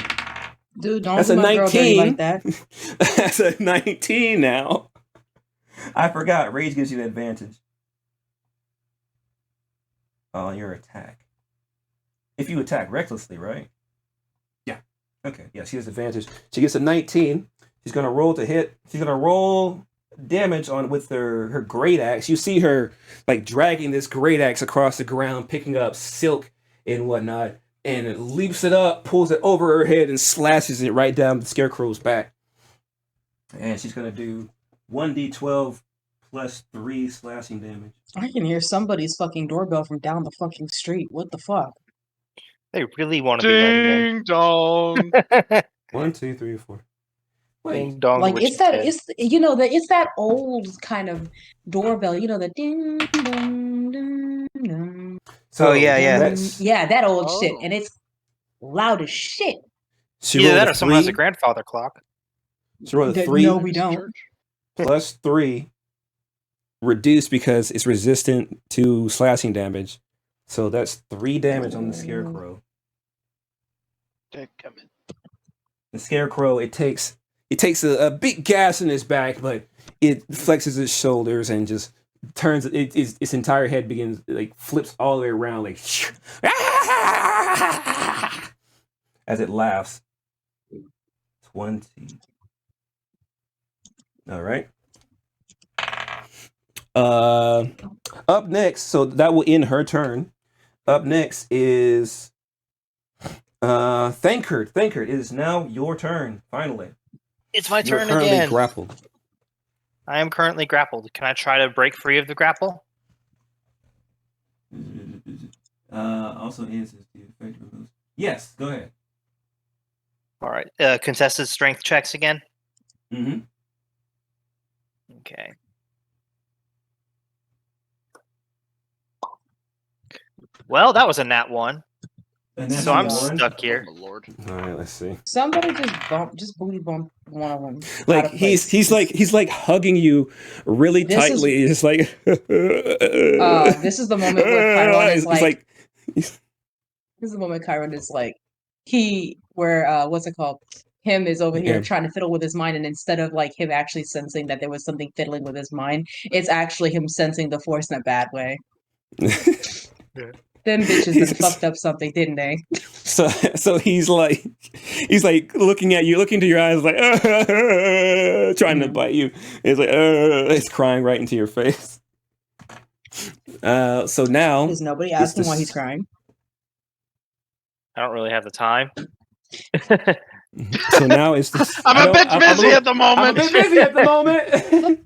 Dude, don't That's do a my girl dirty 19. like that. That's a 19 now. I forgot. Rage gives you advantage on your attack. If you attack recklessly, right? Yeah. Okay. Yeah, she has advantage. She gets a 19. She's gonna roll to hit. She's gonna roll damage on with her great axe. You see her like dragging this great axe across the ground, picking up silk and whatnot, and it leaps it up, pulls it over her head, and slashes it right down the scarecrow's back. And she's gonna do 1d12 plus 3 slashing damage. I can hear somebody's fucking doorbell from down the fucking street. What the fuck? They really want to be letting Ding dong. in. 1, 2, 3, 4. Wait. Ding dong, Like Richard it's that Kid. it's that old kind of doorbell, the ding dong ding dong. So yeah. That old shit, Oh. and it's loud as shit. she Either rolled that a or someone has a 3. grandfather clock. She rolled a 3 No, we don't. Church? plus 3, reduced because it's resistant to slashing damage. So that's 3 damage on the scarecrow. Dadgummit. The scarecrow, it takes a big gas in his back, but it flexes its shoulders and just turns its entire head begins like flips all the way around like as it laughs. 20. All right. Up next, so that will end her turn. Up next is Thancred. Thancred, it is now your turn, finally. It's my You're turn currently again. grappled. I am currently grappled. Can I try to break free of the grapple? Also answers the effect removes. Yes, go ahead. All right. Contested strength checks again. Mm-hmm. Okay. Well, that was a nat 1. So I'm stuck here. Oh, my lord. All right, let's see. Somebody just booty bump one of them. Like he's like hugging you really This is- tightly. It's like this is the moment where Chiron is it's like, this is the moment Chiron is like, what's it called? Him is over here Yeah. trying to fiddle with his mind, and instead of like him actually sensing that there was something fiddling with his mind, it's actually him sensing the force in a bad way. Them bitches done fucked up something, didn't they? So he's like looking at you, looking into your eyes, like trying to bite you. It's like it's crying right into your face. So now Is nobody it's asking the why he's crying? I don't really have the time. So now it's the I'm a bit busy at the moment. I'm a bit busy at the moment.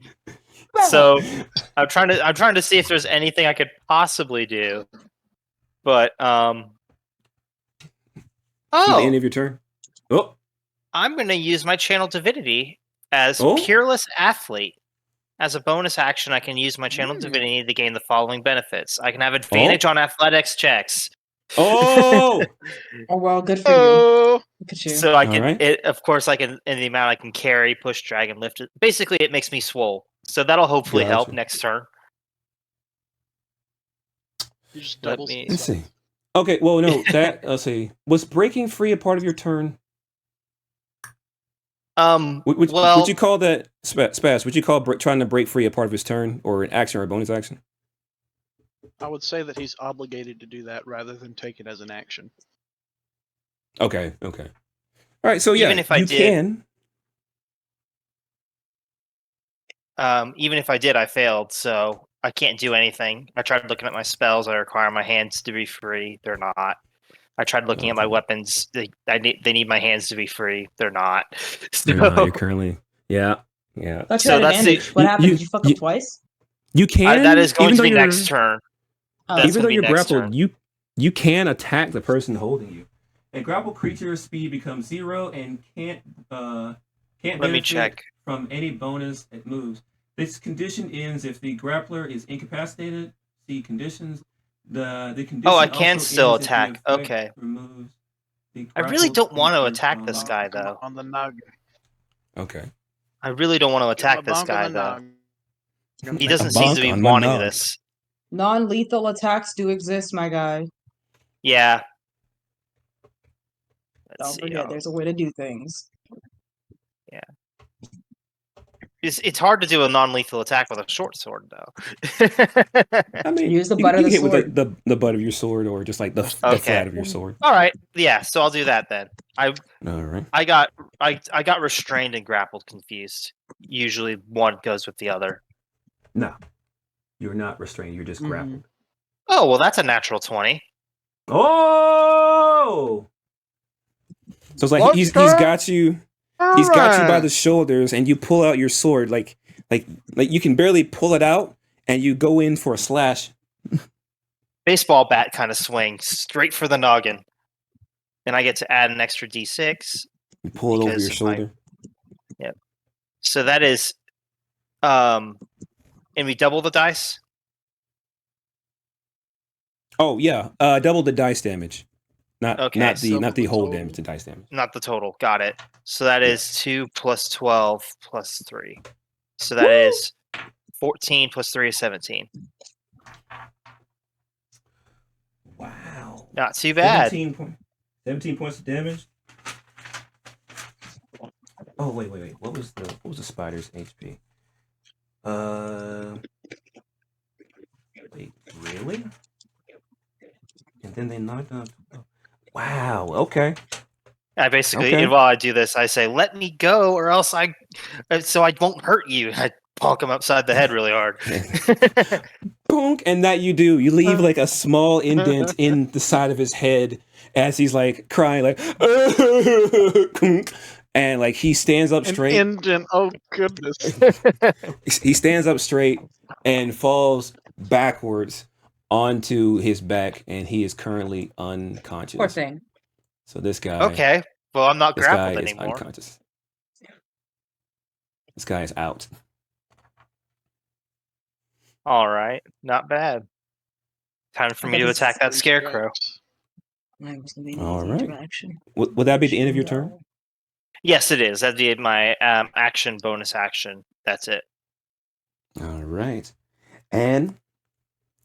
So I'm trying to see if there's anything I could possibly do. But To the end of your turn. Oh, I'm going to use my channel divinity as Oh? Peerless Athlete. As a bonus action, I can use my channel divinity to gain the following benefits. I can have advantage on athletics checks. oh, Oh well, good for you. Oh, Look at you. So I can, Alright. of course, I can in the amount I can carry, push, drag, and lift it. Basically, it makes me swole. So that'll hopefully help Gotcha. next turn. you just Let doubles. me- let's see. Okay, well, no, that let's see. Was breaking free a part of your turn? Would you call that Spaz? Would you call trying to break free a part of his turn, or an action, or a bonus action? I would say that he's obligated to do that rather than take it as an action. Okay. All right, so yeah, Even if I you did- can. Even if I did, I failed, so I can't do anything. I tried looking at my spells. I require my hands to be free. They're not. I tried looking at my weapons. They need my hands to be free. They're not. They're not. You're currently. Yeah. Thought you So had that's advantage. What happened? Did you fuck up twice? You can. that is going even to though be next turn. Oh. That's even though gonna be you're next grappled, turn. you can attack the person holding you. A grappled creature's speed becomes 0 and can't Let me benefit check. from any bonus it moves. This condition ends if the grappler is incapacitated. See conditions. The condition. Oh, I can also still ends if the attack. effect Okay. removes the I really grappled don't want to creature attack from- this guy, though. On the nog. Okay. I really don't want to Get my attack this bonk on guy, the though. nog. He doesn't A seem to bonk be on my wanting nog. this. Non-lethal attacks do exist, my guy. Yeah. Let's Don't see. forget, there's a way to do things. It's hard to do a non-lethal attack with a short sword, though. I mean, Use the you butt of can the hit with sword. the butt of your sword or just like the Okay. flat of your sword. All right. Yeah. So I'll do that then. All right. I got restrained and grappled confused. Usually one goes with the other. No, you're not restrained. You're just Mhm. grappled. Oh well, that's a natural 20. Oh! So it's like he's got you. He's got you by the shoulders, and you pull out your sword, like you can barely pull it out, and you go in for a slash. Baseball bat kind of swing straight for the noggin, and I get to add an extra d6. You pull it over your Because of my- shoulder. Yep. So that is, and we double the dice. Oh yeah, double the dice damage. Not Okay, not so the whole total. damage, the dice damage. Not the total. Got it. So that is 2 plus 12 plus 3. So that is 14 plus 3 is 17. Wow. Not too bad. 17 points of damage. Oh wait. What was the spider's HP? Wait, really? And then they knocked off. Wow. Okay. I basically, Okay. while I do this, I say, "Let me go, or else so I won't hurt you." I bonk him upside the head really hard. Boonk, and that you do. You leave like a small indent in the side of his head as he's like crying, like, and like he stands up straight. Indent. Oh goodness. He stands up straight and falls backwards onto his back, and he is currently unconscious. Poor thing. So this guy. Okay. Well, I'm not This guy grappled is anymore. unconscious. This guy is out. All right. Not bad. Time for me to attack that scarecrow. All right. Would that be the end of your turn? Yes, it is. That'd be my action, bonus action. That's it. All right. And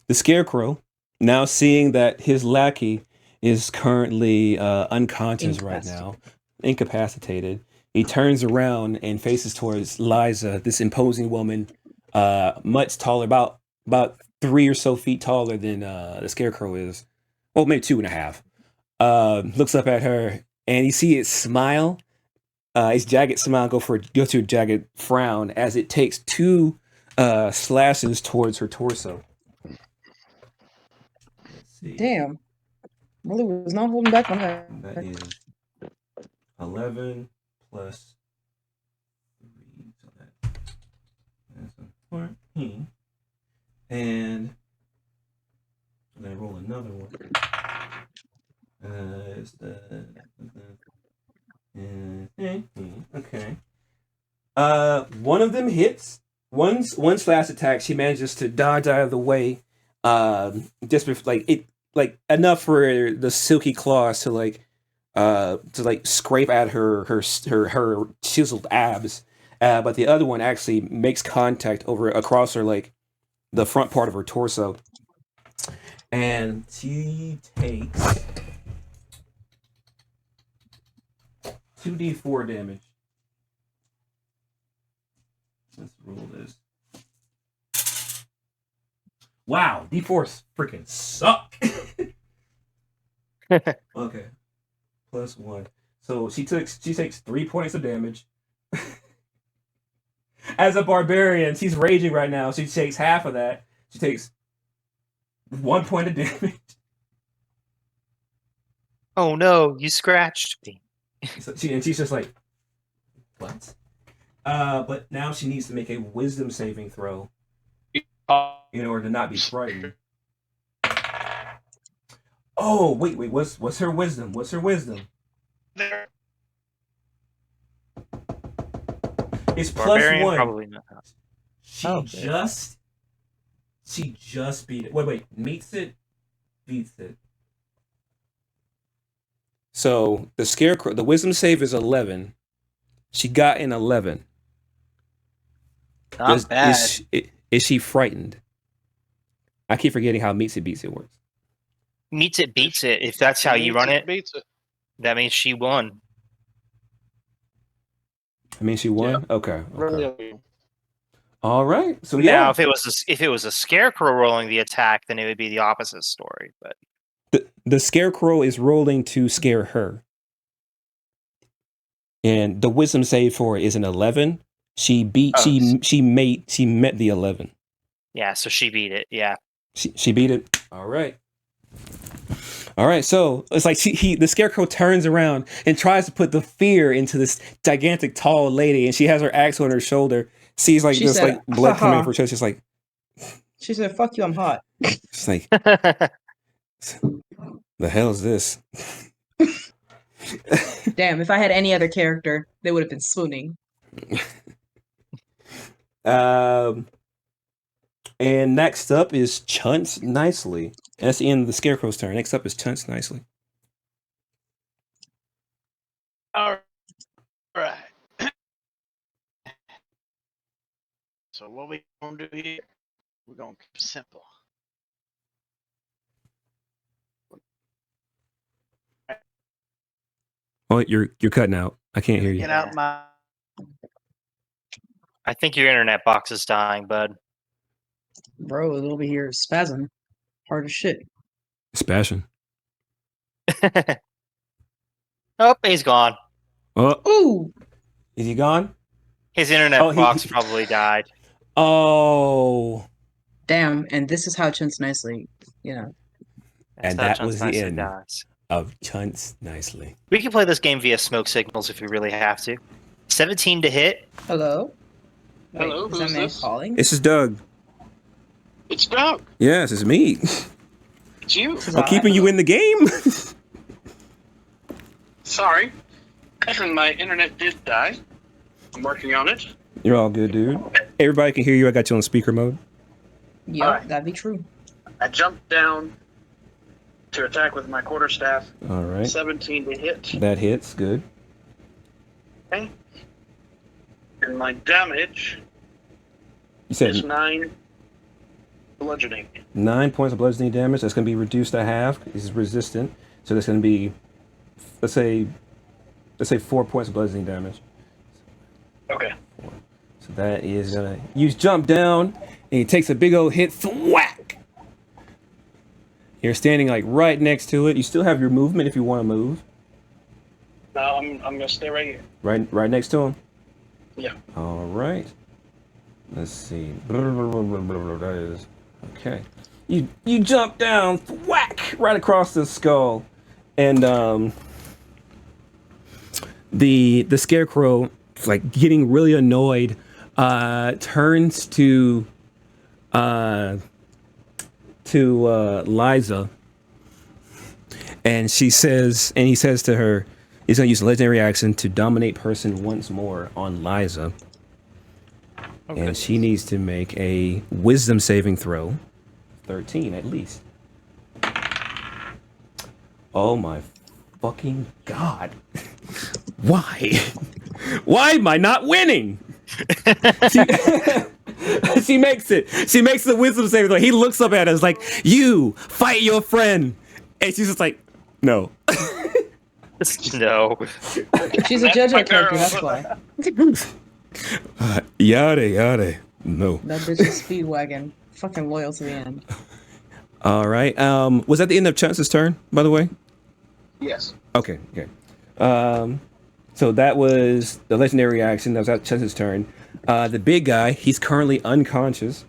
the scarecrow, now seeing that his lackey is currently unconscious right now, incapacitated, he turns around and faces towards Liza, this imposing woman, much taller, about 3 or so feet taller than the scarecrow is. Well, maybe 2.5. Looks up at her, and you see it smile. His jagged smile go to a jagged frown as it takes 2 slashes towards her torso. Let's see. Damn. Really was not holding back on her. That is 11 plus 3, so that's 14. And I'm gonna roll another one. It's okay. One of them hits. One slash attack, she manages to dodge out of the way. Just like enough for the silky claws to scrape at her chiseled abs. But the other one actually makes contact across her, like the front part of her torso. And she takes 2d4 damage. Let's roll this. Wow, d4s freaking suck. Okay, plus 1. So she takes 3 points of damage. as a barbarian, she's raging right now. She takes half of that. She takes 1 point of damage. Oh no, you scratched me. So she's just like, what? But now she needs to make a wisdom saving throw in order to not be frightened. Oh, wait, what's her wisdom? What's her wisdom? It's Barbarian, +1. probably not. She just beat it. Wait, meets it, beats it. So the scarecrow, the wisdom save is 11. She got an 11. Not bad. Is she frightened? I keep forgetting how meets it beats it works. Meets it, beats it. If that's how you run it, Beats it. that means she won. I mean, she won. Yeah. Okay. Really. All right. So Now, if it was a scarecrow rolling the attack, then it would be the opposite story. But the scarecrow is rolling to scare her, and the wisdom save for it is an 11. She beat. She met the 11. yeah, so she beat it. Yeah. She beat it. All right. So it's like the scarecrow turns around and tries to put the fear into this gigantic tall lady, and she has her axe on her shoulder. Sees like this like blood coming from her chest. Just like she said, "Fuck you, I'm hot." It's like the hell is this? Damn, if I had any other character, they would have been swooning. And next up is Chuntz Niicely. And that's the end of the scarecrow's turn. Next up is Chuntz Niicely. All right. So what we gonna do here? We're gonna keep it simple. Oh, you're cutting out. I can't hear you. Get out my. I think your internet box is dying, bud. Bro is over here spazzing. Hard as shit. It's passion. Oh, he's gone. Oh, Ooh! is he gone? His internet box probably died. Oh. Damn, and this is how Chuntz Niicely, you know. And that was the end of Chuntz Niicely. We can play this game via smoke signals if we really have to. 17 to hit. Hello? Wait, Hello, is that who's man this? calling? This is Doug. It's Doug. Yes, it's me. It's you. I'm keeping you in the game. Sorry. My internet did die. I'm working on it. You're all good, dude. Everybody can hear you. I got you on speaker mode. Yep, Alright. that'd be true. I jumped down to attack with my quarterstaff. All right. 17 to hit. That hits. Good. Okay. And my damage You said is 9 bludgeoning. 9 points of bludgeoning damage. That's going to be reduced to half. He's resistant. So that's going to be, let's say 4 points of bludgeoning damage. Okay. So that is going to, you jump down and he takes a big old hit. Thwack! You're standing like right next to it. You still have your movement if you want to move. No, I'm going to stay right here. Right next to him? Yeah. All right. Let's see. That is okay. You jump down, whack, right across the skull, and the scarecrow, like getting really annoyed, turns to Liza, and he says to her, he's gonna use a legendary action to dominate person once more on Liza. Okay. And she needs to make a wisdom saving throw. 13 at least. Oh my fucking god. Why? Why am I not winning? She makes it. She makes the wisdom saving throw. He looks up at us like, you fight your friend. And she's just like, no. No. She's a JoJo character, that's why. Yada. No. That bitch is Speedwagon. Fucking loyal to the end. All right. Was that the end of Chuntz's turn, by the way? Yes. Okay. So that was the legendary action. That was Chuntz's turn. The big guy, he's currently unconscious,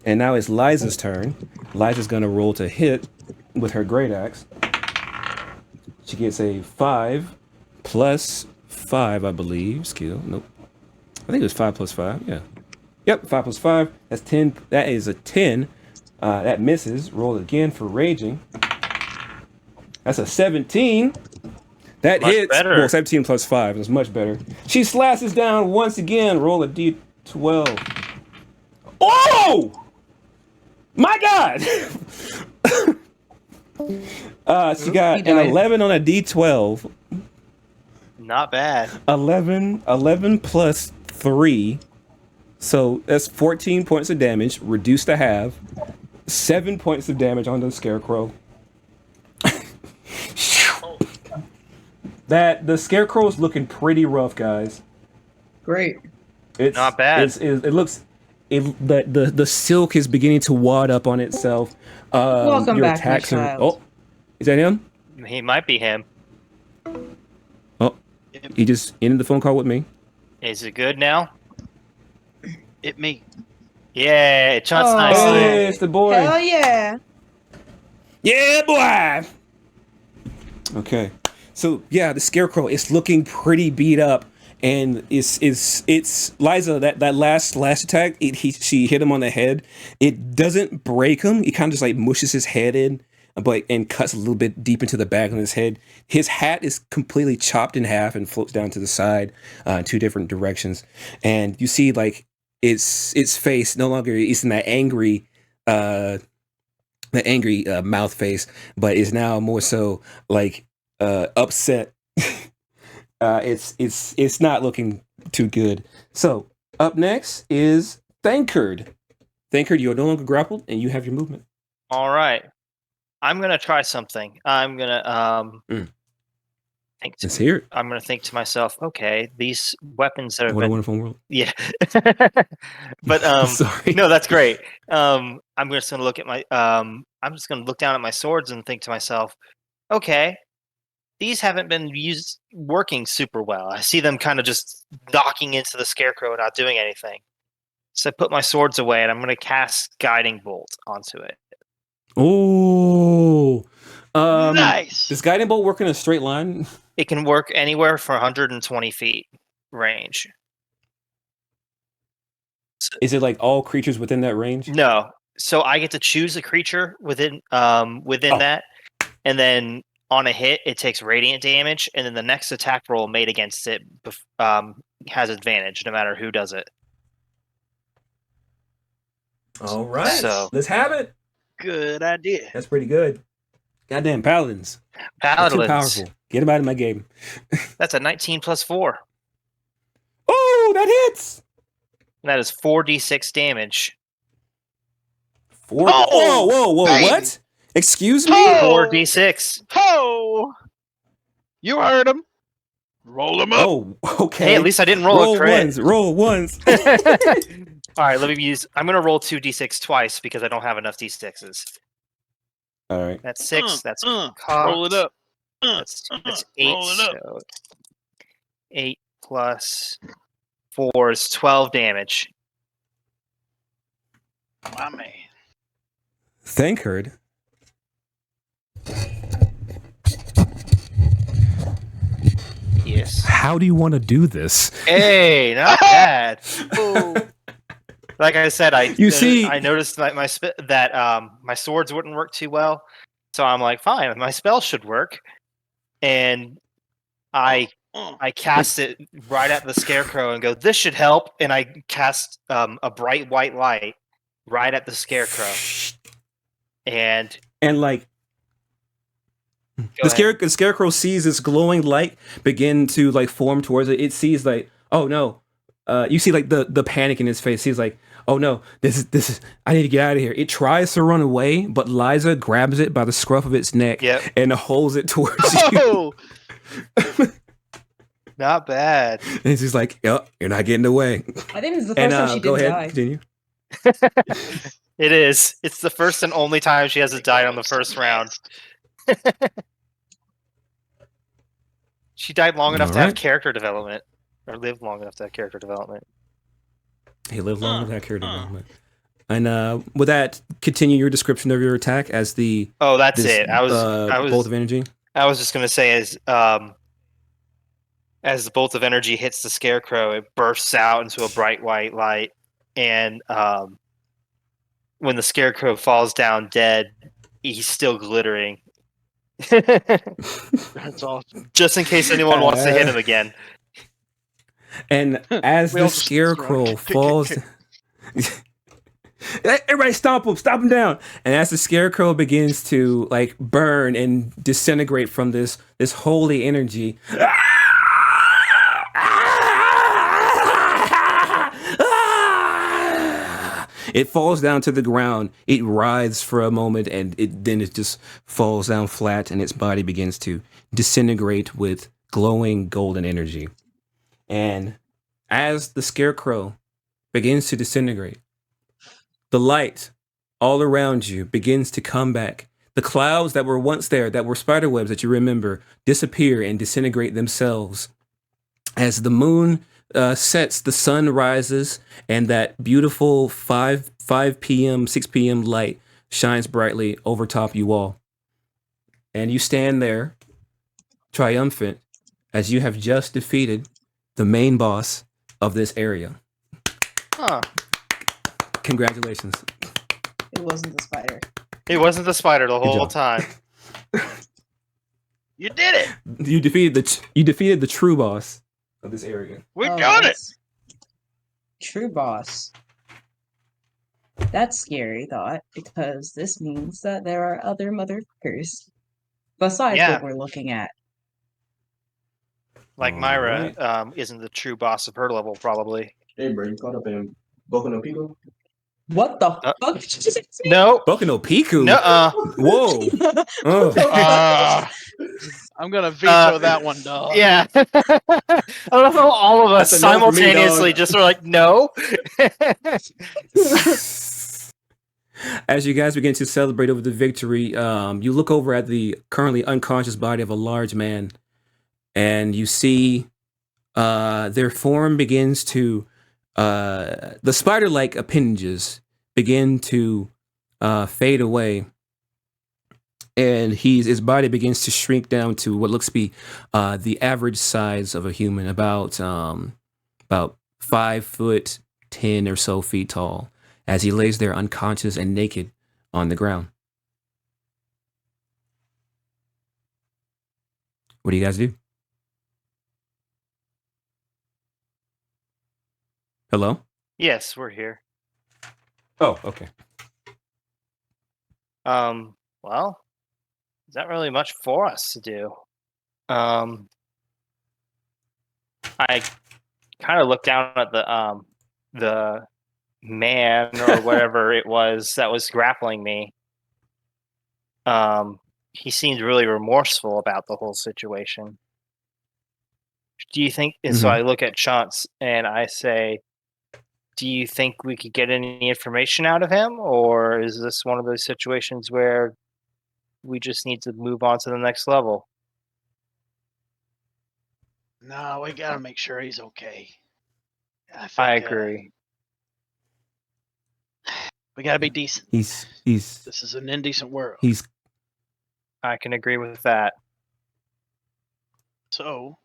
and now it's Liza's turn. Liza's gonna roll to hit with her great axe. She gets a 5 plus 5, I believe. Skill. Nope. I think it was 5 plus 5. Yeah. Yep. 5 plus 5. That's 10. That is a 10. That misses. Roll again for raging. That's a 17. That Much hits. better. Well, 17 plus 5 is much better. She slashes down once again. Roll a d12. Oh! My God! She got an 11 on a d12. Not bad. 11 plus 3. So that's 14 points of damage, reduced to half. 7 points of damage on the scarecrow. The scarecrow is looking pretty rough, guys. Great. It's Not bad. It looks. The silk is beginning to wad up on itself. Welcome your back, my attacks are. child. Oh, is that him? He might be him. Oh, he just ended the phone call with me. Is it good now? It me. Yeah, Chuntz Oh. Niicely. Hey, it's the boy. Hell yeah. Yeah, boy. Okay, so yeah, the scarecrow is looking pretty beat up, and it's Liza. That last attack, she hit him on the head. It doesn't break him. It kind of just like mushes his head in, and cuts a little bit deep into the back of his head. His hat is completely chopped in half and floats down to the side, in 2 different directions. And you see like its face no longer is in that angry. The angry mouth face, but is now more so like upset. It's not looking too good. So up next is Thancred. Thancred, you are no longer grappled, and you have your movement. All right. I'm gonna try something. I'm gonna think. Let's hear it. I'm gonna think to myself, okay, these weapons that have What a been wonderful world. yeah. But Sorry. no, that's great. I'm just gonna look at my I'm just gonna look down at my swords and think to myself, okay, these haven't been working super well. I see them kind of just knocking into the scarecrow and not doing anything. So I put my swords away and I'm gonna cast Guiding Bolt onto it. Oh, Nice. Does guiding bolt work in a straight line? It can work anywhere for 120 feet range. Is it like all creatures within that range? No. So I get to choose a creature within Oh. that, and then on a hit it takes radiant damage, and then the next attack roll made against it has advantage no matter who does it. All right. So- let's have it. Good idea. That's pretty good. Goddamn paladins. They're Paladins. too powerful. Get them out of my game. That's a 19 plus 4. Oh, that hits. That is 4d6 damage. 4. Oh, whoa! baby. What? Excuse me. Oh. 4d6. Ho! You heard him. Roll him up. Oh, okay. Hey, at least I didn't roll a crit. Roll ones. All right, I'm going to roll 2d6 twice because I don't have enough d6s. All right. That's 6. That's roll cocked. it up. That's 8. Roll it up. So 8 plus 4 is 12 damage. My man. Thancred. Yes. How do you want to do this? Hey, not bad. Oh, Like I said, I noticed that my swords wouldn't work too well, so I'm like, fine, my spell should work, and I cast it right at the scarecrow and go, this should help, and I cast a bright white light right at the scarecrow, and like the scarecrow sees this glowing light begin to like form towards it. It sees like, oh no. You see like the panic in his face. He's like, oh no, this is I need to get out of here. It tries to run away, but Liza grabs it by the scruff of its neck and holds it towards you. Not bad. And she's like, yep, you're not getting away. I think this is the first time she go didn't ahead, die. continue. It is. It's the first and only time she hasn't died on the first round. She died long enough to have character development. Or lived long enough to have character development. He lived long with that character development. And would that continue your description of your attack as the that's this, it. I was bolt of energy? I was just gonna say as the bolt of energy hits the scarecrow, it bursts out into a bright white light, and when the scarecrow falls down dead, he's still glittering. That's awesome. Just in case anyone wants to hit him again. And as We all the just scarecrow throw- falls, everybody stomp him down. And as the scarecrow begins to like burn and disintegrate from this holy energy, it falls down to the ground. It writhes for a moment, and then it just falls down flat, and its body begins to disintegrate with glowing golden energy. And as the scarecrow begins to disintegrate, the light all around you begins to come back. The clouds that were once there, that were spiderwebs that you remember, disappear and disintegrate themselves. As the moon sets, the sun rises, and that beautiful 5 p.m., 6 p.m. light shines brightly over top you all. And you stand there, triumphant, as you have just defeated the main boss of this area. Huh. Congratulations. It wasn't the spider. It wasn't the spider the whole job. time. You did it. You defeated the true boss of this area. We done it. That's true boss. That's scary thought, because this means that there are other motherfuckers besides Yeah. what we're looking at. Like Myra isn't the true boss of her level, probably. Hey, bro, you caught up in Boku no Pico? What the fuck did you just say? No. Boku no Piku? Nuh-uh. Whoa. Oh. I'm gonna veto that one, dog. Yeah. I don't know how all of us That's a no for me, simultaneously dog. just were like, no. As you guys begin to celebrate over the victory, you look over at the currently unconscious body of a large man, and you see their form begins to, the spider-like appendages begin to fade away, and his body begins to shrink down to what looks to be the average size of a human, about 5'10" or so feet tall, as he lays there unconscious and naked on the ground. What do you guys do? Hello? Yes, we're here. Oh, okay. Well, there's not really much for us to do. I kind of looked down at the man or whatever it was that was grappling me. He seemed really remorseful about the whole situation. Do you think? And so I look at Chuntz and I say, do you think we could get any information out of him, or is this one of those situations where we just need to move on to the next level? No, we gotta make sure he's okay. I agree. We gotta be decent. He's This is an indecent world. I can agree with that. So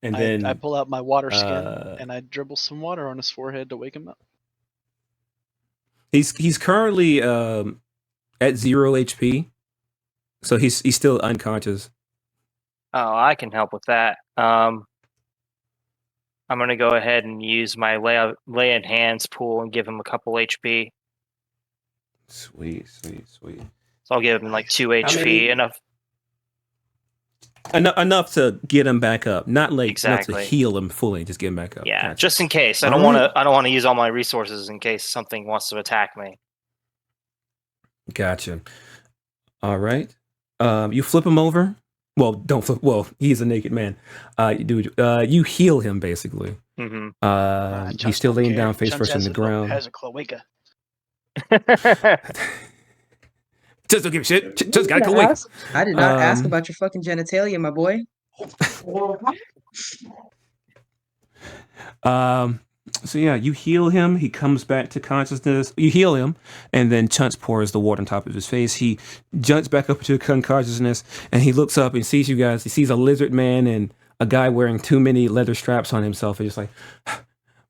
and I, then I pull out my water skin uh, and I dribble some water on his forehead to wake him up. he's currently at 0 HP, so he's still unconscious. Oh, I can help with that. I'm gonna go ahead and use my lay in hands pool and give him a couple HP. Sweet. So I'll give him like 2 many- HP, Enough to get him back up, not enough Exactly. to heal him fully. Just get him back up. Yeah, Gotcha. just in case. I don't want to use all my resources in case something wants to attack me. Gotcha. All right. You flip him over. Well, don't flip. Well, he's a naked man. You heal him basically. Mm-hmm. Chuntz He's still don't laying care. down face Chuntz first on has the a- ground. Has a cloaca. Just don't give a shit. Just gotta go wait. I did not ask Um, about your fucking genitalia, my boy. So yeah, you heal him. He comes back to consciousness. You heal him, and then Chuntz pours the water on top of his face. He jumps back up to consciousness, and he looks up and sees you guys. He sees a lizard man and a guy wearing too many leather straps on himself. And just like,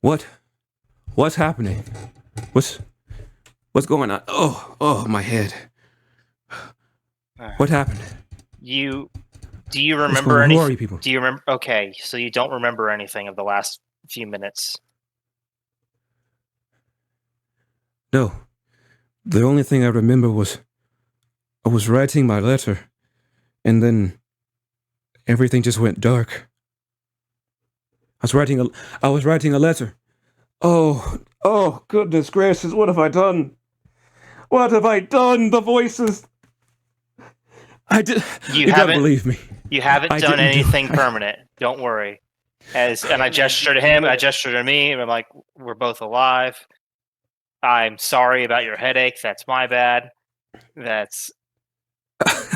what's happening? What's going on? Oh, my head. What happened? Do you remember anything? Who are you people? Do you remember? Okay, so you don't remember anything of the last few minutes. No. The only thing I remember was I was writing my letter, and then everything just went dark. I was writing a letter. Oh, goodness gracious, what have I done? What have I done? The voices. You gotta believe me. You haven't done anything permanent. Don't worry. And I gesture to him, I gesture to me, and I'm like, we're both alive. I'm sorry about your headache. That's my bad.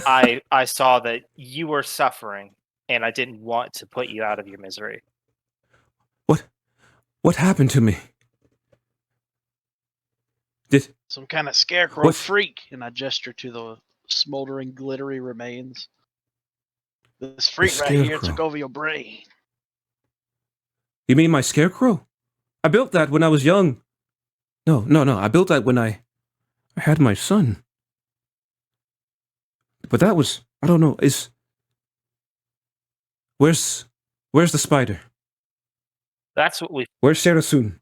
I saw that you were suffering, and I didn't want to put you out of your misery. What happened to me? Some kind of scarecrow freak, and I gesture to the smoldering, glittery remains. This freak right here took over your brain. You mean my scarecrow? I built that when I was young. No. I built that when I had my son. But that was, I don't know, where's the spider? Where's Sherasun?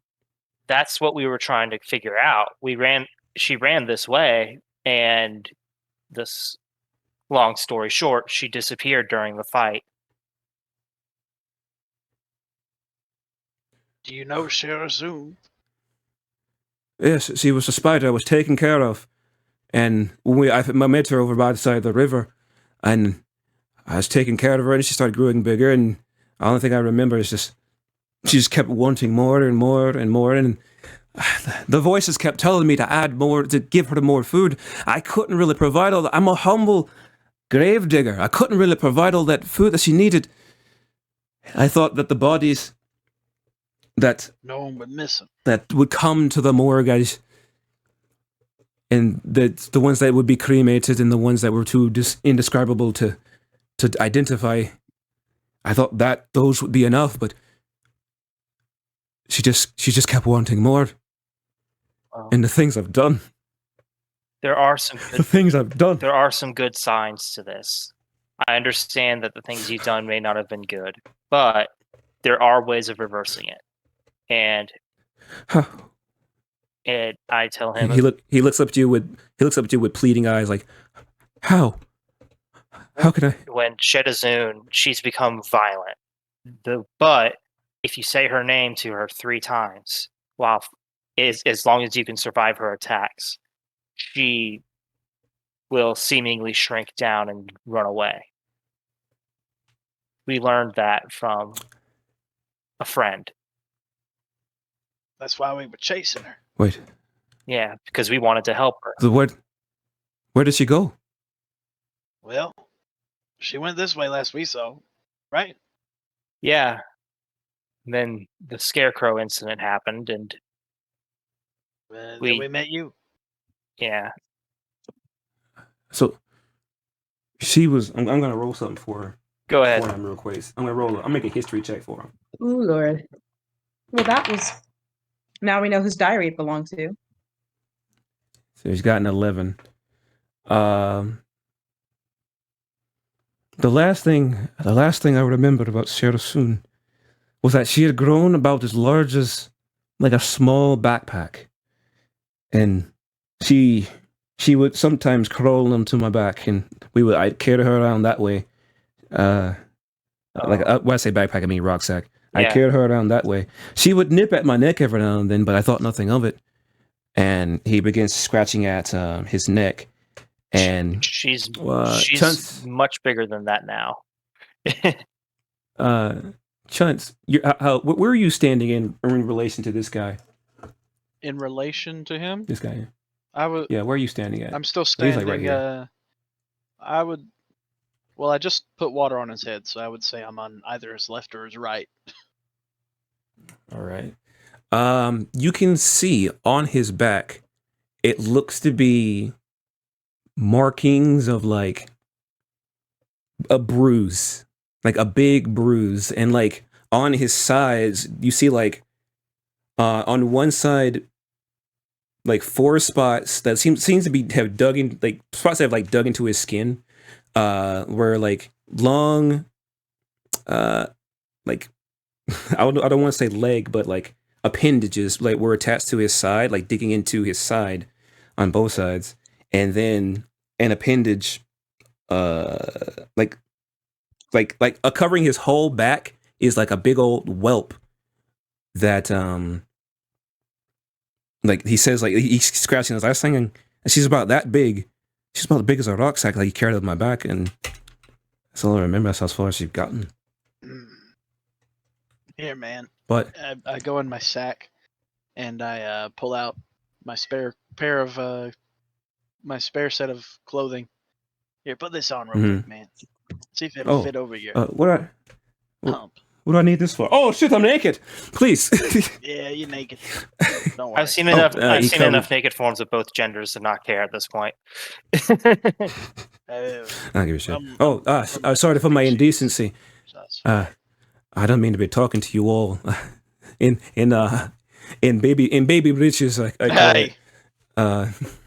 That's what we were trying to figure out. She ran this way, and this, long story short, she disappeared during the fight. Do you know Sherasun? Yes, she was a spider I was taken care of. And when I met her over by the side of the river, and I was taking care of her, and she started growing bigger, and the only thing I remember is she just kept wanting more and more and more, and the voices kept telling me to add more, to give her more food. I couldn't really provide all that. I'm a humble grave digger. I couldn't really provide all that food that she needed. I thought that the bodies that no one would miss them, that would come to the morgue, and the ones that would be cremated and the ones that were too indescribable to identify, I thought that those would be enough, but she just kept wanting more. And the things I've done. There are some the things I've done. There are some good signs to this. I understand that the things you've done may not have been good, but there are ways of reversing it. And I tell him he looks up to you with pleading eyes, like, how can I? When Shedazun, she's become violent. But if you say her name to her 3 times, as long as you can survive her attacks, she will seemingly shrink down and run away. We learned that from a friend. That's why we were chasing her. Wait. Yeah, because we wanted to help her. Where did she go? Well, she went this way last we saw, right? Yeah. And then the scarecrow incident happened, and then we met you. Yeah. So she was. I'm gonna roll something for her. Go ahead. For him real quick. I'll make a history check for him. Ooh, Lord. Well, that was. Now we know whose diary it belonged to. So he's got an 11. The last thing I remembered about Sherasun was that she had grown about as large as like a small backpack, and she would sometimes crawl onto my back, and I'd carry her around that way. When I say backpack, I mean rucksack. I carried her around that way. She would nip at my neck every now and then, but I thought nothing of it. And he begins scratching at his neck, and she's Chuntz, much bigger than that now. Chuntz, where are you standing in relation to this guy? In relation to him? This guy. I would. Yeah, where are you standing at? I'm still standing. He's like right here. I would. Well, I just put water on his head, so I would say I'm on either his left or his right. All right. You can see on his back, it looks to be markings of like a bruise, like a big bruise, and like on his sides, you see like on one side, like 4 spots that seems to be have dug in, like spots that have like dug into his skin, where like long, like I don't want to say leg, but like appendages like were attached to his side, like digging into his side on both sides, and then an appendage, like covering his whole back is like a big old whelp that like he says, like he's scratching his last thing, and she's about that big. She's about as big as a rucksack, like he carried on my back, and that's all I remember. That's as far as she's gotten. Here, man. But I go in my sack and I pull out my spare set of clothing. Here, put this on real quick, man. See if it'll fit over your hump. What do I need this for? Oh shit, I'm naked. Please. Yeah, you're naked. Don't worry. I've seen enough. I've seen covered. enough naked forms of both genders to not care at this point. I don't give a shit. Sorry for my indecency. I don't mean to be talking to you all in baby breeches. Hey,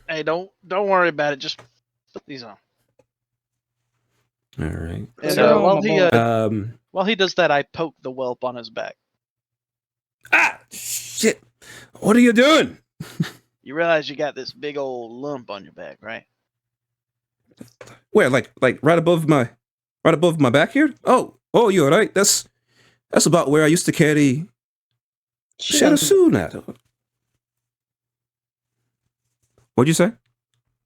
hey, don't worry about it. Just put these on. All right. And So, while he does that, I poke the whelp on his back. Ah, shit! What are you doing? You realize you got this big old lump on your back, right? Where, like right above my back here? Oh, you're right. That's about where I used to carry Sharasun at. What'd you say?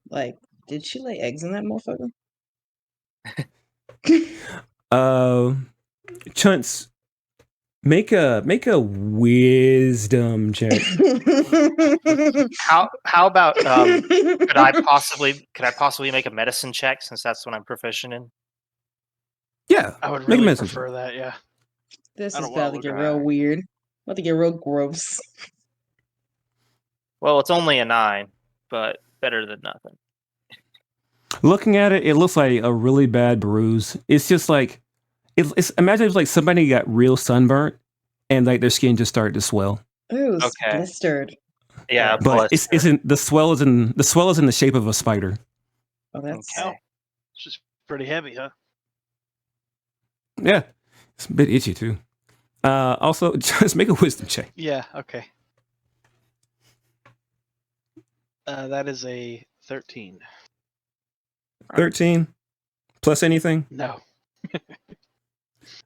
Like, did she lay eggs in that motherfucker? Chuntz, make a wisdom check. how about could I possibly make a medicine check, since that's what I'm proficient in? Yeah, I would make a really medicine prefer that. Yeah. This I is don't wanna about to look get at real her. weird. About to get real gross. Well, it's only a 9, but better than nothing. Looking at it, it looks like a really bad bruise. It's just like it's imagine if like somebody got real sunburnt and like their skin just started to swell. Ooh, it's Okay. blistered. Yeah, But it's isn't the swell is in the shape of a spider. Oh, that's Okay. It's just pretty heavy, huh? Yeah, it's a bit itchy too. Also, just make a wisdom check. Yeah. Okay. That is a 13. 13 plus anything. No.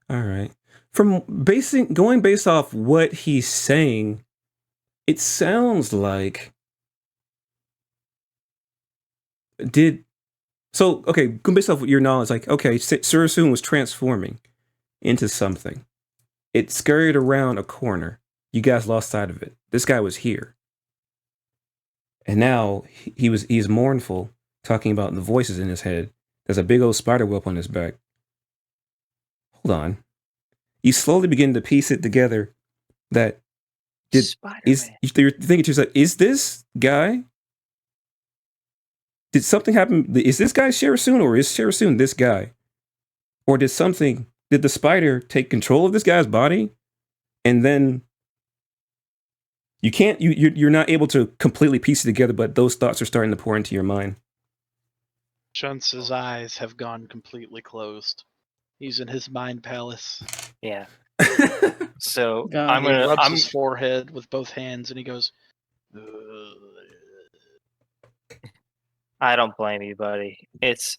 All right. Going based off what he's saying, it sounds like going based off your knowledge, like okay, Surasun was transforming into something. It scurried around a corner. You guys lost sight of it. This guy was here. And now he's mournful, talking about the voices in his head. There's a big old spider web on his back. Hold on. You slowly begin to piece it together that you're thinking to yourself, is this guy? Did something happen? Is this guy Sharasun, or is Sharasun this guy? Or did the spider take control of this guy's body? And then you're not able to completely piece it together, but those thoughts are starting to pour into your mind. Chuntz's eyes have gone completely closed. He's in his mind palace. Yeah. So God. He rubs his forehead with both hands and he goes, I don't blame you, buddy. It's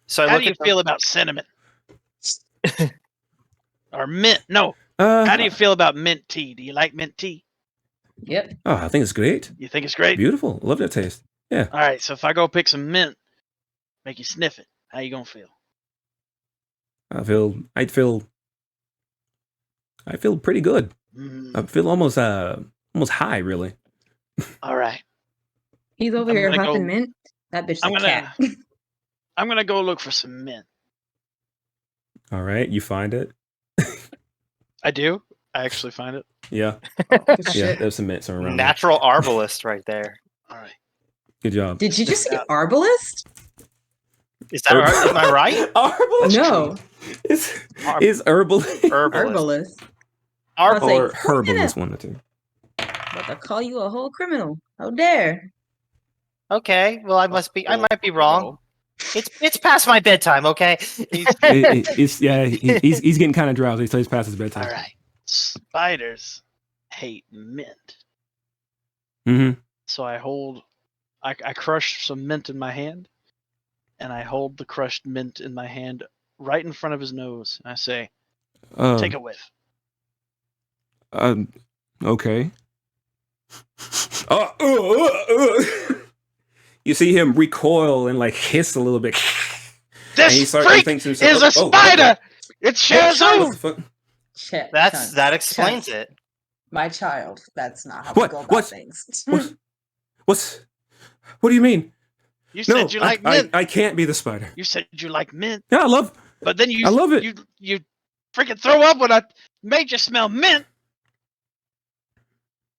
so. how do you feel about cinnamon? Or mint? No. How do you feel about mint tea? Do you like mint tea? Yep. Oh, I think it's great. You think it's great? Beautiful. Love that taste. Yeah. All right, so if I go pick some mint, make you sniff it, how you gonna feel? I'd feel pretty good. I feel almost high, really. All right. He's over I'm here gonna huffing go- mint. That bitch I'm a cat. gonna go look for some mint. All right, you find it. I do. I actually find it. Yeah. Good Yeah, shit. there's some mint somewhere around there. Natural arbalist right there. All right. Good job. Did you just say arbalist? Is that right? Am I right? Herbalist? No, Is herbal Herbalist. arbalist. I was or like, herbalist one or two? about to call you a whole criminal. How dare? Okay. Well, I might be Roll. wrong. It's past my bedtime. Okay. He's getting kind of drowsy, so he's past his bedtime. All right. Spiders hate mint. Mm-hmm. So I crush some mint in my hand, and I hold the crushed mint in my hand right in front of his nose. And I say, take a whiff. Okay. You see him recoil and like hiss a little bit. This freak is a spider! It's Shazoo! That explains it. My child. That's not how we go about things. What do you mean? You said you like mint. I can't be the spider. You said you like mint. Yeah, I love. But then I love it. You freaking throw up when I made you smell mint.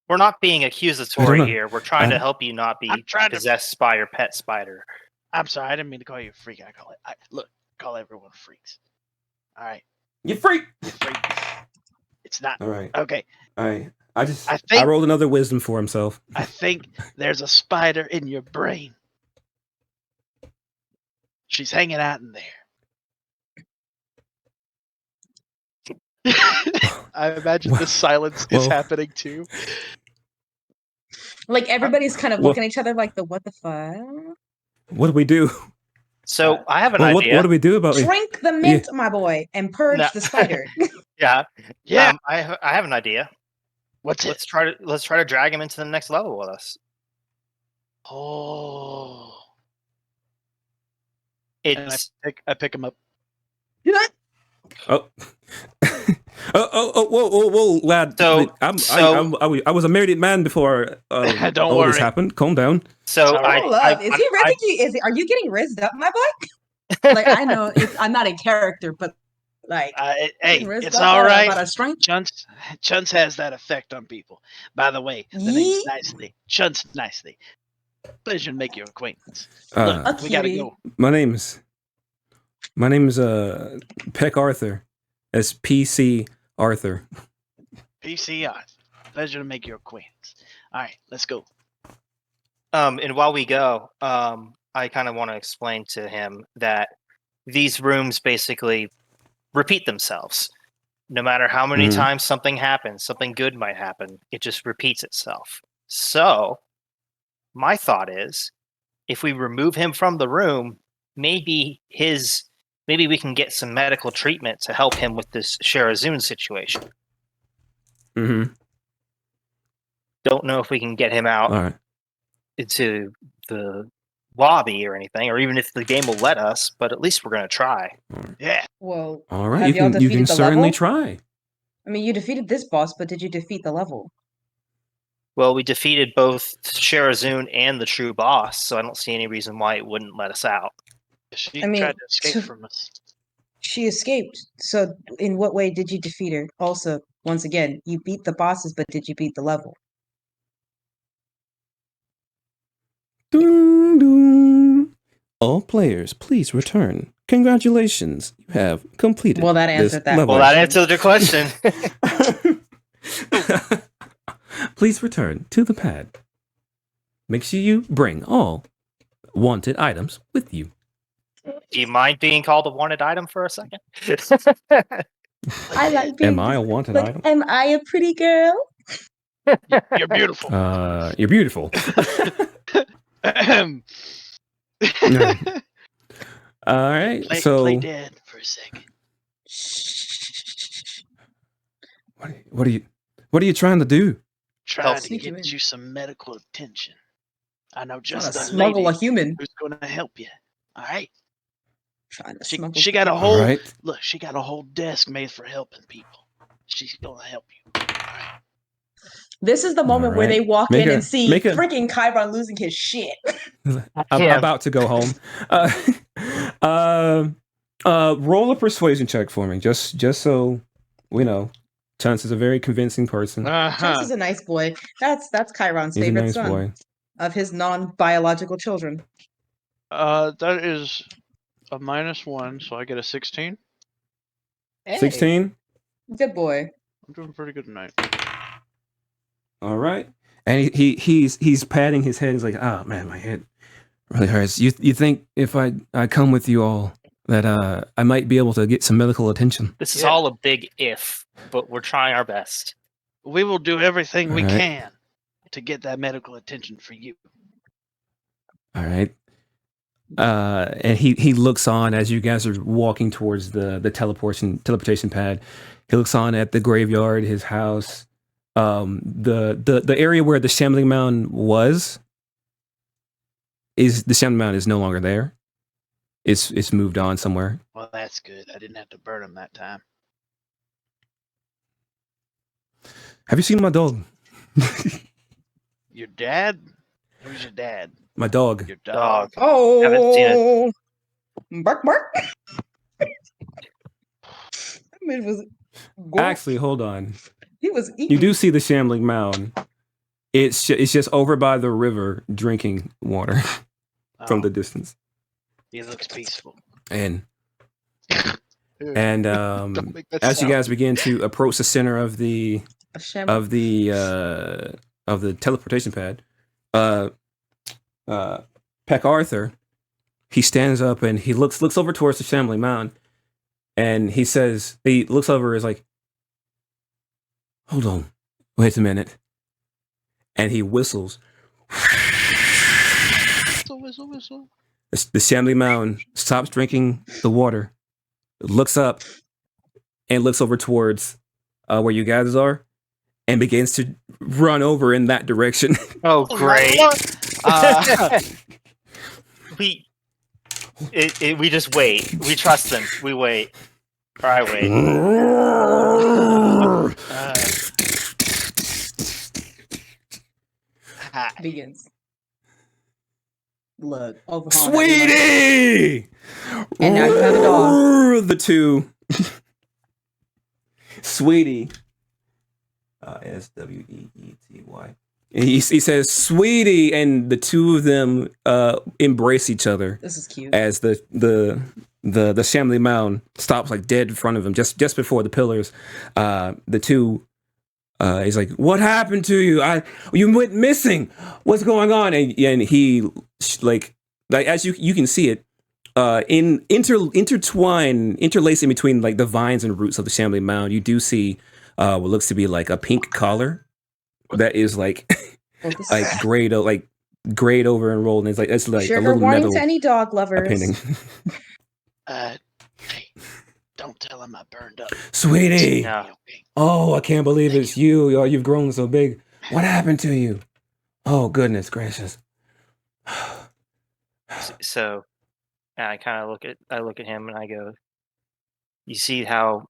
We're not being accusatory here. We're trying to help you not be possessed by your pet spider. I'm sorry, I didn't mean to call you a freak. Call everyone freaks. All right. You freak. You freak. It's not. All right. Okay. All right. I rolled another wisdom for himself. I think there's a spider in your brain. She's hanging out in there. I imagine the silence is happening too. Like everybody's kind of looking at each other like what the fuck? What do we do? So I have an idea. What do we do about it? Drink the mint, my boy, and purge the spider. Yeah. Yeah. I have an idea. What's Let's try to drag him into the next level with us. Oh. It's I pick him up. Oh. Whoa, lad. So I was a married man before Don't all worry. this happened. Calm down. So is he rizzing you? Are you getting rizzed up, my boy? Like I know I'm not in character, but like hey, it's all right. Chuntz has that effect on people. By the way, the name's Niicely. Chuntz Niicely. Pleasure to make your acquaintance. Look, we gotta go. My name's Peck Arthur. That's PC Arthur. PC Arthur. Pleasure to make your acquaintance. All right, let's go. And while we go, I kind of want to explain to him that these rooms basically repeat themselves. No matter how many times something happens, something good might happen. It just repeats itself. So, my thought is, if we remove him from the room, maybe we can get some medical treatment to help him with this Sherazun situation. Mm-hmm. Don't know if we can get him out into the lobby or anything, or even if the game will let us, but at least we're going to try. Yeah. Well, all right, you can certainly try. I mean, you defeated this boss, but did you defeat the level? Well, we defeated both Sherazun and the true boss, so I don't see any reason why it wouldn't let us out. She tried to escape from us. She escaped. So, in what way did you defeat her? Also, once again, you beat the bosses, but did you beat the level? Doom, doom. All players, please return. Congratulations, you have completed. Well, that answered that. Well, that answered your question. Please return to the pad. Make sure you bring all wanted items with you. Do you mind being called a wanted item for a second? I like being. Am I a wanted item? Am I a pretty girl? You're beautiful. You're beautiful. All right. Play dead for a second. What are you trying to do? Trying to get you some medical attention. I know just the smuggle lady a human who's going to help you. All right. Trying to smuggle. She got a whole look. She got a whole desk made for helping people. She's going to help you. All right. This is the moment where they walk in and see freaking Chiron losing his shit. I'm about to go home. Roll a persuasion check for me, just so we know. Chuntz is a very convincing person. Chuntz is a nice boy. That's Chiron's He's a favorite nice son boy. of his non-biological children. That is a -1, so I get a 16. Hey. 16. Good boy. I'm doing pretty good tonight. All right. And he's patting his head. He's like, oh man, my head really hurts. You think if I come with you all that I might be able to get some medical attention? This is Yeah. all a big if, but we're trying our best. We will do everything we Alright. can to get that medical attention for you. All right. And he looks on as you guys are walking towards the teleportation pad. He looks on at the graveyard, his house, the area where the Shambling Mound was. Is the Shambling Mound is no longer there? It's moved on somewhere. Well, that's good. I didn't have to burn him that time. Have you seen my dog? Your dad? Who's your dad? My dog. Your dog. Haven't seen Oh, bark, bark. That man was. Actually, hold on. he was eating. You do see the Shambling Mound. It's just over by the river, drinking water from the distance. He looks peaceful. And Don't make that as you sound. guys begin to approach the center of the A shambling. of the teleportation pad, Peck Arthur, he stands up and he looks over towards the Shambling Mound, and he looks over, is like, hold on, wait a minute, and he whistles. Whistle. The Shambling Mound stops drinking the water, looks up, and looks over towards where you guys are, and begins to run over in that direction. Oh, great. We just wait. We trust them. We wait. Or I wait. Begins. Look, overhaul. Sweetie! And now you have a dog. The two. Sweetie. SWEETY. He says, "Sweetie," and the two of them embrace each other This is cute. as the Shambling Mound stops like dead in front of him, just before the pillars. The two, he's like, "What happened to you? You went missing. What's going on?" And he like as you can see it, interlacing between like the vines and roots of the Shambling Mound, you do see what looks to be like a pink collar that is like like grayed over and rolled, and it's like a Sugar little warning metal to any dog lovers. appending. Hey, don't tell him I burned up. Sweetie, No. oh, I can't believe Thank it's you. Oh, you've grown so big. What happened to you? Oh, goodness gracious. So, and I kind of look at him and I go, "You see how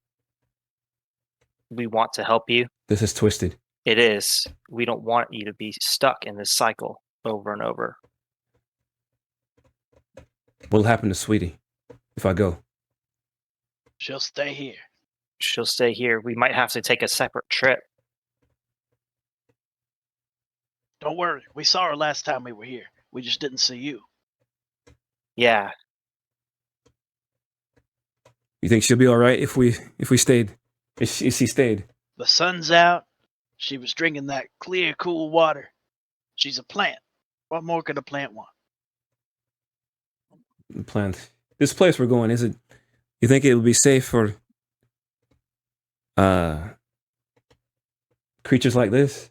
we want to help you? This is twisted. It is. We don't want you to be stuck in this cycle over and over." What'll happen to Sweetie if I go? She'll stay here. She'll stay here. We might have to take a separate trip. Don't worry. We saw her last time we were here. We just didn't see you. Yeah. You think she'll be all right if we stayed? If she stayed? The sun's out. She was drinking that clear, cool water. She's a plant. What more could a plant want? Plant. This place we're going, is it? You think it would be safe for creatures like this?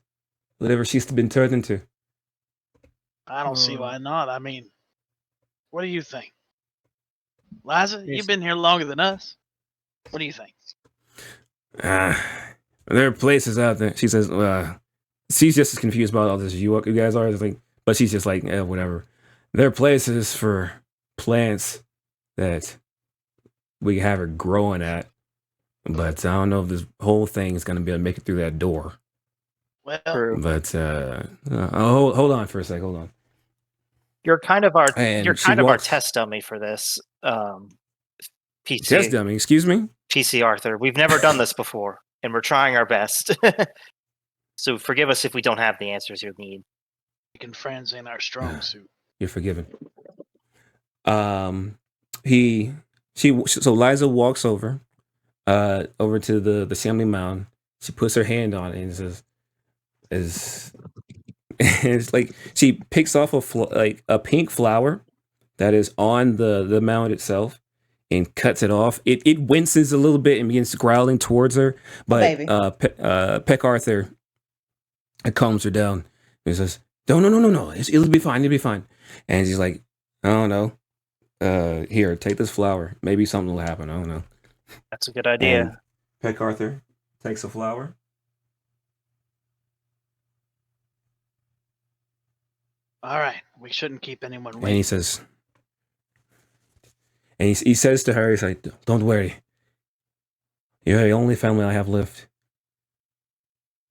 Whatever she's been turned into. I don't see why not. I mean, what do you think? Liza, you've been here longer than us. What do you think? There are places out there. She says, she's just as confused about all this as you guys are. It's like, but she's just like, whatever. There are places for plants that we have her growing at, but I don't know if this whole thing is going to be able to make it through that door. Well, But hold on for a sec. Hold on. You're kind of our And you're she kind of our walks- test dummy for this. PC Test dummy. Excuse me. PC Arthur. We've never done this before. and we're trying our best. So forgive us if we don't have the answers you need. Making friends ain't our strong suit. You're forgiven. So Liza walks over to the assembly mound. She puts her hand on it and says, it's like she picks off a pink flower that is on the mound itself and cuts it off. It winces a little bit and begins growling towards her, but Peck Arthur calms her down. He says, No. It'll be fine. It'll be fine. And she's like, I don't know. Here, take this flower. Maybe something will happen. I don't know. That's a good idea. And Peck Arthur takes a flower. All right, we shouldn't keep anyone waiting. And he says, he says to her, he's like, don't worry. You're the only family I have left.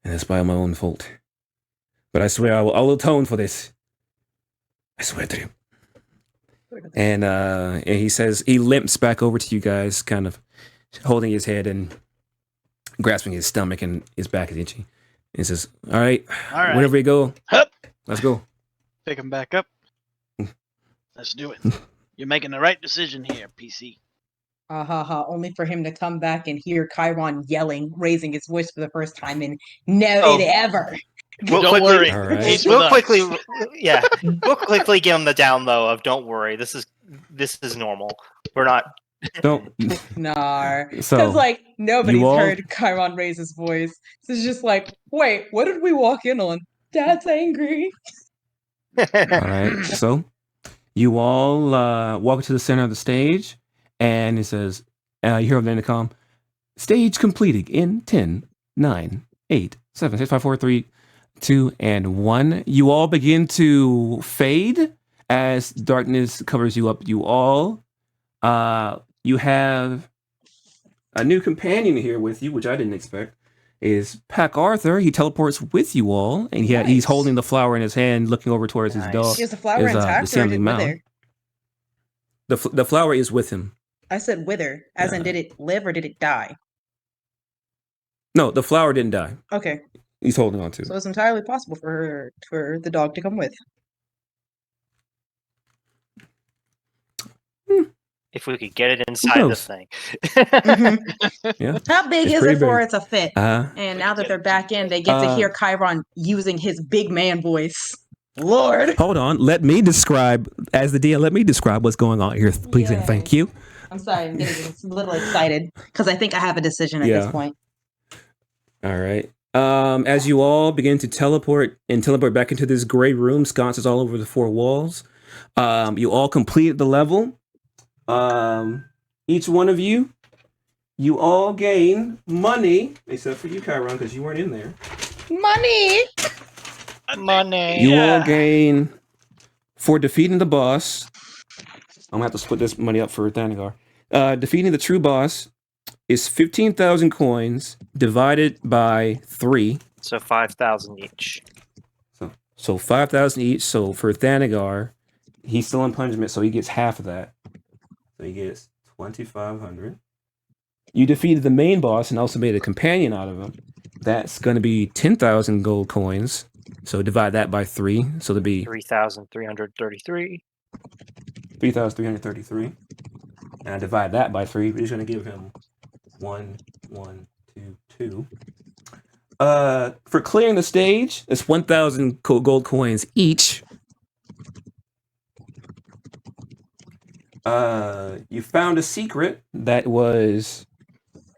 And it's by my own fault. But I swear I'll atone for this. I swear to you. And he says, he limps back over to you guys, kind of holding his head and grasping his stomach, and his back is itchy. And he says, all right. Wherever you go, Hup. Let's go. Pick him back up. Let's do it. You're making the right decision here, PC. Only for him to come back and hear Chiron yelling, raising his voice for the first time in ever. Don't worry. All right. He's We'll with quickly, us. yeah, we'll quickly give him the down low of don't worry. This is normal. We're not. Don't. Nah. So, Because, like, nobody's you all- heard Chiron raise his voice. So it's just like, wait, what did we walk in on? Dad's angry. All right. So you all walk to the center of the stage, and it says, you hear over the intercom, stage completed in 10, 9, 8, 7, 6, 5, 4, 3, 2, and 1. You all begin to fade as darkness covers you up. You all, you have a new companion here with you, which I didn't expect. Is Peck Arthur. He teleports with you all, and he's Nice. holding the flower in his hand, looking over towards his Nice. dog. Is the flower Is, the intact or assembly did it mound. wither? The flower is with him. I said wither. As in, did it live or did it die? No, the flower didn't die. Okay. He's holding on to So it. it's entirely possible for the dog to come with. If we could get it inside the knows? thing. Yeah. How big It's is pretty it for big. it to fit? Uh, And now that they're back in, they get to hear Chiron using his big man voice. Lord. hold on. Let me describe, as the DM, let me describe what's going on here, please, and thank you. I'm sorry, I'm getting a little excited because I think I have a decision at Yeah. this point. All right. As you all begin to teleport back into this gray room, sconces all over the four walls, you all completed the level. Each one of you all gain money, except for you, Chiron, because you weren't in there. Money. Money. You all gain, for defeating the boss, I'm gonna have to split this money up for Thanagar. Defeating the true boss is 15,000 coins divided by 3. So 5,000 each. So 5,000 each. So for Thanagar, he's still in punishment, so he gets half of that. So he gets 2,500. You defeated the main boss and also made a companion out of him. That's going to be 10,000 gold coins. So divide that by 3. So there'll be 3,333. 3,333. And I divide that by 3. We're just going to give him 1, 1, 2, 2. For clearing the stage, it's 1,000 gold coins each. You found a secret that was...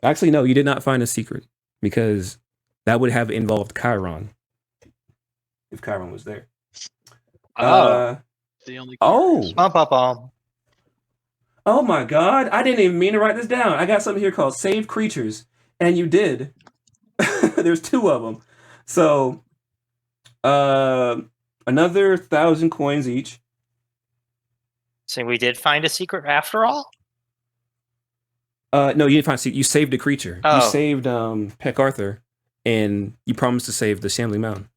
Actually, no, you did not find a secret. Because that would have involved Chiron. If Chiron was there. Oh. The only Bum, bum, bum. Oh my god, I didn't even mean to write this down. I got something here called Save Creatures. And you did. There's 2 of them. So, another 1,000 coins each. So we did find a secret after all? No, you didn't find. You saved a creature. Oh. You saved Peck Arthur, and you promised to save the Assembly Mound.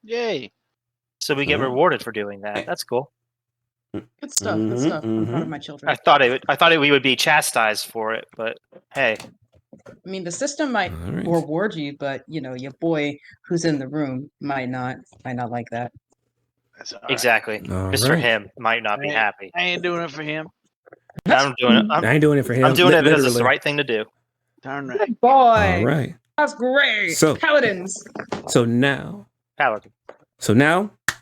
Yay. So we get Oh. rewarded for doing that. That's cool. Good stuff. Good stuff. I'm proud of my children. I thought we would be chastised for it, but hey, I mean, the system might All right. reward you, but your boy who's in the room might not like that. That's all right. Exactly. All Mr. right. Him might not be happy. I ain't doing it for him. I'm doing it. I ain't doing it for him. I'm doing it because it's literally. the right thing to do. Darn right. Good boy. All right. That's great. So- Paladins. So now Paladin.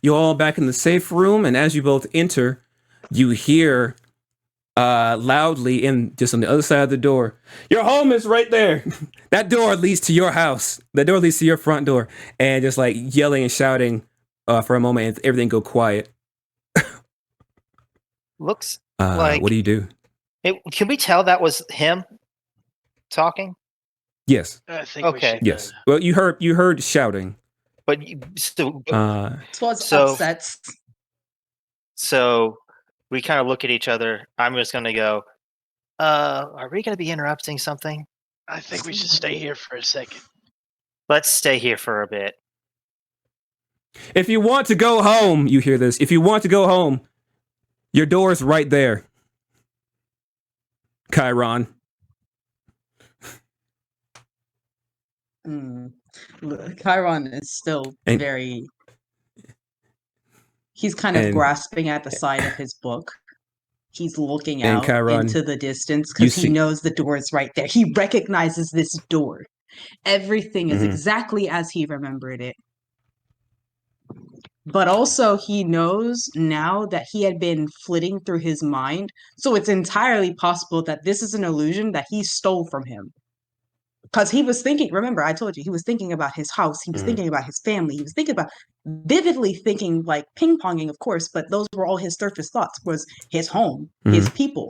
you're all back in the safe room, and as you both enter, you hear loudly just on the other side of the door, your home is right there. That door leads to your house. That door leads to your front door. And just like yelling and shouting for a moment, and everything go quiet. Looks like. What do you do? Can we tell that was him talking? Yes. I think Okay. Yes. Well, you heard shouting. But still. This was So- upsets. So we kind of look at each other. I'm just going to go, are we going to be interrupting something? I think we should stay here for a second. Let's stay here for a bit. If you want to go home, you hear this. If you want to go home, your door's right there. Chiron. Look, Chiron is still And- very. He's kind of and- grasping at the side of his book. He's looking And out Chiron, into the distance you because he see- knows the door is right there. He recognizes this door. Everything is Mhm. exactly as he remembered it. But also, he knows now that he had been flitting through his mind. So it's entirely possible that this is an illusion that he stole from him. Because he was thinking, remember, I told you, he was thinking about his house. He was Mhm. thinking about his family. He was thinking about, vividly thinking, like ping-ponging, of course, but those were all his surface thoughts, was his home, his people.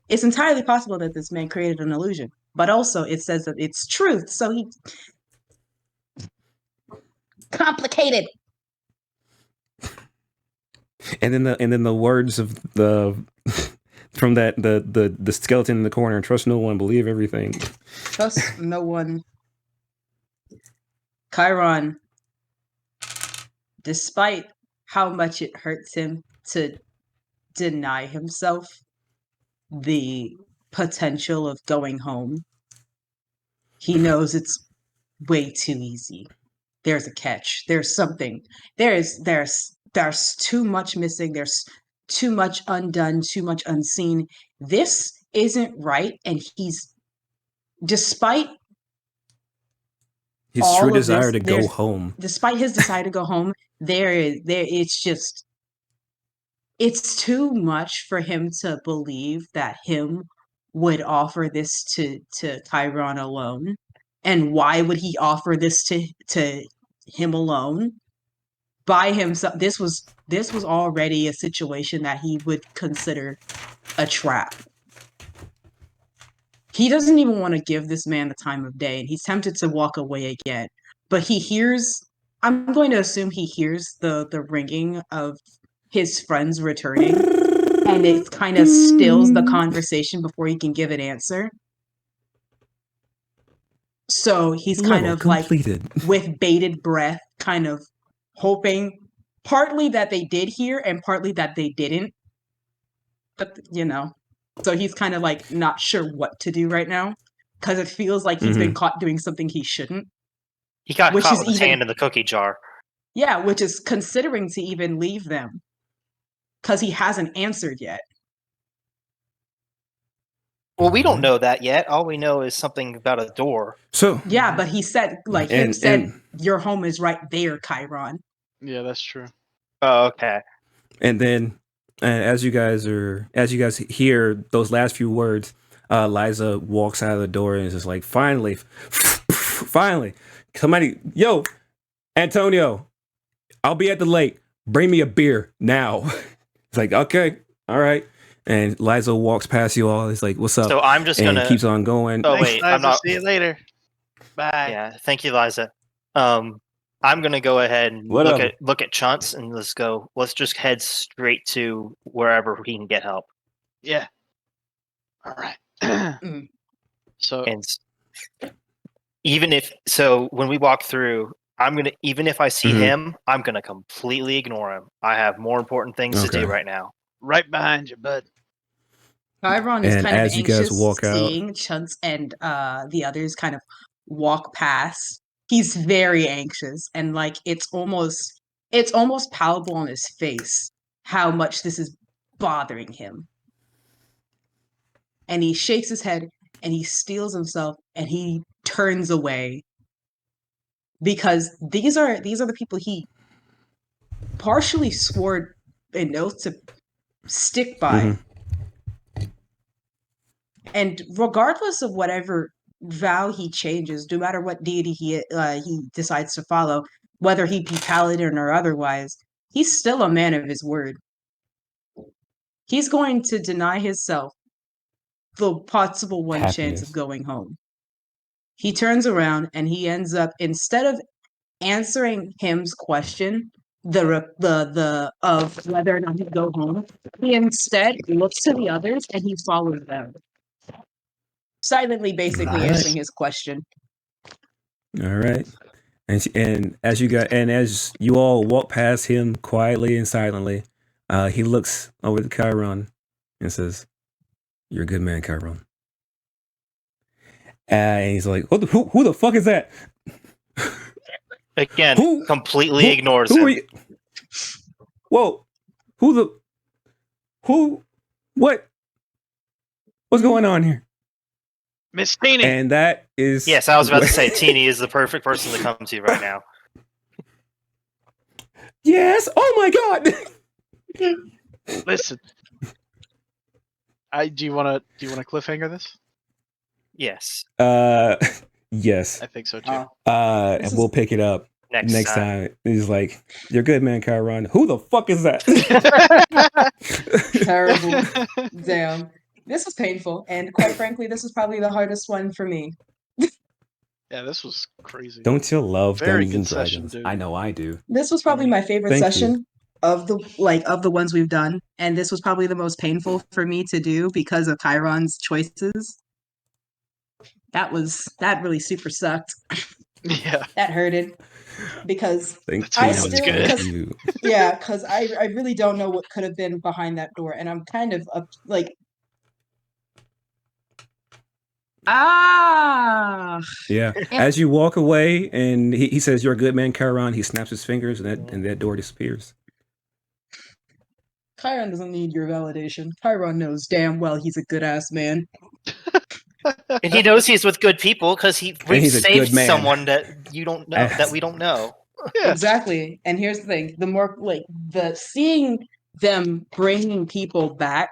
It's entirely possible that this man created an illusion. But also, it says that it's truth. So he... Complicated. And then the words of the from the skeleton in the corner, trust no one, believe everything. Trust no one. Chiron, despite how much it hurts him to deny himself the potential of going home, he knows it's way too easy. There's a catch. There's something. There's too much missing. There's too much undone, too much unseen. This isn't right, and he's, despite His all true of desire this, to go there's- home. despite his desire to go home, it's too much for him to believe that him would offer this to Chiron alone. And why would he offer this to him alone? By himself. This was already a situation that he would consider a trap. He doesn't even want to give this man the time of day, and he's tempted to walk away again. But he hears, I'm going to assume he hears the ringing of his friends returning, and it kind of stills the conversation before he can give an answer. So he's kind Level of like, completed. with bated breath, kind of hoping partly that they did hear and partly that they didn't. But, so he's kind of like not sure what to do right now because it feels like he's been caught doing something he shouldn't. He got Which caught is with his even- hand in the cookie jar. Yeah, which is considering to even leave them because he hasn't answered yet. Well, we don't know that yet. All we know is something about a door. So Yeah, but he said, like, him said, your home is right there, Chiron. Yeah, that's true. Oh, okay. and then as you guys hear those last few words, Liza walks out of the door and is just like, finally, somebody, yo, Antonio, I'll be at the lake. Bring me a beer now. It's like, okay, all right. And Liza walks past you all. It's like, what's up? So I'm just and gonna keeps on going. Oh, Thanks, wait, Liza. I'm not- See you later. Bye. Yeah, thank you, Liza. I'm gonna go ahead and Whatever. look at Chuntz and let's just head straight to wherever he can get help. Yeah. All right. Mm. So And when we walk through, even if I see Mhm. him, I'm gonna completely ignore him. I have more important things to do Okay. right now. right behind you, bud. Chiron is And kind of as you guys anxious walk out, seeing Chuntz and the others kind of walk past. He's very anxious, and like it's almost palpable on his face how much this is bothering him. And he shakes his head and he steels himself and he turns away because these are the people he partially swore an oath to stick by. Mm-hmm. And regardless of whatever vow he changes, no matter what deity he decides to follow, whether he be paladin or otherwise, he's still a man of his word. He's going to deny himself the possible one chance of going home. He turns around and he ends up, instead of answering him's question, the of whether or not he'd go home, he instead looks to the others and he follows them, silently, basically answering his question. All right. And as you all walk past him quietly and silently, he looks over to Chiron and says, "You're a good man, Chiron." And he's like, who the fuck is that? Again, completely ignores him. Are you? Whoa. What's going on here? Miss Teeny. And that is... Yes, I was about to say Teeny is the perfect person to come to right now. Yes. Oh my God. Listen. Do you want to cliffhanger this? Yes. Yes. I think so too. And we'll pick it up next time. He's like, "You're good, man, Chiron." Who the fuck is that? Terrible. Damn. This was painful, and quite frankly, this is probably the hardest one for me. Yeah, this was crazy. Don't you love Very Dungeons and good session, Dragons? dude. I know I do. This was probably my favorite Thank session of the ones we've done, and this was probably the most painful for me to do because of Chiron's choices. That really super sucked. Yeah. That hurted because Thank you. Yeah, because I really don't know what could have been behind that door, and I'm kind of like, yeah. As you walk away, and he says, "You're a good man, Chiron," he snaps his fingers, and that door disappears. Chiron doesn't need your validation. Chiron knows damn well he's a good ass man. And he knows he's with good people because we've saved someone that you don't know, that we don't know. Yeah. Exactly. And here's the thing: the more seeing them bringing people back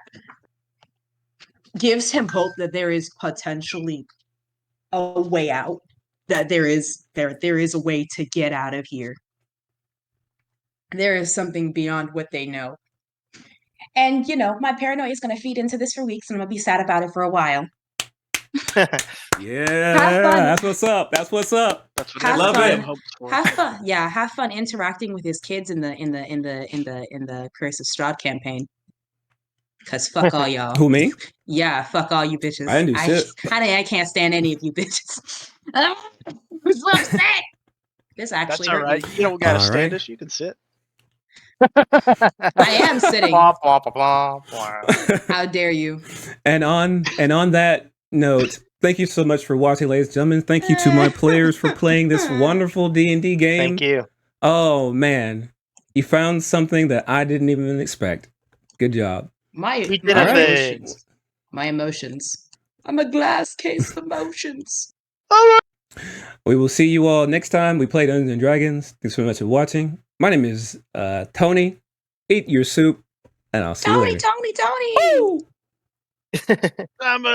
gives him hope that there is potentially a way out. That there is a way to get out of here. There is something beyond what they know. And my paranoia is going to feed into this for weeks, and I'm going to be sad about it for a while. Yeah, that's what's up. That's what's up. That's what I love it. Have fun. Yeah, have fun interacting with his kids in the Curse of Strahd campaign. Cause fuck all y'all. Who, me? Yeah, fuck all you bitches. I didn't do shit. I can't stand any of you bitches. I'm so upset. This actually That's all right. You don't gotta stand us. You can sit. I am sitting. Blah, blah, blah, blah, blah. How dare you? And on that note, thank you so much for watching, ladies and gentlemen. Thank you to my players for playing this wonderful D&D game. Thank you. Oh man, you found something that I didn't even expect. Good job. My emotions. I'm a glass case of emotions. All right. We will see you all next time we play Dungeons and Dragons. Thanks so much for watching. My name is Tony. Eat your soup, and I'll see you later. Tony. Woo! I'm a